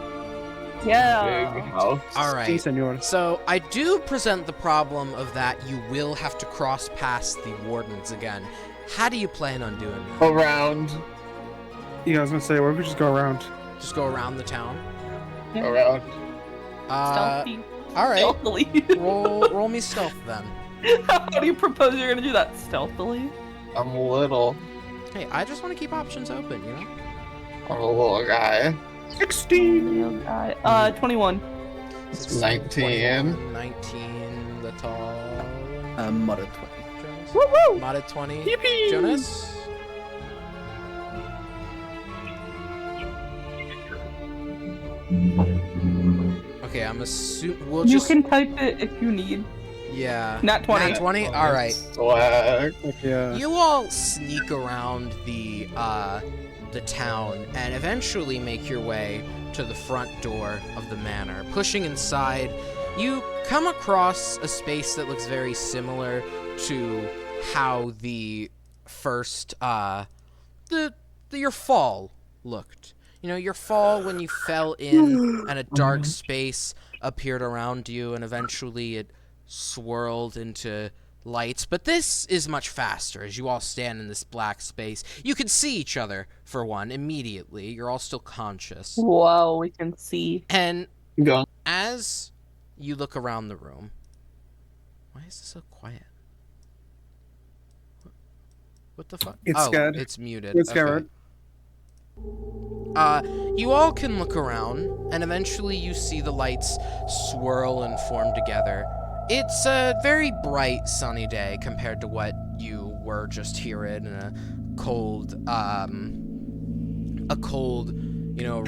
S8: Yeah.
S7: Big house.
S1: All
S6: Sí,
S1: right.
S6: señor.
S1: So I do present the problem of that you will have to cross past the wardens again. How do you plan on doing that?
S7: Around.
S6: Yeah, I was gonna say, what if we just go around?
S1: Just go around the town.
S7: Around.
S8: Stealthy.
S1: All right.
S8: Stealthily.
S1: roll me stealth then.
S8: How do you propose you're gonna do that stealthily?
S7: I'm a little.
S1: Hey, I just want to keep options open, you know.
S7: I'm a little guy.
S6: 16.
S8: Real guy. 21.
S7: It's 19.
S1: 19, the tall.
S3: Modded 20.
S1: Jonas?
S8: Woo woo!
S1: Modded 20.
S6: Yippee!
S1: Jonas? Okay, I'm assuming we'll
S8: You
S1: just.
S8: can type it if you need.
S1: Yeah.
S8: Nat 20.
S1: Nat 20? Alright.
S7: Swag.
S6: Yeah.
S1: You all sneak around the town and eventually make your way to the front door of the manor. Pushing inside, you come across a space that looks very similar to how the first your fall looked. You know, your fall when you fell in and a dark space appeared around you and eventually it swirled into lights. But this is much faster as you all stand in this black space. You can see each other, for one, immediately. You're all still conscious.
S8: Whoa, we can see.
S1: And
S7: Go.
S1: as you look around the room... Why is this so quiet? What the fuck?
S6: It's scared.
S1: It's muted.
S6: It's
S1: Okay.
S6: scared.
S1: You all can look around, and eventually you see the lights swirl and form together. It's a very bright, sunny day compared to what you were just here in a cold,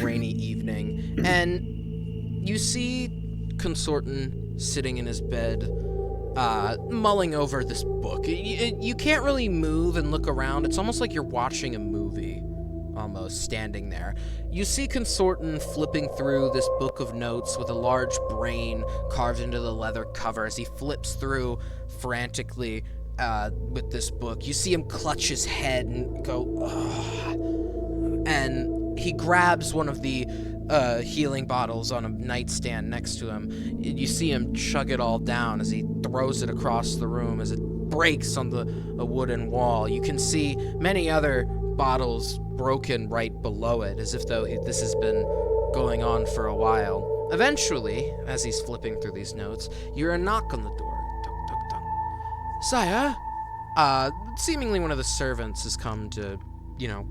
S1: rainy evening. And you see Consortin sitting in his bed, mulling over this book. You can't really move and look around. It's almost like you're watching a movie. Almost standing there. You see Consortin flipping through this book of notes with a large brain carved into the leather cover as he flips through frantically with this book. You see him clutch his head and go, ugh. And he grabs one of the healing bottles on a nightstand next to him. You see him chug it all down as he throws it across the room as it breaks on a wooden wall. You can see many other bottles broken right below it, as if though this has been going on for a while. Eventually, as he's flipping through these notes, you hear a knock on the door. Dunk, dunk, dunk. Sire? Seemingly one of the servants has come to,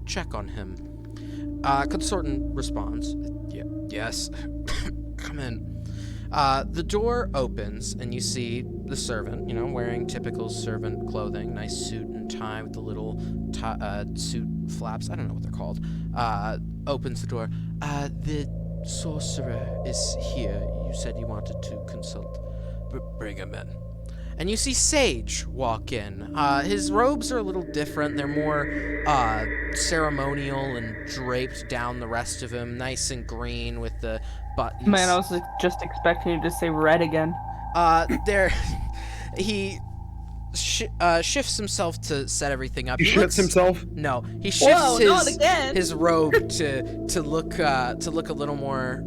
S1: check on him. Consortin responds, yes, come in. The door opens, and you see the servant, wearing typical servant clothing, nice suit and tie with the little suit flaps, I don't know what they're called, opens the door. The sorcerer is here. You said you wanted to consult. Bring him in. And you see Sage walk in. His robes are a little different. They're more ceremonial and draped down the rest of him, nice and green with the buttons.
S8: Man, I was just expecting you to say red again.
S1: He shifts himself to set everything up.
S6: He shits himself?
S1: No, he shifts
S8: Whoa, not again.
S1: his robe to look a little more,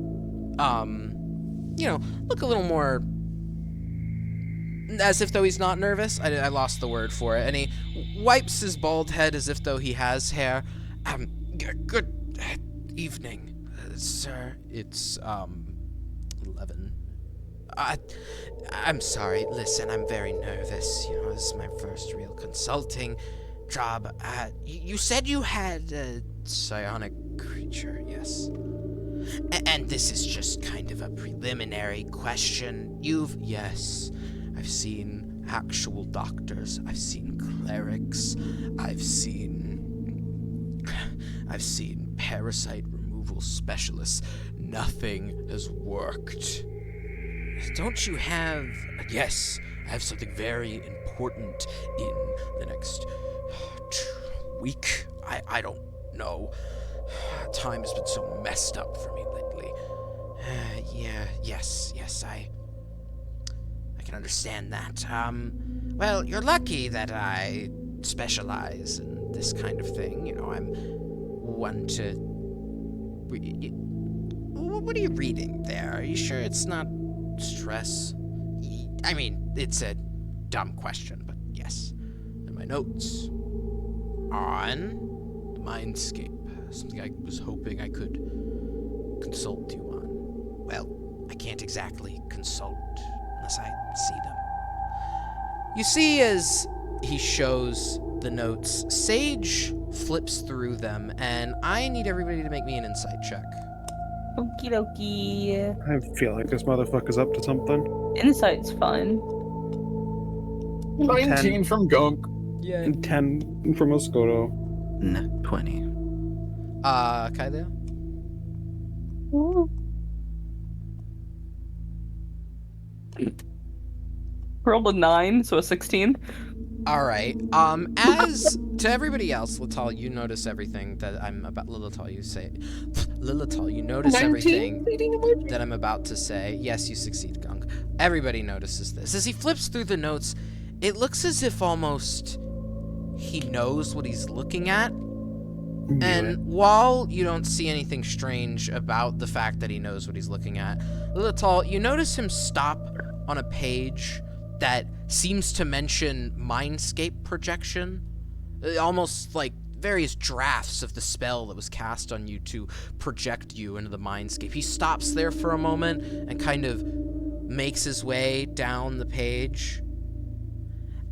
S1: look a little more as if though he's not nervous. I lost the word for it, and he wipes his bald head as if though he has hair. Good evening, sir. It's 11. I'm sorry. Listen, I'm very nervous. This is my first real consulting job. You said you had a psionic creature, yes? And this is just kind of a preliminary question. Yes. I've seen actual doctors. I've seen clerics. I've seen parasite removal specialists. Nothing has worked. Don't you have... Yes, I have something very important in the next week. I don't know. Time has been so messed up for me lately. Yes, I can understand that. Well, you're lucky that I specialize in this kind of thing. You know, I'm one to... What are you reading there? Are you sure it's not stress? I mean, it's a dumb question, but yes. And my notes on the Mindscape. Something I was hoping I could consult you on. Well, I can't exactly consult unless I see them. You see, as he shows the notes, Sage flips through them, and I need everybody to make me an insight check.
S8: Okie dokie.
S6: I feel like this motherfucker's up to something.
S8: Insight's fun.
S7: 19 from Gunk.
S1: Yeah.
S6: And 10 from Oscuro.
S3: 20.
S1: Kylia?
S8: Rolled a 9, so a 16.
S1: All right. As to everybody else, Lital, you notice everything that I'm about. Lilital, you notice everything that I'm about to say. Yes, you succeed, Gunk. Everybody notices this. As he flips through the notes, it looks as if almost he knows what he's looking at. And while you don't see anything strange about the fact that he knows what he's looking at, Lilital, you notice him stop on a page that seems to mention Mindscape projection, almost like various drafts of the spell that was cast on you to project you into the Mindscape. He stops there for a moment and kind of makes his way down the page,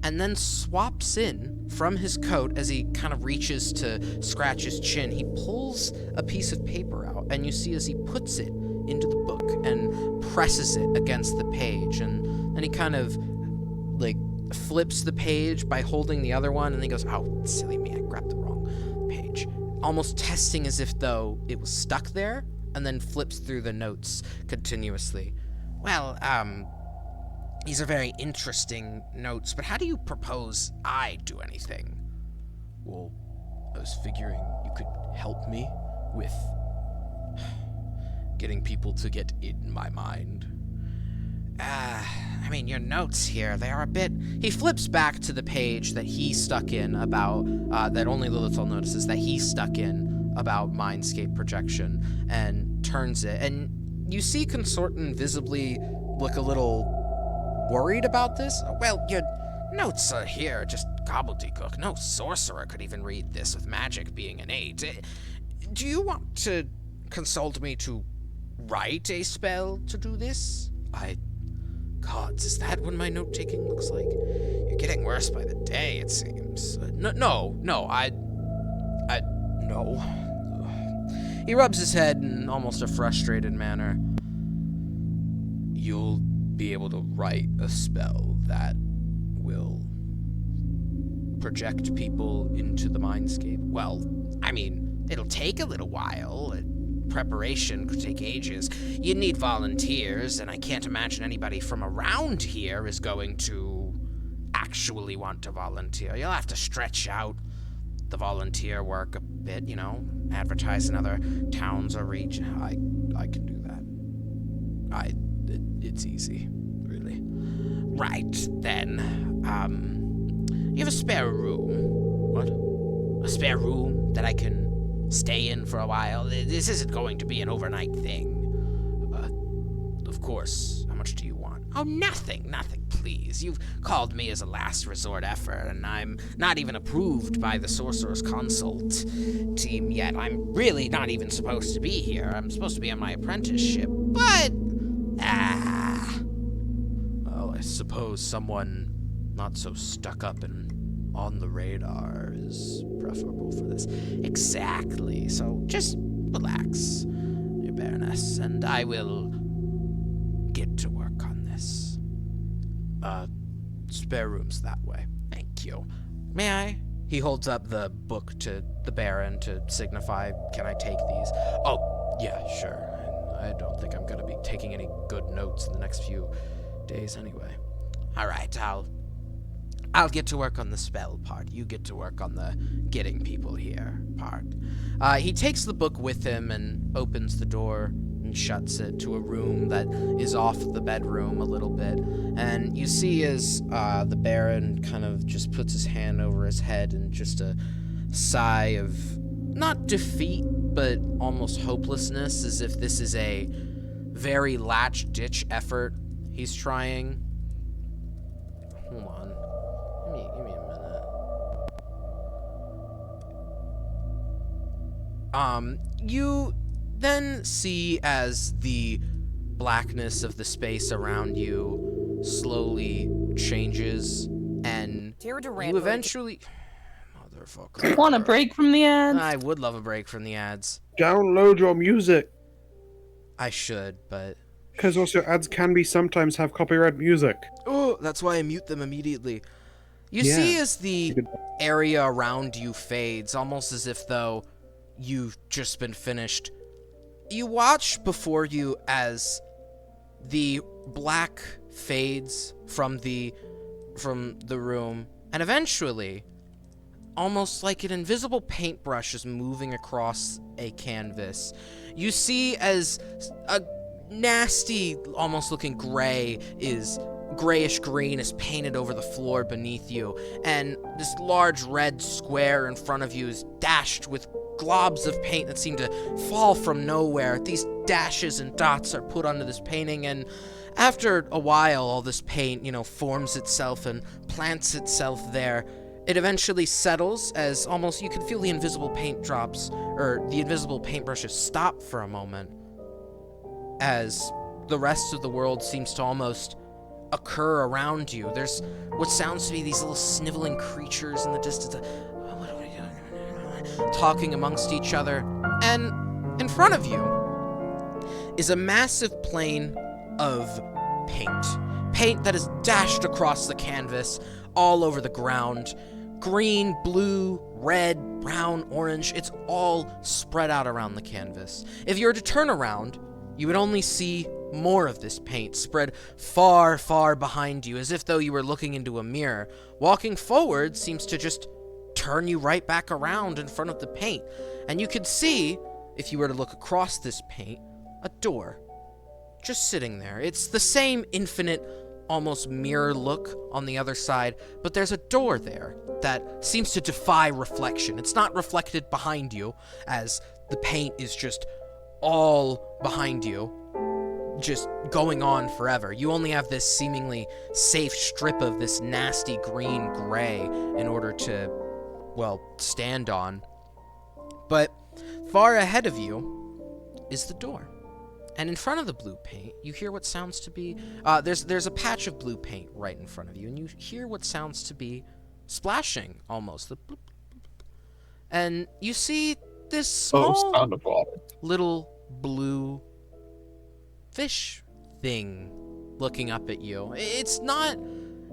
S1: and then swaps in from his coat as he kind of reaches to scratch his chin. He pulls a piece of paper out, and you see as he puts it into the book and presses it against the page, and then he kind of like flips the page by holding the other one, and then he goes, "Oh, silly me, I grabbed the wrong page," almost testing as if though it was stuck there, and then flips through the notes continuously. Well, these are very interesting notes, but how do you propose I do anything? Well, I was figuring you could help me with getting people to get in my mind. I mean, your notes here, they are a bit... He flips back to the page that he stuck in about, that only Lilital notices, that he stuck in about Mindscape projection, and turns it. And you see Consortin visibly look a little worried about this. Well, your notes are here, just gobbledygook. No sorcerer could even read this with magic being innate. Do you want to consult me to write a spell to do this? Gods, is that what my note-taking looks like? You're getting worse by the day, it seems. No. He rubs his head in almost a frustrated manner. You'll be able to write a spell that will project people into the Mindscape. Well, I mean, it'll take a little while. Preparation could take ages. You'd need volunteers, and I can't imagine anybody from around here is going to actually want to volunteer. You'll have to stretch out the volunteer work a bit, you know, advertise in other towns or regions. I can do that. It's easy, really. Right, then, you have a spare room. What? A spare room that I can stay in for a while? This isn't going to be an overnight thing. Of course. How much do you want? Oh, nothing, please. You've called me as a last resort effort, and I'm not even approved by the Sorcerer's Consult team yet. I'm really not even supposed to be here. I'm supposed to be on my apprenticeship, but... Well, I suppose someone not so stuck up and on the radar is preferable for this. Exactly. So just relax, your Baroness, and I will get to work on this. Spare rooms that way. Thank you. May I? He holds up the book to the Baron to signify, can I take these? Oh, yeah, sure. I don't think I'm going to be taking any good notes in the next few days anyway. All right, I'll get to work on the spell part. You get to work on the getting people here part. He takes the book with him and opens the door and shuts it to a room that is off the bedroom a little bit. And you see as the Baron kind of just puts his hand over his head in just a sigh of not defeat, but almost hopelessness, as if this is a very latch-ditch effort he's trying. Hold on. Give me a minute. You then see as the blackness of the space around you slowly changes, and
S2: Tara Durant
S1: you eventually... Motherfucker.
S8: Want a break from the ads?
S1: I would love a break from the ads.
S6: Download your music.
S1: I should, but...
S6: Because also ads can be sometimes have copyright music.
S1: Oh, that's why I mute them immediately. You
S6: Yeah.
S1: see as the area around you fades, almost as if though you've just been finished. You watch before you as the black fades from the room, and eventually, almost like an invisible paintbrush is moving across a canvas. You see as a nasty, almost looking grayish green is painted over the floor beneath you, and this large red square in front of you is dashed with globs of paint that seem to fall from nowhere. These dashes and dots are put onto this painting, and after a while, all this paint, forms itself and plants itself there. It eventually settles as almost you can feel the invisible paint drops, or the invisible paintbrushes stop for a moment, as the rest of the world seems to almost occur around you. There's what sounds to be these little sniveling creatures in the distance, what are we doing? Talking amongst each other. And in front of you is a massive plane of paint. Paint that is dashed across the canvas, all over the ground. Green, blue, red, brown, orange, it's all spread out around the canvas. If you were to turn around, you would only see more of this paint spread far, far behind you, as if though you were looking into a mirror. Walking forward seems to just turn you right back around in front of the paint. And you could see, if you were to look across this paint, a door just sitting there. It's the same infinite, almost mirror look on the other side, but there's a door there that seems to defy reflection. It's not reflected behind you, as the paint is just all behind you, just going on forever. You only have this seemingly safe strip of this nasty green gray in order to, well, stand on. But far ahead of you is the door. And in front of the blue paint, you hear what sounds to be... there's a patch of blue paint right in front of you, and you hear what sounds to be splashing, almost. The bloop, bloop, bloop. And you see this small
S7: sound of water.
S1: Little blue fish thing looking up at you. It's not...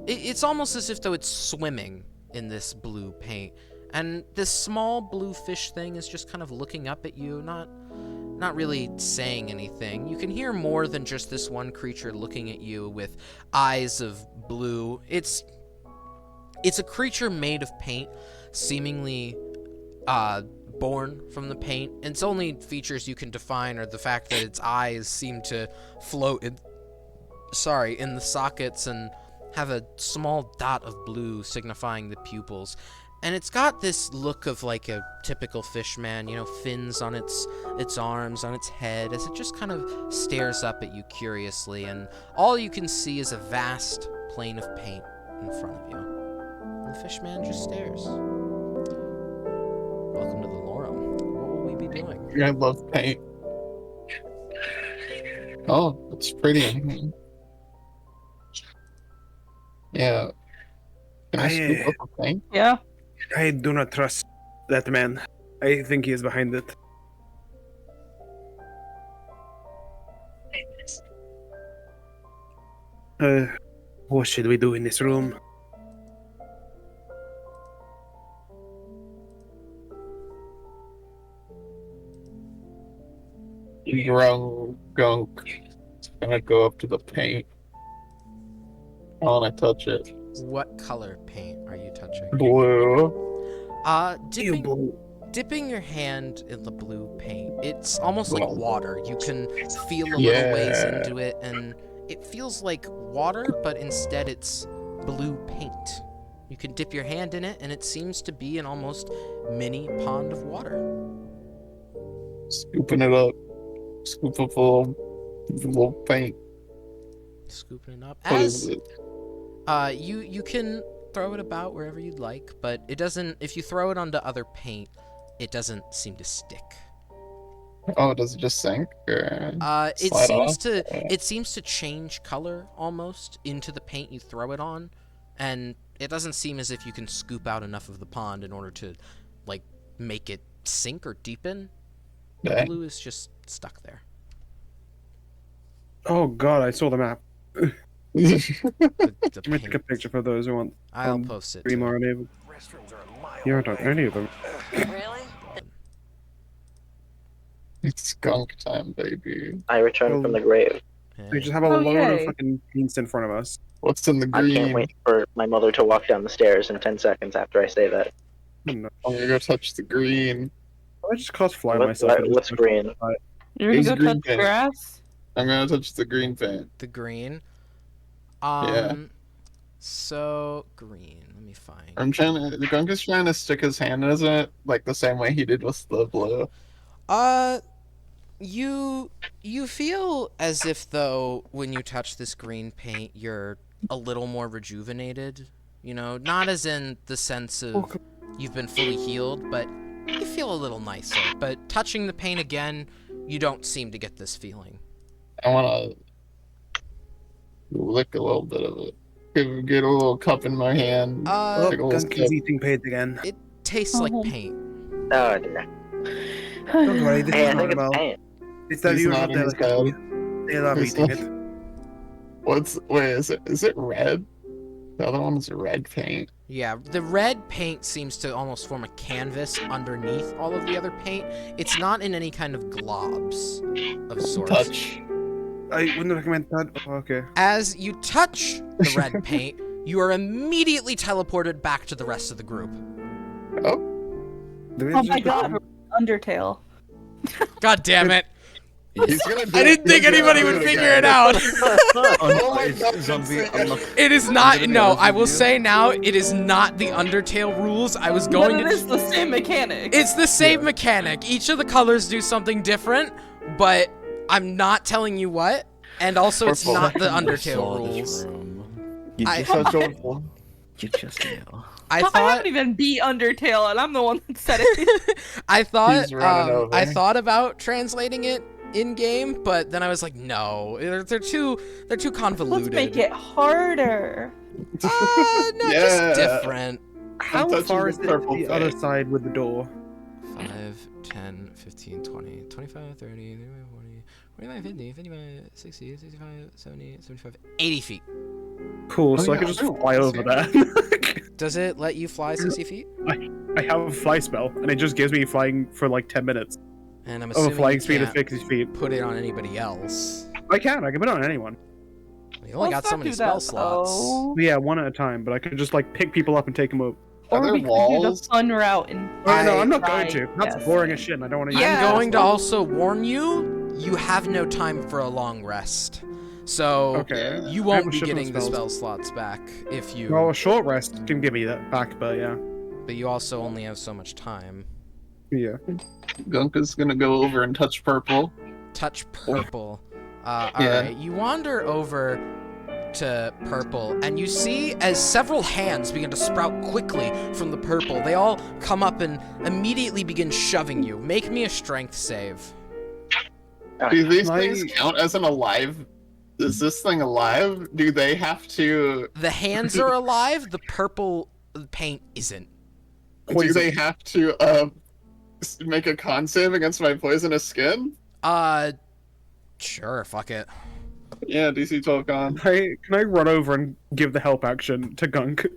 S1: It's almost as if though it's swimming in this blue paint. And this small blue fish thing is just kind of looking up at you, not really saying anything. You can hear more than just this one creature looking at you with eyes of blue. It's a creature made of paint, seemingly born from the paint. And its only features you can define are the fact that its eyes seem to float in the sockets and have a small dot of blue signifying the pupils. And it's got this look of like a typical fish man, fins on its arms, on its head, as it just kind of stares up at you curiously, and all you can see is a vast plane of paint in front of you. And the fish man just stares. Welcome to the Lorem. What will we be doing?
S7: I love paint. Oh, it's pretty. Yeah. Can I scoop up a paint?
S8: Yeah.
S6: I do not trust that man. I think he is behind it. What should we do in this room?
S7: Gunk. Gonna go up to the paint. I wanna touch it.
S1: What color paint are you touching?
S7: Blue.
S1: dipping your hand in the blue paint, it's almost like water. You can feel a little ways into it, and it feels like water, but instead it's blue paint. You can dip your hand in it, and it seems to be an almost mini pond of water.
S7: Scooping it up. Scoop up a little paint.
S1: Scooping it up.
S7: What is it?
S1: You can throw it about wherever you'd like, but it doesn't. If you throw it onto other paint, it doesn't seem to stick.
S7: Oh, does it just sink? Or
S1: It
S7: slide
S1: seems
S7: off?
S1: to. It seems to change color almost into the paint you throw it on, and it doesn't seem as if you can scoop out enough of the pond in order to, like, make it sink or deepen. The
S7: Dang.
S1: blue is just stuck there.
S6: Oh god, I saw the map.
S1: The
S6: Let me take a
S1: paint.
S6: picture for those who want.
S1: I'll post it.
S6: Stream
S1: too.
S6: or enable. Yeah, I don't know any of them.
S7: It's skunk time, baby.
S4: I return from the grave.
S6: We just have a
S8: Oh,
S6: load of
S8: yay.
S6: fucking paints in front of us.
S7: What's in the
S4: I
S7: green?
S4: can't wait for my mother to walk down the stairs in 10 seconds after I say that.
S6: No.
S7: I'm gonna go touch the green.
S6: I just cast fly
S4: What-
S6: myself. and
S4: what's
S6: just-
S4: green?
S8: You're gonna
S7: It's
S8: go
S7: green
S8: touch
S7: paint.
S8: grass?
S7: I'm gonna touch the green paint.
S1: The green.
S7: Yeah.
S1: So green. Let me find.
S7: I'm trying to. The gunk is trying to stick his hand in it, like the same way he did with the blue.
S1: You feel as if though when you touch this green paint, you're a little more rejuvenated. You know, not as in the sense of you've been fully healed, but you feel a little nicer. But touching the paint again, you don't seem to get this feeling.
S7: I wanna lick a little bit of it. Get a little cup in my hand.
S6: Oh,
S7: Take a little
S6: Gunk
S7: sip.
S6: is eating paint again.
S1: It tastes like
S8: Oh.
S1: paint.
S4: Oh dear.
S6: Don't worry, this
S4: Hey, I
S6: is
S4: think
S6: not
S4: it's
S6: about.
S4: paint.
S6: It's that
S7: He's
S6: you
S7: nodding his head.
S6: They love
S7: He's
S6: eating
S7: not-
S6: it.
S7: Wait, is it red? The other one is red paint.
S1: Yeah, the red paint seems to almost form a canvas underneath all of the other paint. It's not in any kind of globs of sorts.
S7: Touch.
S6: I wouldn't recommend that. Oh, okay.
S1: As you touch the red paint, you are immediately teleported back to the rest of the group.
S6: Do we
S8: Oh
S6: just
S8: my
S6: go-
S8: god, Undertale.
S1: God damn it.
S7: He's gonna do
S1: I didn't think
S7: he's gonna
S1: anybody
S7: do
S1: would
S7: it
S1: figure
S7: again.
S1: it out.
S7: Oh my
S3: It's
S7: God,
S3: zombie.
S7: it's-
S3: I'm not.
S1: It is
S3: I'm
S1: not,
S3: gonna be
S1: no,
S3: honest
S1: I
S3: with
S1: will
S3: you.
S1: say now, it is not the Undertale rules. I was
S8: But
S1: going
S8: it
S1: to...
S8: is the same mechanic.
S1: It's the same mechanic. Each of the colors do something different, but I'm not telling you what. And also, it's
S7: Purple.
S1: not the
S3: I
S1: Undertale
S3: saw this
S1: rules.
S3: room. You
S1: I-
S3: just,
S7: So joyful.
S3: you just know.
S1: I
S8: I
S1: thought...
S8: haven't even beat Undertale, and I'm the one that said it.
S1: I thought
S7: He's running over.
S1: I thought about translating it in game, but then I was like, no, they're too convoluted.
S8: Let's make it harder.
S1: No,
S7: Yeah.
S1: just different.
S6: How
S7: touching
S6: far
S7: the
S6: is it to
S7: purple
S6: the other
S7: paint.
S6: side with the door?
S1: 5, 10, 15, 20, 25, 30, 35, 40, 45, 50, 55, 60, 65, 70, 75, 80 feet.
S6: Cool,
S7: Oh,
S6: so I
S7: yeah,
S6: can
S7: I
S6: just
S7: don't
S6: fly
S7: wanna
S6: over
S7: see
S6: there.
S1: Does it let you fly 60 feet?
S6: I have a fly spell, and it just gives me flying for like 10 minutes.
S1: And I'm
S6: Oh, a
S1: assuming
S6: flying
S1: you
S6: speed of
S1: can't
S6: 60 feet.
S1: put it on anybody else.
S6: I can put it on anyone.
S1: You only got
S8: Let's
S1: so
S8: not
S1: many
S8: do
S1: spell
S8: that,
S1: slots.
S8: though.
S6: Yeah, one at a time, but I could just like pick people up and take them over.
S7: Are
S8: Or
S7: there
S8: we could do
S7: walls?
S8: the fun route and
S6: Oh, no, I'm not
S8: Right,
S6: going to. That's
S8: yes.
S6: boring as shit, and I don't want to.
S8: Yeah.
S1: I'm going to also warn you, you have no time for a long rest. So
S6: Okay.
S1: you
S6: I
S1: won't
S6: have a
S1: be
S6: shit ton of
S1: getting the
S6: spells.
S1: spell slots back if you
S6: Well, a short rest can give me that back, but yeah.
S1: but you also only have so much time.
S6: Yeah.
S7: Gunk is gonna go over and touch purple.
S1: Touch purple.
S7: Yeah.
S1: Alright, you wander over to purple, and you see as several hands begin to sprout quickly from the purple. They all come up and immediately begin shoving you. Make me a strength save.
S7: Do these
S6: My-
S7: things count as an alive? Is this thing alive? Do they have to?
S1: The hands are alive, the purple paint isn't.
S7: Do they have to make a con save against my poisonous skin?
S1: Sure, fuck it.
S7: Yeah, DC 12 con.
S6: Can I run over and give the help action to Gunk?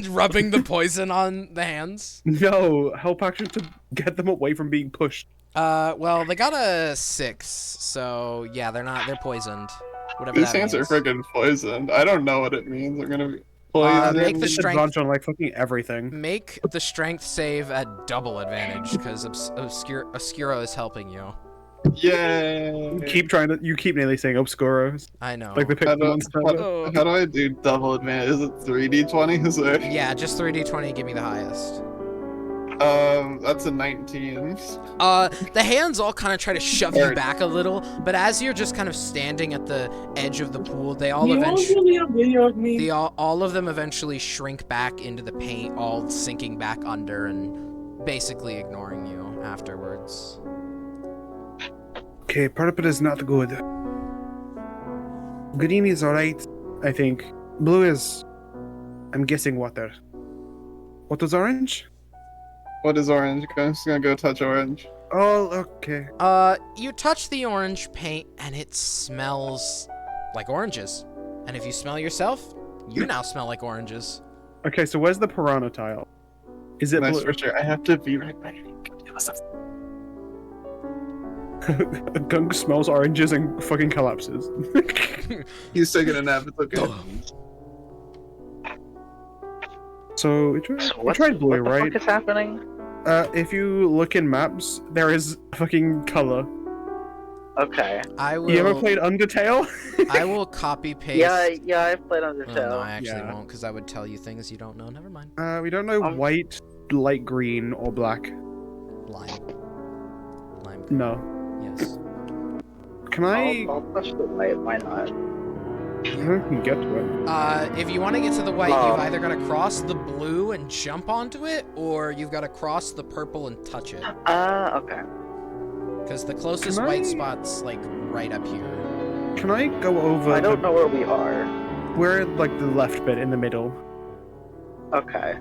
S1: Rubbing the poison on the hands?
S6: No, help action to get them away from being pushed.
S1: Well, they got a 6, so yeah, they're poisoned. Whatever
S7: These
S1: that
S7: hands are
S1: means.
S7: freaking poisoned. I don't know what it means. I'm gonna be. Poison.
S1: make the strength.
S6: Advantage on like fucking everything.
S1: Make the strength save at double advantage because Obscuro is helping you.
S7: Yay!
S6: You keep nearly saying Obscuros.
S1: I know.
S6: Like the
S7: How
S6: Pokemon
S7: do, how do I do double advantage? Is it 3d20? Or...
S1: Yeah, just 3d20. Give me the highest.
S7: That's a 19.
S1: The hands all kind of try to shove you back a little, but as you're just kind of standing at the edge of the pool, they all all of them eventually shrink back into the paint, all sinking back under and basically ignoring you afterwards.
S6: Okay, purple is not good. Green is alright, I think. Blue is, I'm guessing, water. What was orange?
S7: What is orange? I'm just gonna go touch orange.
S6: Oh, okay.
S1: You touch the orange paint and it smells like oranges. And if you smell yourself, you now smell like oranges.
S6: Okay, so where's the piranha tile? Is it
S7: Nice
S6: blue?
S7: for sure. I have to be right back.
S6: Gunk smells oranges and fucking collapses.
S7: He's taking a nap. It's okay.
S6: So we tried blue,
S4: what the
S6: right?
S4: fuck is happening?
S6: If you look in maps, there is fucking color.
S4: Okay.
S1: I will.
S6: You ever played Undertale?
S1: I will copy paste.
S4: Yeah, I've played
S1: Oh,
S4: Undertale.
S1: no, I actually
S6: Yeah.
S1: won't, because I would tell you things you don't know. Never mind.
S6: We don't know white, light green, or black.
S1: Lime. Lime.
S6: No.
S1: Yes.
S6: Can I?
S4: I'll touch the white. Why not?
S6: I can get to it.
S1: If you want to get to the white,
S4: Oh.
S1: you've either got to cross the blue and jump onto it, or you've got to cross the purple and touch it.
S4: Okay.
S1: Because the closest
S6: Can
S1: white
S6: I-
S1: spot's, like, right up here.
S6: Can I go over?
S4: I don't know where we are.
S6: We're at, like the left bit in the middle.
S4: Okay.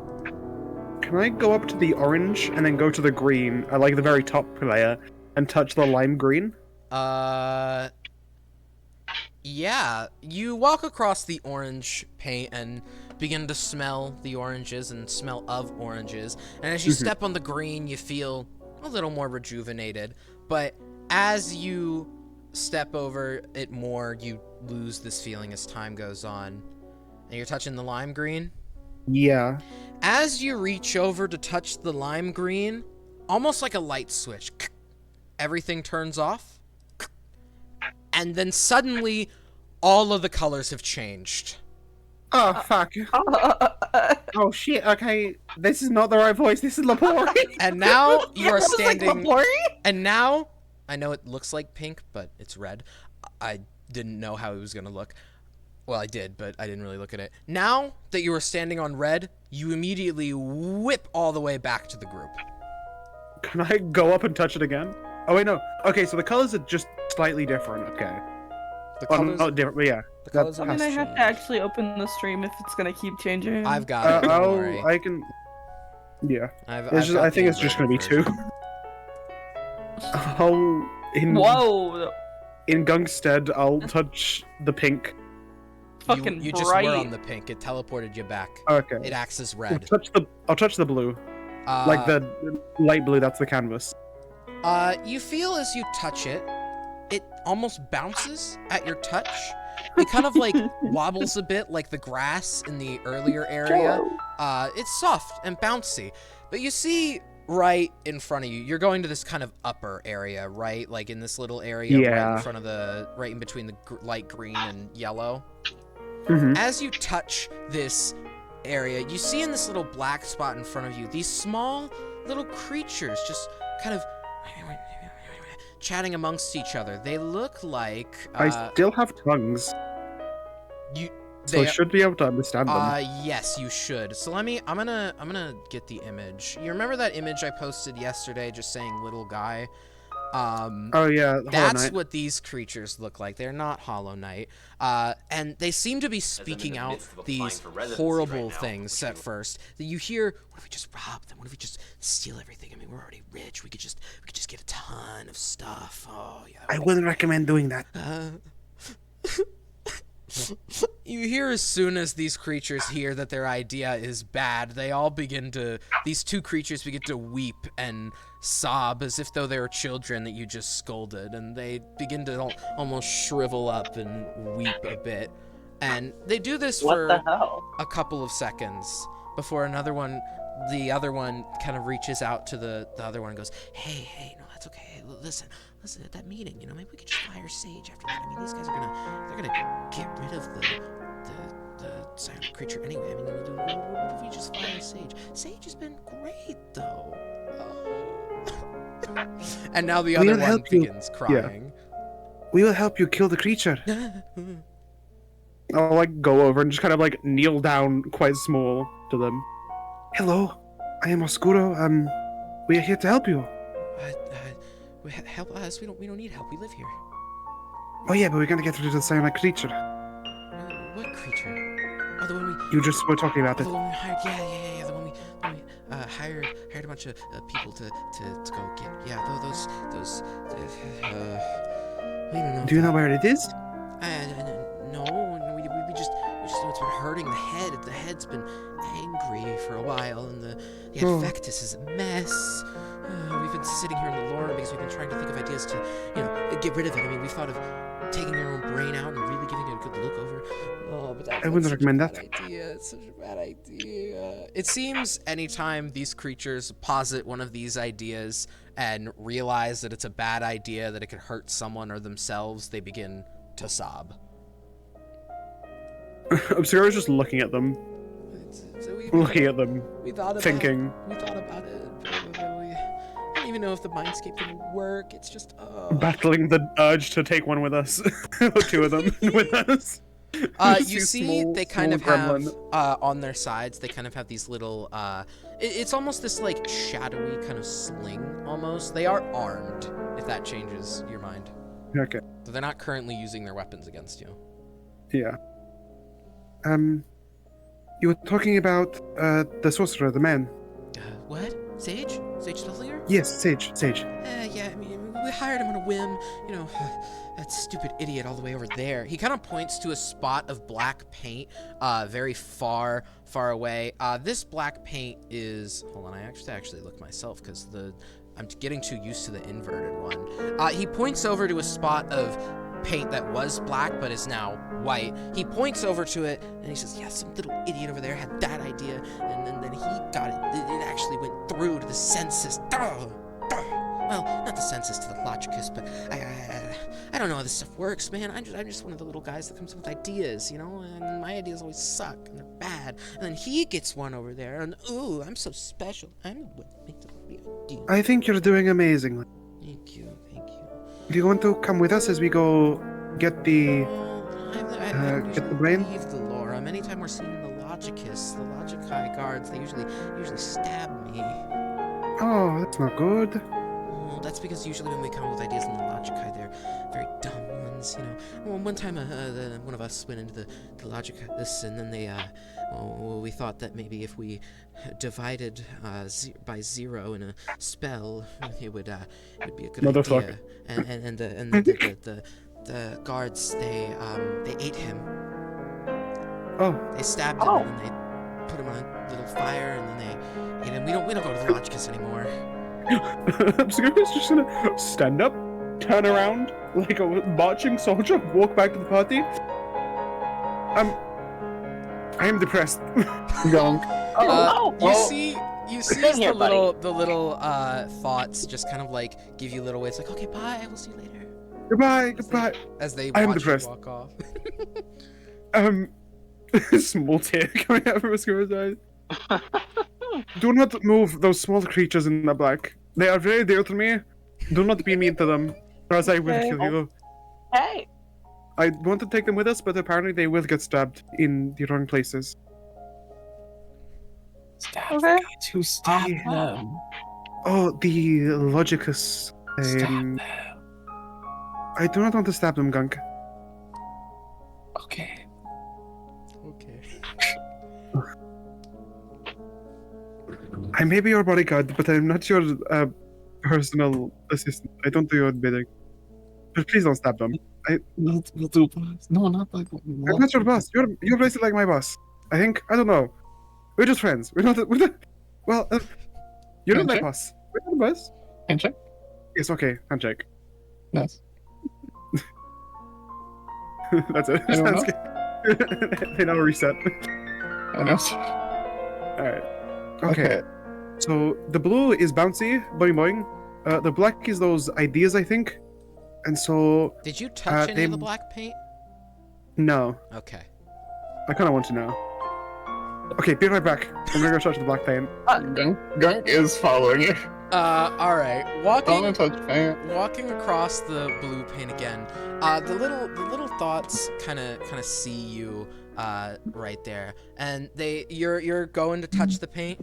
S6: Can I go up to the orange and then go to the green, like the very top layer, and touch the lime green?
S1: Yeah. You walk across the orange paint and begin to smell the oranges and smell of oranges. And as you step on the green, you feel a little more rejuvenated. But as you step over it more, you lose this feeling as time goes on. And you're touching the lime green.
S6: Yeah.
S1: As you reach over to touch the lime green, almost like a light switch, everything turns off. And then suddenly, all of the colors have changed.
S6: Oh, fuck. Oh, shit. Okay. This is not the right voice. This is Lapori.
S1: And now you are
S8: It was like
S1: standing.
S8: Lapori?
S1: And now, I know it looks like pink, but it's red. I didn't know how it was going to look. Well, I did, but I didn't really look at it. Now that you are standing on red, you immediately whip all the way back to the group.
S6: Can I go up and touch it again? Oh, wait, no. Okay, so the colors are just slightly different. Okay.
S1: The
S6: Well,
S1: colors,
S6: not different, but yeah.
S1: the colors
S6: that
S1: are
S8: I'm gonna
S6: has
S8: have to actually open the stream if it's gonna keep changing.
S1: I've got it. Don't worry.
S6: I can. Yeah.
S1: I've
S6: It's
S1: got
S6: I think
S1: the
S6: it's just gonna be
S1: inverted
S6: two.
S1: version.
S8: Whoa!
S6: In Gunk's stead, I'll touch the pink.
S8: Fucking
S1: You just
S8: bright.
S1: were on the pink. It teleported you back.
S6: Okay.
S1: It acts as
S6: I'll
S1: red.
S6: touch the blue. Like the light blue, that's the canvas.
S1: You feel as you touch it, it almost bounces at your touch. It kind of like wobbles a bit like the grass in the earlier area. It's soft and bouncy. But you see right in front of you, you're going to this kind of upper area, right? Like in this little area right
S6: Yeah.
S1: in front of right in between the light green and yellow.
S6: Mhm.
S1: As you touch this area, you see in this little black spot in front of you, these small little creatures just kind of chatting amongst each other. They look like
S6: I still have tongues, so I
S1: they
S6: should be able to understand them.
S1: yes, you should. So I'm gonna get the image. You remember that image I posted yesterday just saying little guy?
S6: Oh yeah, Hollow
S1: That's
S6: Knight.
S1: what these creatures look like. They're not Hollow Knight. And they seem to be speaking out these horrible things at first. That you hear, what if we just rob them? What if we just steal everything? I mean, we're already rich. We could just get a ton of stuff. Oh yeah.
S6: I wouldn't recommend doing that.
S1: You hear as soon as these creatures hear that their idea is bad, these two creatures begin to weep and sob as if though they were children that you just scolded, and they begin to almost shrivel up and weep a bit. And they do this
S4: What
S1: for
S4: the hell?
S1: a couple of seconds before the other one kind of reaches out to the other one and goes, hey, no, that's okay. Hey, listen, at that meeting, maybe we could just fire Sage after that. I mean, these guys they're gonna get rid of the silent creature anyway. I mean, what if we just fire Sage? Sage has been great, though. Oh. And now the other one begins crying.
S6: We will help you kill the creature. I'll like go over and just kind of like kneel down quite small to them. Hello, I am Oscuro. We are here to help you.
S1: Help us? We don't need help. We live here.
S6: Oh yeah, but we're gonna get rid of the silent creature.
S1: What creature? Oh, the one we.
S6: You just were talking about
S1: the
S6: it.
S1: one we hired. Yeah. The one we hired a bunch of people to go get. Yeah, those. We don't know.
S6: Do you know where it is?
S1: No. We just know it's been hurting the head. The head's been angry for a while, and the Advectus is a mess. We've been sitting here in the lore because we've been trying to think of ideas to, get rid of it. I mean, we thought of taking our own brain out and really giving it a good look over. Oh, but
S6: I wouldn't recommend that.
S1: It's such a bad idea. It seems anytime these creatures posit one of these ideas and realize that it's a bad idea, that it could hurt someone or themselves, they begin to sob.
S6: Obscuro's just looking at them. Looking at them.
S1: We thought about
S6: thinking.
S1: We thought about it. I don't even know if the mindscape can work. It's just
S6: battling the urge to take one with us. Or two of them with us.
S1: You see, they kind of have on their sides. They kind of have these little. It's almost this like shadowy kind of sling. Almost. They are armed. If that changes your mind.
S6: Okay.
S1: So they're not currently using their weapons against you.
S6: Yeah. You were talking about the sorcerer, the man.
S1: What? Sage? Sage Delia?
S6: Yes, Sage.
S1: Yeah, I mean, we hired him on a whim. That stupid idiot all the way over there. He kind of points to a spot of black paint, very far away. This black paint is... Hold on, I actually look myself, because I'm getting too used to the inverted one. He points over to a spot of paint that was black but is now white. He points over to it and he says, yeah, some little idiot over there had that idea, and then he got it. It actually went through to the census. Well, not the census, to the Logicus, but I don't know how this stuff works, man. I'm just one of the little guys that comes up with ideas, and my ideas always suck and they're bad. And then he gets one over there, and ooh, I'm so special. I'm the one that makes the idea.
S6: I think you're doing amazingly.
S1: Thank you.
S6: Do you want to come with us as we go get the
S1: get
S6: the brain?
S1: Leave the lore. Anytime we're seeing the Logicus, the Logici guards, they usually stab me.
S6: Oh, that's not good.
S1: Well, that's because usually when we come up with ideas in the Logici, they're very dumb ones, Well, one time one of us went into the Logicus, and then we thought that maybe if we divided by 0 in a spell, it would be a good idea. And the guards, they ate him.
S6: Oh.
S1: They stabbed him, and then they put him on a little fire, and then they ate him. We don't go to the Logicus anymore.
S6: Obscuro's just gonna stand up, turn around like a marching soldier, walk back to the party. I am depressed.
S7: Gonk.
S1: You see as the little thoughts just kind of like give you little ways, like, okay, bye, we'll see you later.
S6: Goodbye.
S1: As they
S6: I am
S1: watch
S6: depressed.
S1: you walk off.
S6: Small tear coming out from Obscuro's eyes. Do not move those small creatures in the black. They are very dear to me. Do not be mean to them, or else I will kill you.
S4: Hey!
S6: I want to take them with us, but apparently they will get stabbed in the wrong places.
S7: To stab them.
S6: Oh, the Logicus. I do not want to stab them, Gunk.
S7: Okay.
S6: I may be your bodyguard, but I'm not your personal assistant. I don't do your bidding. But please don't stab them.
S7: We'll do boss. No, not like.
S6: I'm not your boss. You're basically like my boss. I think. I don't know. We're just friends. We're not. Well, you're not my boss. We're not the boss.
S7: Handshake?
S6: Yes. Okay. Handshake.
S7: Yes.
S6: That's it.
S7: Anyone
S6: Sounds
S7: else?
S6: good. They now reset.
S7: I know.
S6: Alright. Okay. So the blue is bouncy, boing boing. The black is those ideas, I think. And so
S1: Did you touch any of the
S6: they-
S1: black paint?
S6: no.
S1: Okay.
S6: I kind of want to know. Okay, be right back. I'm gonna go touch the black paint.
S7: Gunk is following you.
S1: All right.
S7: Don't touch paint.
S1: Walking across the blue paint again. The little thoughts kind of see you right there, and you're going to touch the paint.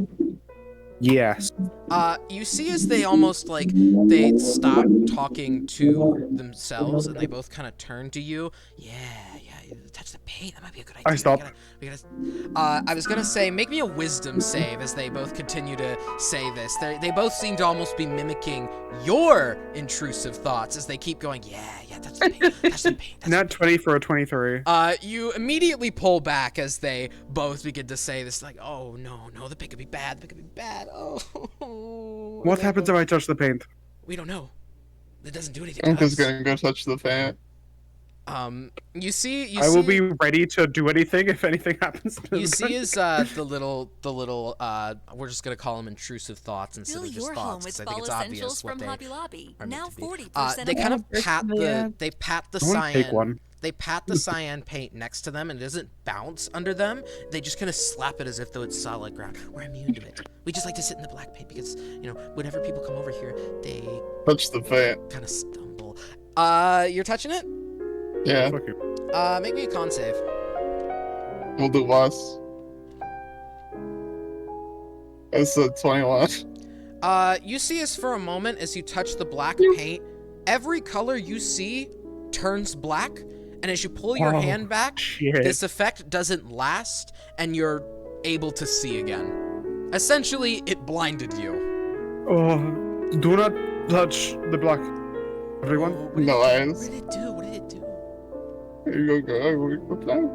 S6: Yes.
S1: You see as they almost like they stop talking to themselves, and they both kind of turn to you. Yeah, touch the paint. That might be a good idea.
S6: I stop.
S1: I was gonna say, make me a wisdom save as they both continue to say this. They both seem to almost be mimicking your intrusive thoughts as they keep going. Yeah, touch the paint. Touch the paint.
S6: Not 20 for a 23.
S1: You immediately pull back as they both begin to say this, like, oh no, the paint could be bad. The paint could be bad. Oh.
S6: What happens if I touch the paint?
S1: We don't know. It doesn't do anything.
S7: Gunk
S1: to
S7: is
S1: us.
S7: gonna go touch the paint.
S1: You see.
S6: I will be ready to do anything if anything happens to the
S1: You see,
S6: paint.
S1: is the little we're just gonna call them intrusive thoughts instead
S10: Fill
S1: of just
S10: your
S1: thoughts,
S10: home with
S1: 'cause I think
S10: fall
S1: it's
S10: essentials
S1: obvious what
S10: from
S1: they
S10: Hobby Lobby.
S1: are meant
S10: Now
S1: to be.
S10: 40%
S1: They kind of
S10: off.
S1: pat
S8: Yeah.
S1: they pat the
S6: I wanna take
S1: cyan.
S6: one.
S1: They pat the cyan paint next to them, and it doesn't bounce under them. They just kind of slap it as if though it's solid ground. We're immune to it. We just like to sit in the black paint because, whenever people come over here, they
S7: Touch the paint.
S1: kind of stumble. You're touching it?
S7: Yeah,
S6: Fuck you.
S1: Make me a con save.
S7: we'll do once. It's a 21.
S1: You see us for a moment as you touch the black paint. Every color you see turns black, and as you pull your
S6: Oh,
S1: hand back,
S6: shit.
S1: this effect doesn't last, and you're able to see again. Essentially, it blinded you.
S6: Oh, do not touch the black. Everyone?
S7: No eyes.
S1: What did it do? What did it do?
S7: Here you go.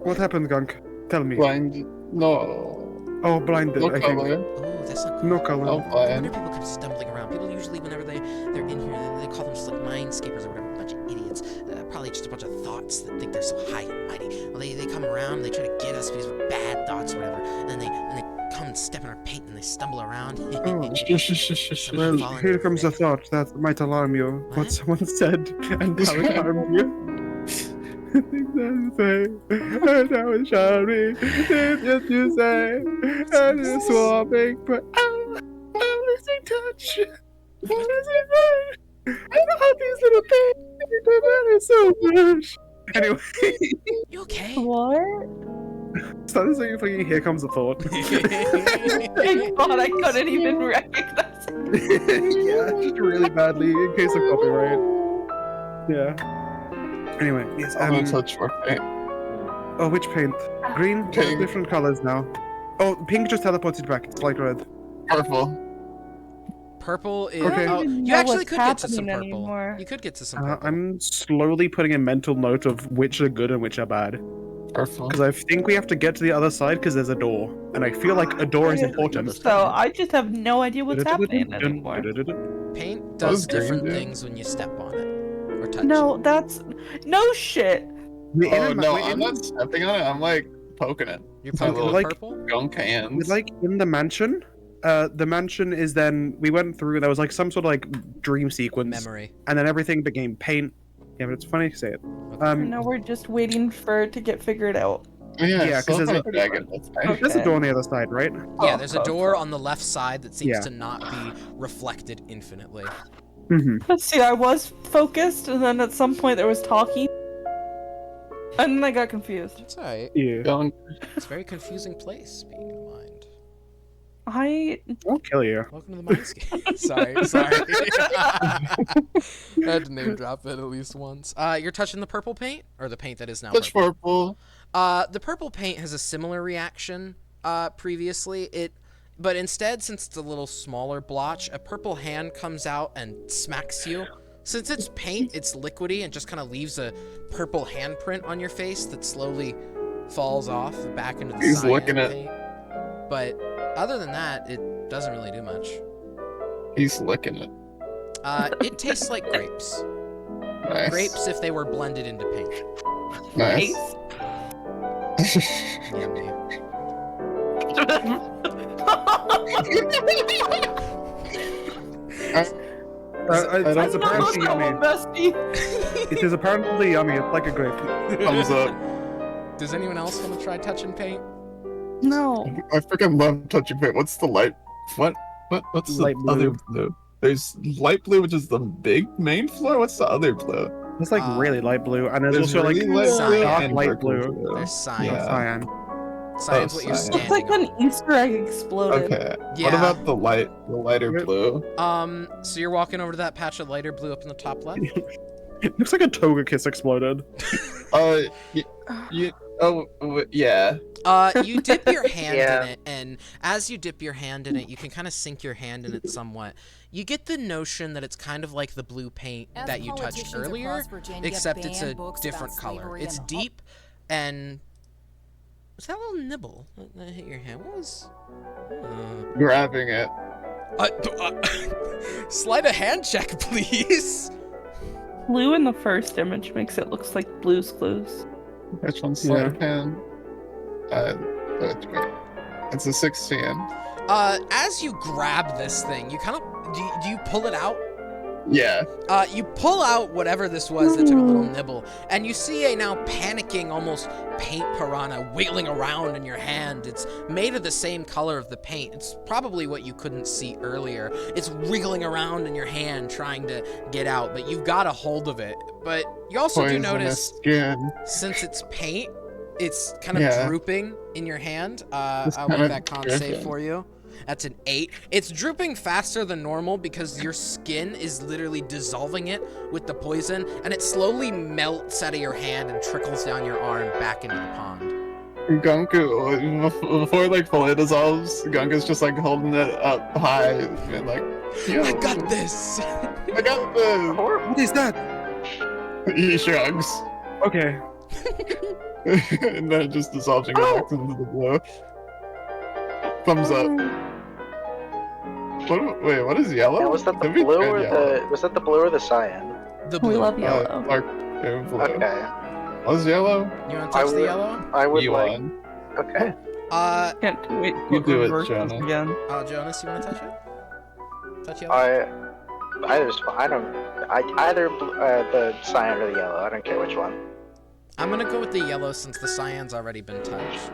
S6: What happened, Gunk? Tell me.
S7: Blind. No.
S6: Oh, blinded,
S7: No
S6: I think.
S7: color.
S1: Oh, that's not good.
S6: No color.
S7: No
S1: No wonder
S7: blind.
S1: people come stumbling around. People usually, whenever they're in here, they call them just like mindscapers or whatever. A bunch of idiots. Probably just a bunch of thoughts that think they're so high and mighty. Well, they come around, they try to get us because we're bad thoughts or whatever, and then they come and step in our paint and they stumble around.
S6: Oh.
S1: Some
S6: Well,
S1: fall into
S6: here
S1: the
S6: comes a
S1: pit.
S6: thought that might alarm you.
S1: What?
S6: What someone said, and how it harmed you. And how it charmed me. Did what you say, and you swore big, but I'm losing touch. What is it mean? I know these little things they matter so much. Anyway,
S1: You okay?
S8: What?
S6: started singing fucking Here Comes a Thought.
S8: Thank God I couldn't even recognize it.
S6: Yeah, just really badly in case of copyright. Yeah. Anyway, yes.
S7: I'm gonna touch your paint.
S6: Oh, which paint? Green?
S7: Pink.
S6: Different colors now. Oh, pink just teleported back. It's like red.
S7: Purple.
S1: Purple is.
S6: Okay.
S1: Oh,
S8: even
S1: you
S8: know
S1: actually
S8: what's
S1: could get to some
S8: happening
S1: purple.
S8: anymore.
S1: You could get to some purple.
S6: I'm slowly putting a mental note of which are good and which are bad.
S7: Purple.
S6: Because I think we have to get to the other side because there's a door. And I feel like a door is important.
S8: So I just have no idea what's happening anymore.
S1: Paint does
S7: green
S1: different
S7: do?
S1: things when you step on it or touch
S8: No,
S1: it.
S8: that's no shit.
S7: Oh no, I'm not stepping on it. I'm like poking it.
S1: You're
S7: It's my
S1: poking
S7: little
S1: with
S6: like-
S1: purple?
S7: gunk hands.
S6: Like in the mansion, the mansion is then we went through. There was like some sort of like dream sequence,
S1: Memory.
S6: and then everything became paint. Yeah, but it's funny to say it.
S8: Now we're just waiting for it to get figured out.
S6: yeah, 'cause there's a-
S7: dragon. That's nice.
S6: There's a door on the other side, right?
S1: Yeah, there's a door on the left side that seems
S6: Yeah.
S1: to not be reflected infinitely.
S6: Mm-hmm.
S8: Let's see, I was focused, and then at some point there was talking, and then I got confused.
S1: It's alright.
S6: Yeah.
S7: Gunk.
S1: It's a very confusing place, being in mind.
S8: I
S6: I'll kill you.
S1: Welcome to the Mindscape. sorry. I had to name drop it at least once. You're touching the purple paint? Or the paint that is now
S7: Touch
S1: purple?
S7: purple.
S1: The purple paint has a similar reaction previously. But instead, since it's a little smaller blotch, a purple hand comes out and smacks you. Since it's paint, it's liquidy and just kind of leaves a purple handprint on your face that slowly falls off back into the
S7: He's
S1: cyan
S7: licking it.
S1: paint. But other than that, it doesn't really do much.
S7: He's licking it.
S1: It tastes like grapes.
S7: Nice.
S1: Grapes if they were blended into paint.
S7: Nice.
S1: Yummy.
S6: It's
S8: I'm not
S6: apparently
S8: a
S6: yummy.
S8: bestie.
S6: It is apparently yummy. It's like a grape.
S7: Thumbs up.
S1: Does anyone else want to try touching paint?
S8: No.
S7: I freaking love touching paint. What's the light? What's
S6: Light
S7: the other
S6: blue.
S7: blue? There's light blue, which is the big main floor. What's the other blue?
S6: It's like really light blue, and there's
S7: There's
S6: also
S7: really
S6: like
S7: light blue
S6: dark
S7: and
S6: light
S7: darker
S6: blue.
S1: There's cyan.
S7: Yeah.
S6: Cyan.
S1: Cyan's what you're
S7: cyan.
S1: standing
S8: It's like an
S1: on.
S8: Easter egg exploded.
S7: Okay.
S1: Yeah.
S7: What about the lighter
S6: Yep.
S7: blue?
S1: So you're walking over to that patch of lighter blue up in the top left.
S6: It looks like a toga kiss exploded.
S7: Yeah.
S1: You dip your hand
S4: Yeah.
S1: in it, and as you dip your hand in it, you can kind of sink your hand in it somewhat. You get the notion that it's kind of like the blue paint
S2: As
S1: that you touched
S2: politicians
S1: earlier,
S2: across Virginia
S1: except it's a
S2: ban books
S1: different
S2: about
S1: color.
S2: slavery
S1: It's
S2: and the-
S1: deep, and was that a little nibble that hit your hand? What was?
S7: Grabbing it.
S1: Slide a hand check, please.
S8: Blue in the first image makes it look like Blue's Clues.
S7: Which one's
S6: Yeah.
S7: sleight of hand? It's a 16.
S1: As you grab this thing, you kind of do you pull it out?
S7: Yeah.
S1: You pull out whatever this was that took a little nibble, and you see a now panicking, almost paint piranha wiggling around in your hand. It's made of the same color of the paint. It's probably what you couldn't see earlier. It's wriggling around in your hand, trying to get out, but you've got a hold of it. But you also do
S7: Poisonous
S1: notice,
S7: skin.
S1: since it's paint, it's kind of
S7: Yeah.
S1: drooping in your hand.
S7: It's
S1: I'll
S7: kinda
S1: make that con save
S7: dripping.
S1: for you. That's an 8. It's drooping faster than normal because your skin is literally dissolving it with the poison, and it slowly melts out of your hand and trickles down your arm back into the pond.
S7: Gunku, before like fully dissolves, Gunku's just like holding it up high and like, yo,
S1: I got this!
S7: I got this!
S6: What is that?
S7: He shrugs.
S6: Okay.
S7: And then it just dissolves and goes back into the blue. Thumbs up. Wait, what is yellow?
S4: Now, was that the
S7: Could be
S4: blue
S7: red
S4: or
S7: yellow.
S4: the? Was that the blue or the cyan?
S1: The
S8: We
S1: blue.
S8: love yellow.
S7: Dark blue.
S4: Okay.
S7: What's yellow?
S1: You want to
S4: I
S1: touch the
S4: would-
S1: yellow?
S4: I would
S7: You
S4: like.
S7: won.
S4: Okay.
S8: Can't wait
S7: You
S8: to
S7: do it,
S8: reverse this
S7: Jonah.
S8: again.
S1: Jonas, you want to touch it? Touch yellow?
S4: I don't. Either the cyan or the yellow. I don't care which one.
S1: I'm gonna go with the yellow since the cyan's already been touched.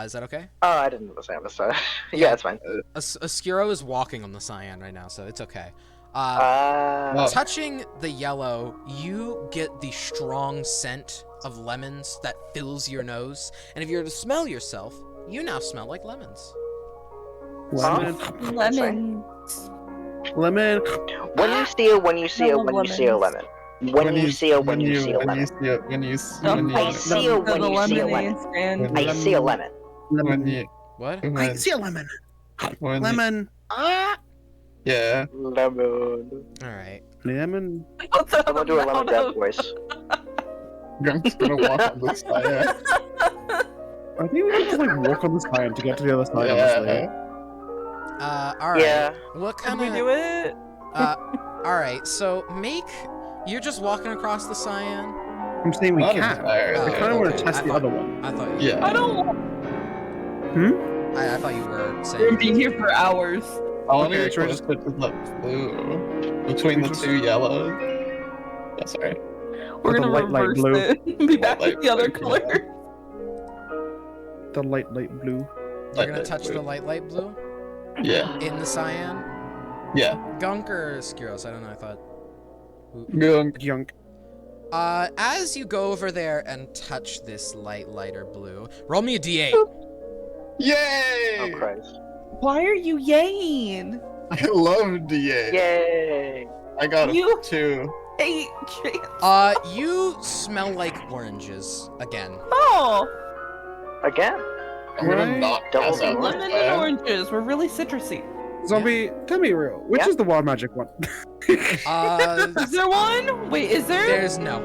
S1: Is that okay?
S4: Oh, I didn't know the cyan was cyan. Yeah, it's fine.
S1: Askiro is walking on the cyan right now, so it's okay.
S7: Oh.
S1: Touching the yellow, you get the strong scent of lemons that fills your nose, and if you were to smell yourself, you now smell like lemons.
S6: Lemon.
S8: Lemon.
S6: Lemon.
S4: When you see a lemon. When you see a lemon.
S7: When you see a
S4: When you see a lemon.
S8: I
S4: see a when you see a lemon. I see a lemon.
S7: When you
S1: What?
S6: I see a lemon.
S7: when you-
S6: Lemon. Ah.
S7: Yeah.
S4: Lemon.
S1: Alright.
S6: Lemon.
S4: Someone do a lemon death voice.
S7: Gunk's gonna walk on this side.
S6: I think we could just like walk on the side to get to the other side. Honestly.
S1: Alright.
S4: Yeah.
S1: What
S8: Can
S1: kind
S8: we
S1: of...
S8: do it?
S1: Alright, so make... You're just walking across the cyan?
S6: I'm saying we
S7: Not
S6: can.
S7: entirely.
S6: I kind of want
S1: okay.
S6: to test
S1: I
S6: the
S1: thought-
S6: other one.
S1: I thought you...
S7: Yeah.
S8: I don't want
S1: I thought you were
S8: to
S1: saying...
S8: be here for hours.
S7: I want to
S6: Okay,
S7: get
S6: sure,
S7: closer to the blue. Between the two yellows. Yeah, sorry.
S8: We're
S6: the
S8: gonna
S6: light
S8: reverse
S6: blue.
S8: it and be back
S7: Light
S8: with the other
S7: blue,
S8: color.
S6: The light blue.
S1: You're gonna
S7: light
S1: touch
S7: blue.
S1: the light blue?
S7: Yeah.
S1: In the cyan?
S7: Yeah.
S1: Gunk or Skiros? I don't know, I thought...
S7: Gunk.
S6: Yunk.
S1: As you go over there and touch this lighter blue, roll me a d8.
S7: Yay!
S4: Oh Christ.
S8: Why are you yaying?
S7: I love DA.
S4: Yay!
S7: I got a
S8: You-
S7: 2.
S8: Hey, Chance.
S1: You smell like oranges again.
S8: Oh,
S4: Again?
S7: I'm gonna
S6: Right.
S7: not
S4: Double
S7: pass out this
S8: lemon and
S7: time.
S8: oranges. We're really citrusy.
S6: Zombie, tell me real. Which
S4: Yeah?
S6: is the wild magic one?
S8: Is there one? Wait, is there?
S1: There's no,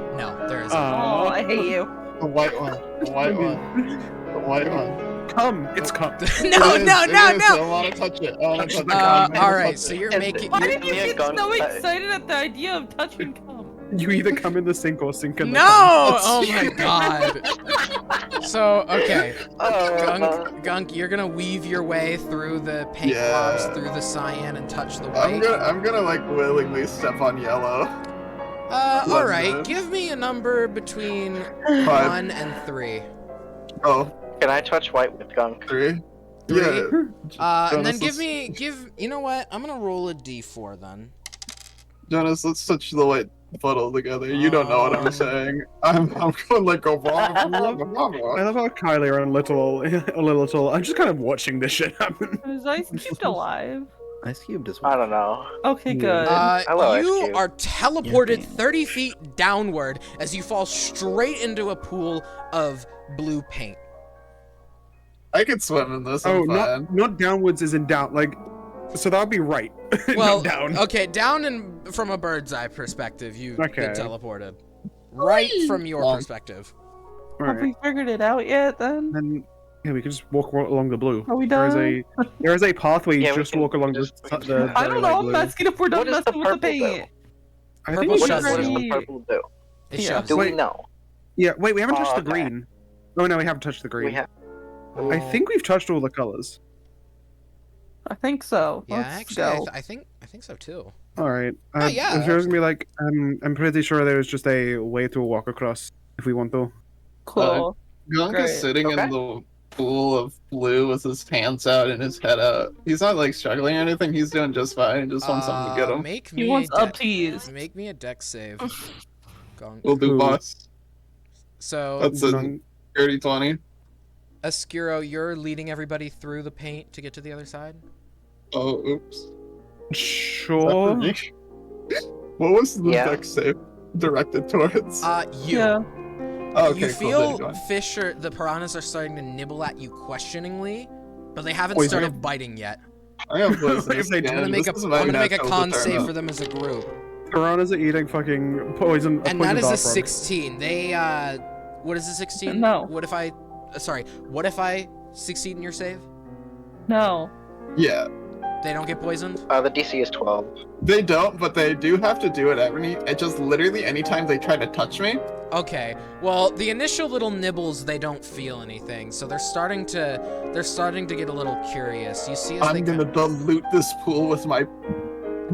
S1: there isn't.
S8: Oh, I hate you.
S7: The white one. The white one. The white one.
S6: Come, it's come.
S1: no,
S7: It is,
S1: no,
S7: it
S1: no,
S7: is. I
S1: no.
S7: want to touch it. I want to touch it.
S1: Alright, so you're
S4: And-
S1: making...
S8: Why
S1: You're,
S8: did you
S4: me and
S8: get
S4: Gunk-
S8: so excited at the idea of touching cum?
S6: You either come in the sink or sink in the
S1: No!
S6: pond.
S1: Oh my god. So, okay. Gunk, you're gonna weave your way through the paint blobs, through the cyan, and touch the white.
S7: I'm gonna like willingly step on yellow.
S1: Alright. Give me a number between 1 and 3.
S7: Oh.
S4: Can I touch white with gunk?
S7: 3?
S1: 3?
S7: Yeah.
S1: And then
S7: Jonas,
S1: you know what? I'm gonna roll a d4 then.
S7: Jonas, let's touch the white puddle together. You don't know what I'm saying. I'm going like go
S6: I love how Kylie and Little. I'm just kind of watching this shit happen.
S8: Is Ice Cube alive?
S3: Ice Cube as
S4: I don't know.
S8: Okay, good.
S4: Hello, Ice
S1: You
S4: Cube.
S1: are teleported 30 feet downward as you fall straight into a pool of blue paint.
S7: I could swim in this.
S6: Oh,
S7: I'm fine.
S6: not downwards as in down. Like, so that would be right.
S1: Well,
S6: not down.
S1: Okay, down and from a bird's eye perspective, you've been
S6: Okay.
S1: teleported. Right from your perspective.
S8: Have we figured it out yet then?
S6: Then yeah, we can just walk along the blue.
S8: Are we done?
S6: There is a path where you
S4: Yeah, we
S6: just
S4: can
S6: walk along the.
S8: I don't know. I'm
S6: blue.
S8: asking if we're done
S4: What does
S8: messing
S4: the
S8: with the
S4: purple
S8: paint.
S6: I
S1: Purple
S6: think we
S4: What
S6: should.
S4: does the purple do?
S1: It
S8: Yeah.
S1: shows.
S4: Do we
S6: Wait.
S4: know?
S6: Yeah, wait, we haven't touched the
S4: okay.
S6: green. Oh no, we haven't touched the green.
S4: We have.
S6: I think we've touched all the colors.
S8: I think so.
S1: Yeah,
S8: Let's
S1: actually,
S8: go.
S1: I think so too.
S6: All right.
S1: Oh, yeah.
S6: It's just gonna be like, I'm pretty sure there's just a way to walk across if we want to.
S8: Cool.
S7: Gunk
S8: Great.
S7: is sitting
S4: Okay.
S7: in the pool of blue with his hands out and his head out. He's not like struggling or anything. He's doing just fine. He just wants someone to get him.
S1: Make
S8: He
S1: me
S8: wants
S1: a
S8: up teased.
S1: Make me a dex save. Gunk.
S7: We'll do
S6: Ooh.
S7: boss.
S1: So,
S7: That's a
S6: None-
S7: dirty 20.
S1: Oscuro, you're leading everybody through the paint to get to the other side?
S7: Oh, oops. Is that
S6: Sure.
S7: for me? What was the
S4: Yeah.
S7: dex save directed towards?
S1: You.
S8: Yeah.
S7: Oh, okay,
S1: You
S7: cool,
S1: feel
S7: there you go.
S1: the piranhas are starting to nibble at you questioningly, but they haven't
S6: Poison.
S1: started biting yet.
S7: I have poisonous
S6: If they do,
S1: I'm gonna
S7: skin.
S1: make
S7: This is
S1: a
S7: my
S1: I'm gonna make a
S7: natural
S1: con
S7: to turn
S1: save
S7: up.
S1: for them as a group.
S6: Piranhas are eating fucking poison.
S1: And that is a 16. They what is a 16?
S8: No.
S1: What if I what if I succeed in your save?
S8: No.
S7: Yeah.
S1: They don't get poisoned?
S4: The DC is 12.
S7: They don't, but they do have to do it just literally anytime they try to touch me.
S1: Okay. Well, the initial little nibbles, they don't feel anything, so they're starting to get a little curious. You see as
S7: I'm gonna dilute this pool with my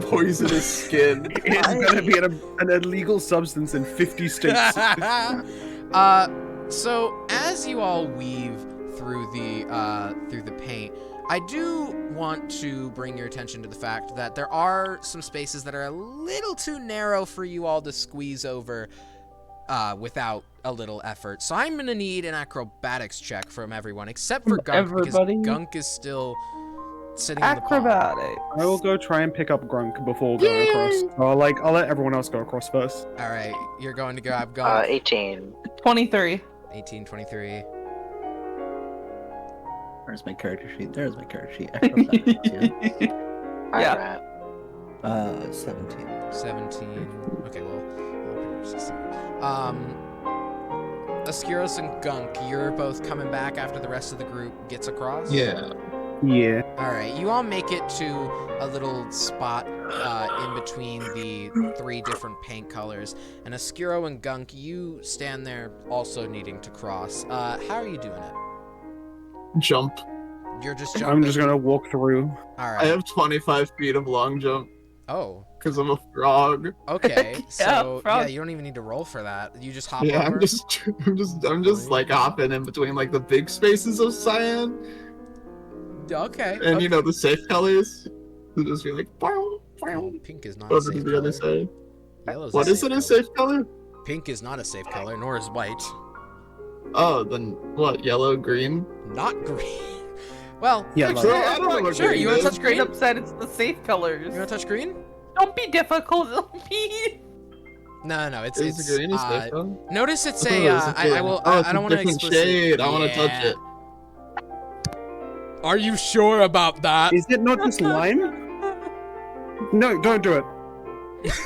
S7: poisonous skin.
S6: It's gonna be an illegal substance in 50 states.
S1: So as you all weave through the paint, I do want to bring your attention to the fact that there are some spaces that are a little too narrow for you all to squeeze over without a little effort. So I'm gonna need an acrobatics check from everyone except for Gunk
S8: Everybody?
S1: because Gunk is still sitting in the pond.
S8: Acrobatic.
S6: I will go try and pick up Grunk before going across. So I'll let everyone else go across first.
S1: All right, you're going to grab Gunk.
S4: 18.
S8: 23.
S1: 18, 23.
S3: Where's my character sheet? There's my character sheet. Acrobatics, yeah.
S8: Yeah.
S3: 17.
S1: 17. Okay, well, 16. Ascuros and Gunk, you're both coming back after the rest of the group gets across?
S7: Yeah.
S6: Yeah.
S1: Alright, you all make it to a little spot in between the 3 different paint colors. And Ascuro and Gunk, you stand there also needing to cross. How are you doing it?
S7: Jump.
S1: You're just jumping?
S6: I'm just gonna walk through.
S1: Alright.
S7: I have 25 feet of long jump.
S1: Oh.
S7: Because I'm a frog.
S1: Okay, so
S8: frog.
S1: yeah, you don't even need to roll for that. You just hop
S7: Yeah,
S1: over.
S7: I'm just like hopping in between like the big spaces of cyan.
S1: Okay.
S7: And you know the safe colors. It'll just be like wow, wow.
S1: Pink is not a
S7: Over to
S1: safe
S7: the
S1: color.
S7: other side.
S1: Yellow's
S7: What
S1: a
S7: is
S1: safe
S7: it? A
S1: color.
S7: safe color?
S1: Pink is not a safe color, nor is white.
S7: Oh, then what? Yellow, green?
S1: Not green. Well,
S6: Yeah,
S1: actually,
S7: like- I don't know what
S1: sure.
S7: green
S1: You want to
S7: is.
S1: touch
S8: Straight
S1: green?
S8: up said it's the safe colors.
S1: You want to touch green?
S8: Don't be difficult, LP.
S1: No. It's
S7: Is the green a safe color?
S1: Notice it's
S7: I thought
S1: a.
S7: it was a
S1: I
S7: green.
S1: will.
S7: Oh, it's
S1: I
S7: a
S1: don't want to
S7: different
S1: explicit.
S7: shade. I want to touch it.
S1: Are you sure about that?
S6: Is it not just lime? No, don't do it.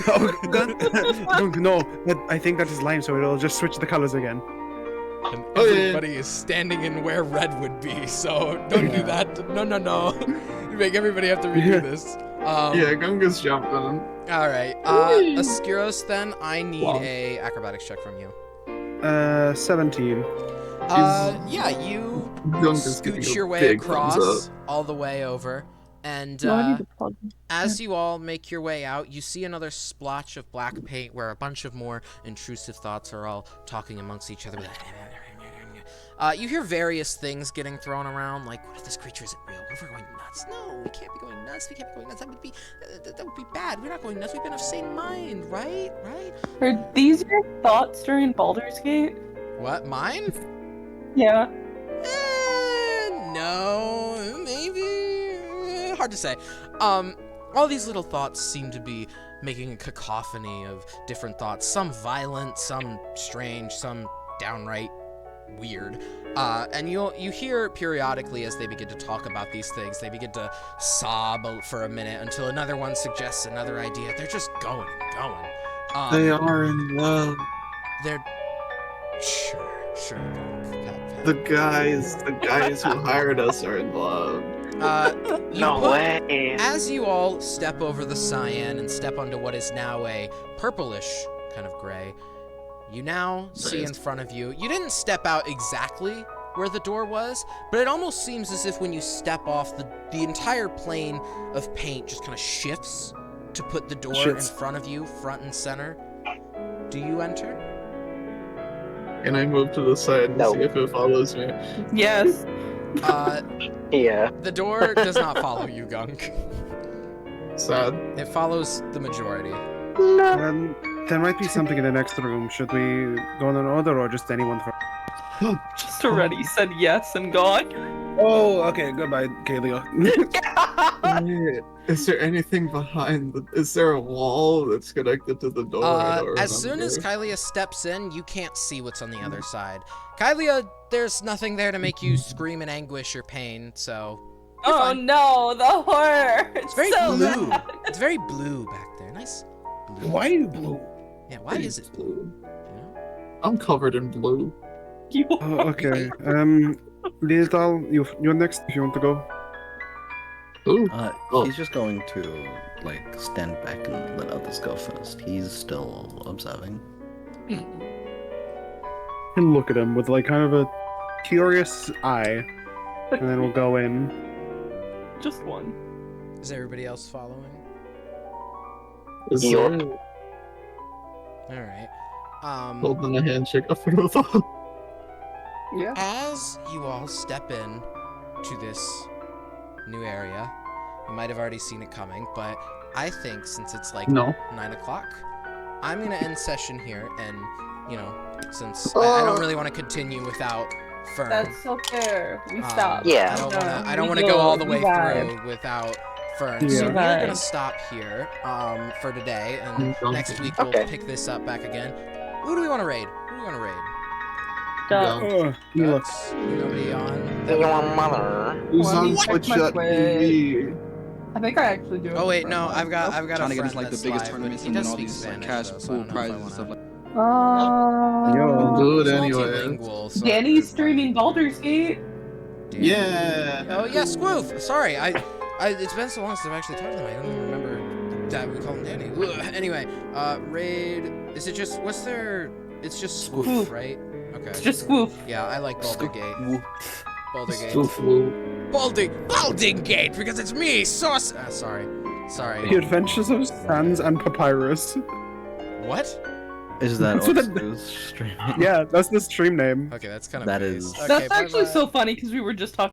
S6: Oh, Gunk, no. I think that is lime, so it'll just switch the colors again.
S1: And
S7: Oh, yeah.
S1: everybody is standing in where red would be, so don't do that. No. You make everybody have to redo this.
S7: Yeah, Gunga's jumping.
S1: All right. Ascuros, then I need a acrobatics check from you.
S6: 17.
S1: Yeah, you
S7: Gunk is giving
S1: scooch
S7: a
S1: your way
S7: big thumbs
S1: across
S7: up.
S1: all the way over, and
S8: No, I need to plug.
S1: as you all make your way out, you see another splotch of black paint where a bunch of more intrusive thoughts are all talking amongst each other. You hear various things getting thrown around, like, what if this creature isn't real? What if we're going nuts? No, we can't be going nuts. We can't be going nuts. That would be bad. We're not going nuts. We've been of sane mind, right? Right?
S8: Are these your thoughts during Baldur's Gate?
S1: What? Mine?
S8: Yeah.
S1: No, maybe. Hard to say. All these little thoughts seem to be making a cacophony of different thoughts. Some violent, some strange, some downright weird. And you hear periodically as they begin to talk about these things, they begin to sob for a minute until another one suggests another idea. They're just going and going.
S7: They are in love.
S1: They're sure.
S7: The guys who hired us are in love.
S4: No way.
S1: As you all step over the cyan and step onto what is now a purplish kind of gray, you now see in front of you. You didn't step out exactly where the door was, but it almost seems as if when you step off, the entire plane of paint just kind of shifts to put the door in front of you, front and center. Do you enter?
S7: Can I move to the side and see if it follows me?
S8: Yes.
S4: Yeah.
S1: The door does not follow you, Gunk.
S7: Sad.
S1: It follows the majority.
S6: There might be something in the next room. Should we go in an order or just anyone for?
S8: Just already said yes and gone.
S6: Oh, okay. Goodbye, Kalia.
S7: Is there anything behind is there a wall that's connected to the door? I don't
S1: As soon as
S7: remember.
S1: Kylia steps in, you can't see what's on the other side. Kylia, there's nothing there to make you scream in anguish or pain, so...
S8: Oh no, the horror!
S1: It's very
S8: so
S1: blue.
S8: bad.
S1: It's very blue back there. Nice blue.
S6: Why are you blue?
S1: Yeah, why is it blue?
S7: I'm covered in blue.
S6: Oh, okay. Lildal, you're next if you want to go.
S7: Ooh.
S3: He's just going to, like, stand back and let others go first. He's still observing.
S6: And look at him with, like, kind of a curious eye. And then we'll go in.
S8: Just one.
S1: Is everybody else following?
S7: Is
S4: Yup.
S7: there
S1: Alright.
S7: holding a handshake up for the thought?
S8: Yeah.
S1: As you all step in to this new area, you might have already seen it coming, but I think since it's like 9 o'clock, I'm gonna end session here, and you know, since I don't really want to continue without Fern.
S8: That's so fair. We stop.
S4: Yeah.
S1: I don't want to go all the way through without Fern. So
S6: Yeah.
S1: we're gonna stop here for today, and next week we'll pick this up back again. Who do we want to raid?
S6: Mila.
S1: Nobody on.
S4: Your mother.
S7: Who's
S8: Let me
S7: on
S8: check
S7: Twitch
S8: my
S7: at TV?
S8: I think I actually do.
S1: Oh wait, no, I've got a
S12: Trying to
S1: friend
S12: get into like the
S1: that's
S12: biggest
S1: live,
S12: tournaments
S1: but he
S12: and win
S1: does
S12: all
S1: speak
S12: these like
S1: Spanish,
S12: cash
S1: though, so I
S12: pool
S1: don't know if I
S12: prizes and
S1: wanna-
S12: stuff like
S7: I'll do it
S1: He's
S7: anyway.
S1: multilingual, so
S8: Danny's streaming Baldur's Gate.
S7: Yeah.
S1: Oh yeah, Squoof. Sorry, I it's been so long since I've actually talked to him. I don't even remember that we call him Danny. Ugh. Anyway, raid. Is it just what's their? It's just Squoof,
S8: Squoof.
S1: right? Okay.
S8: It's just Squoof.
S1: Yeah, I like Baldur Gate. Baldur Gate.
S7: Stoof.
S1: Balding Gate because it's me, Sauce. Sorry.
S6: The Adventures of Sans and Papyrus.
S1: What?
S3: Is that
S6: That's what
S3: Oxu's stream?
S6: Yeah, that's the stream name.
S1: Okay, that's kind of
S3: That
S1: base.
S3: is-
S1: Okay,
S8: That's actually
S1: bye-bye.
S8: so funny because we were just talking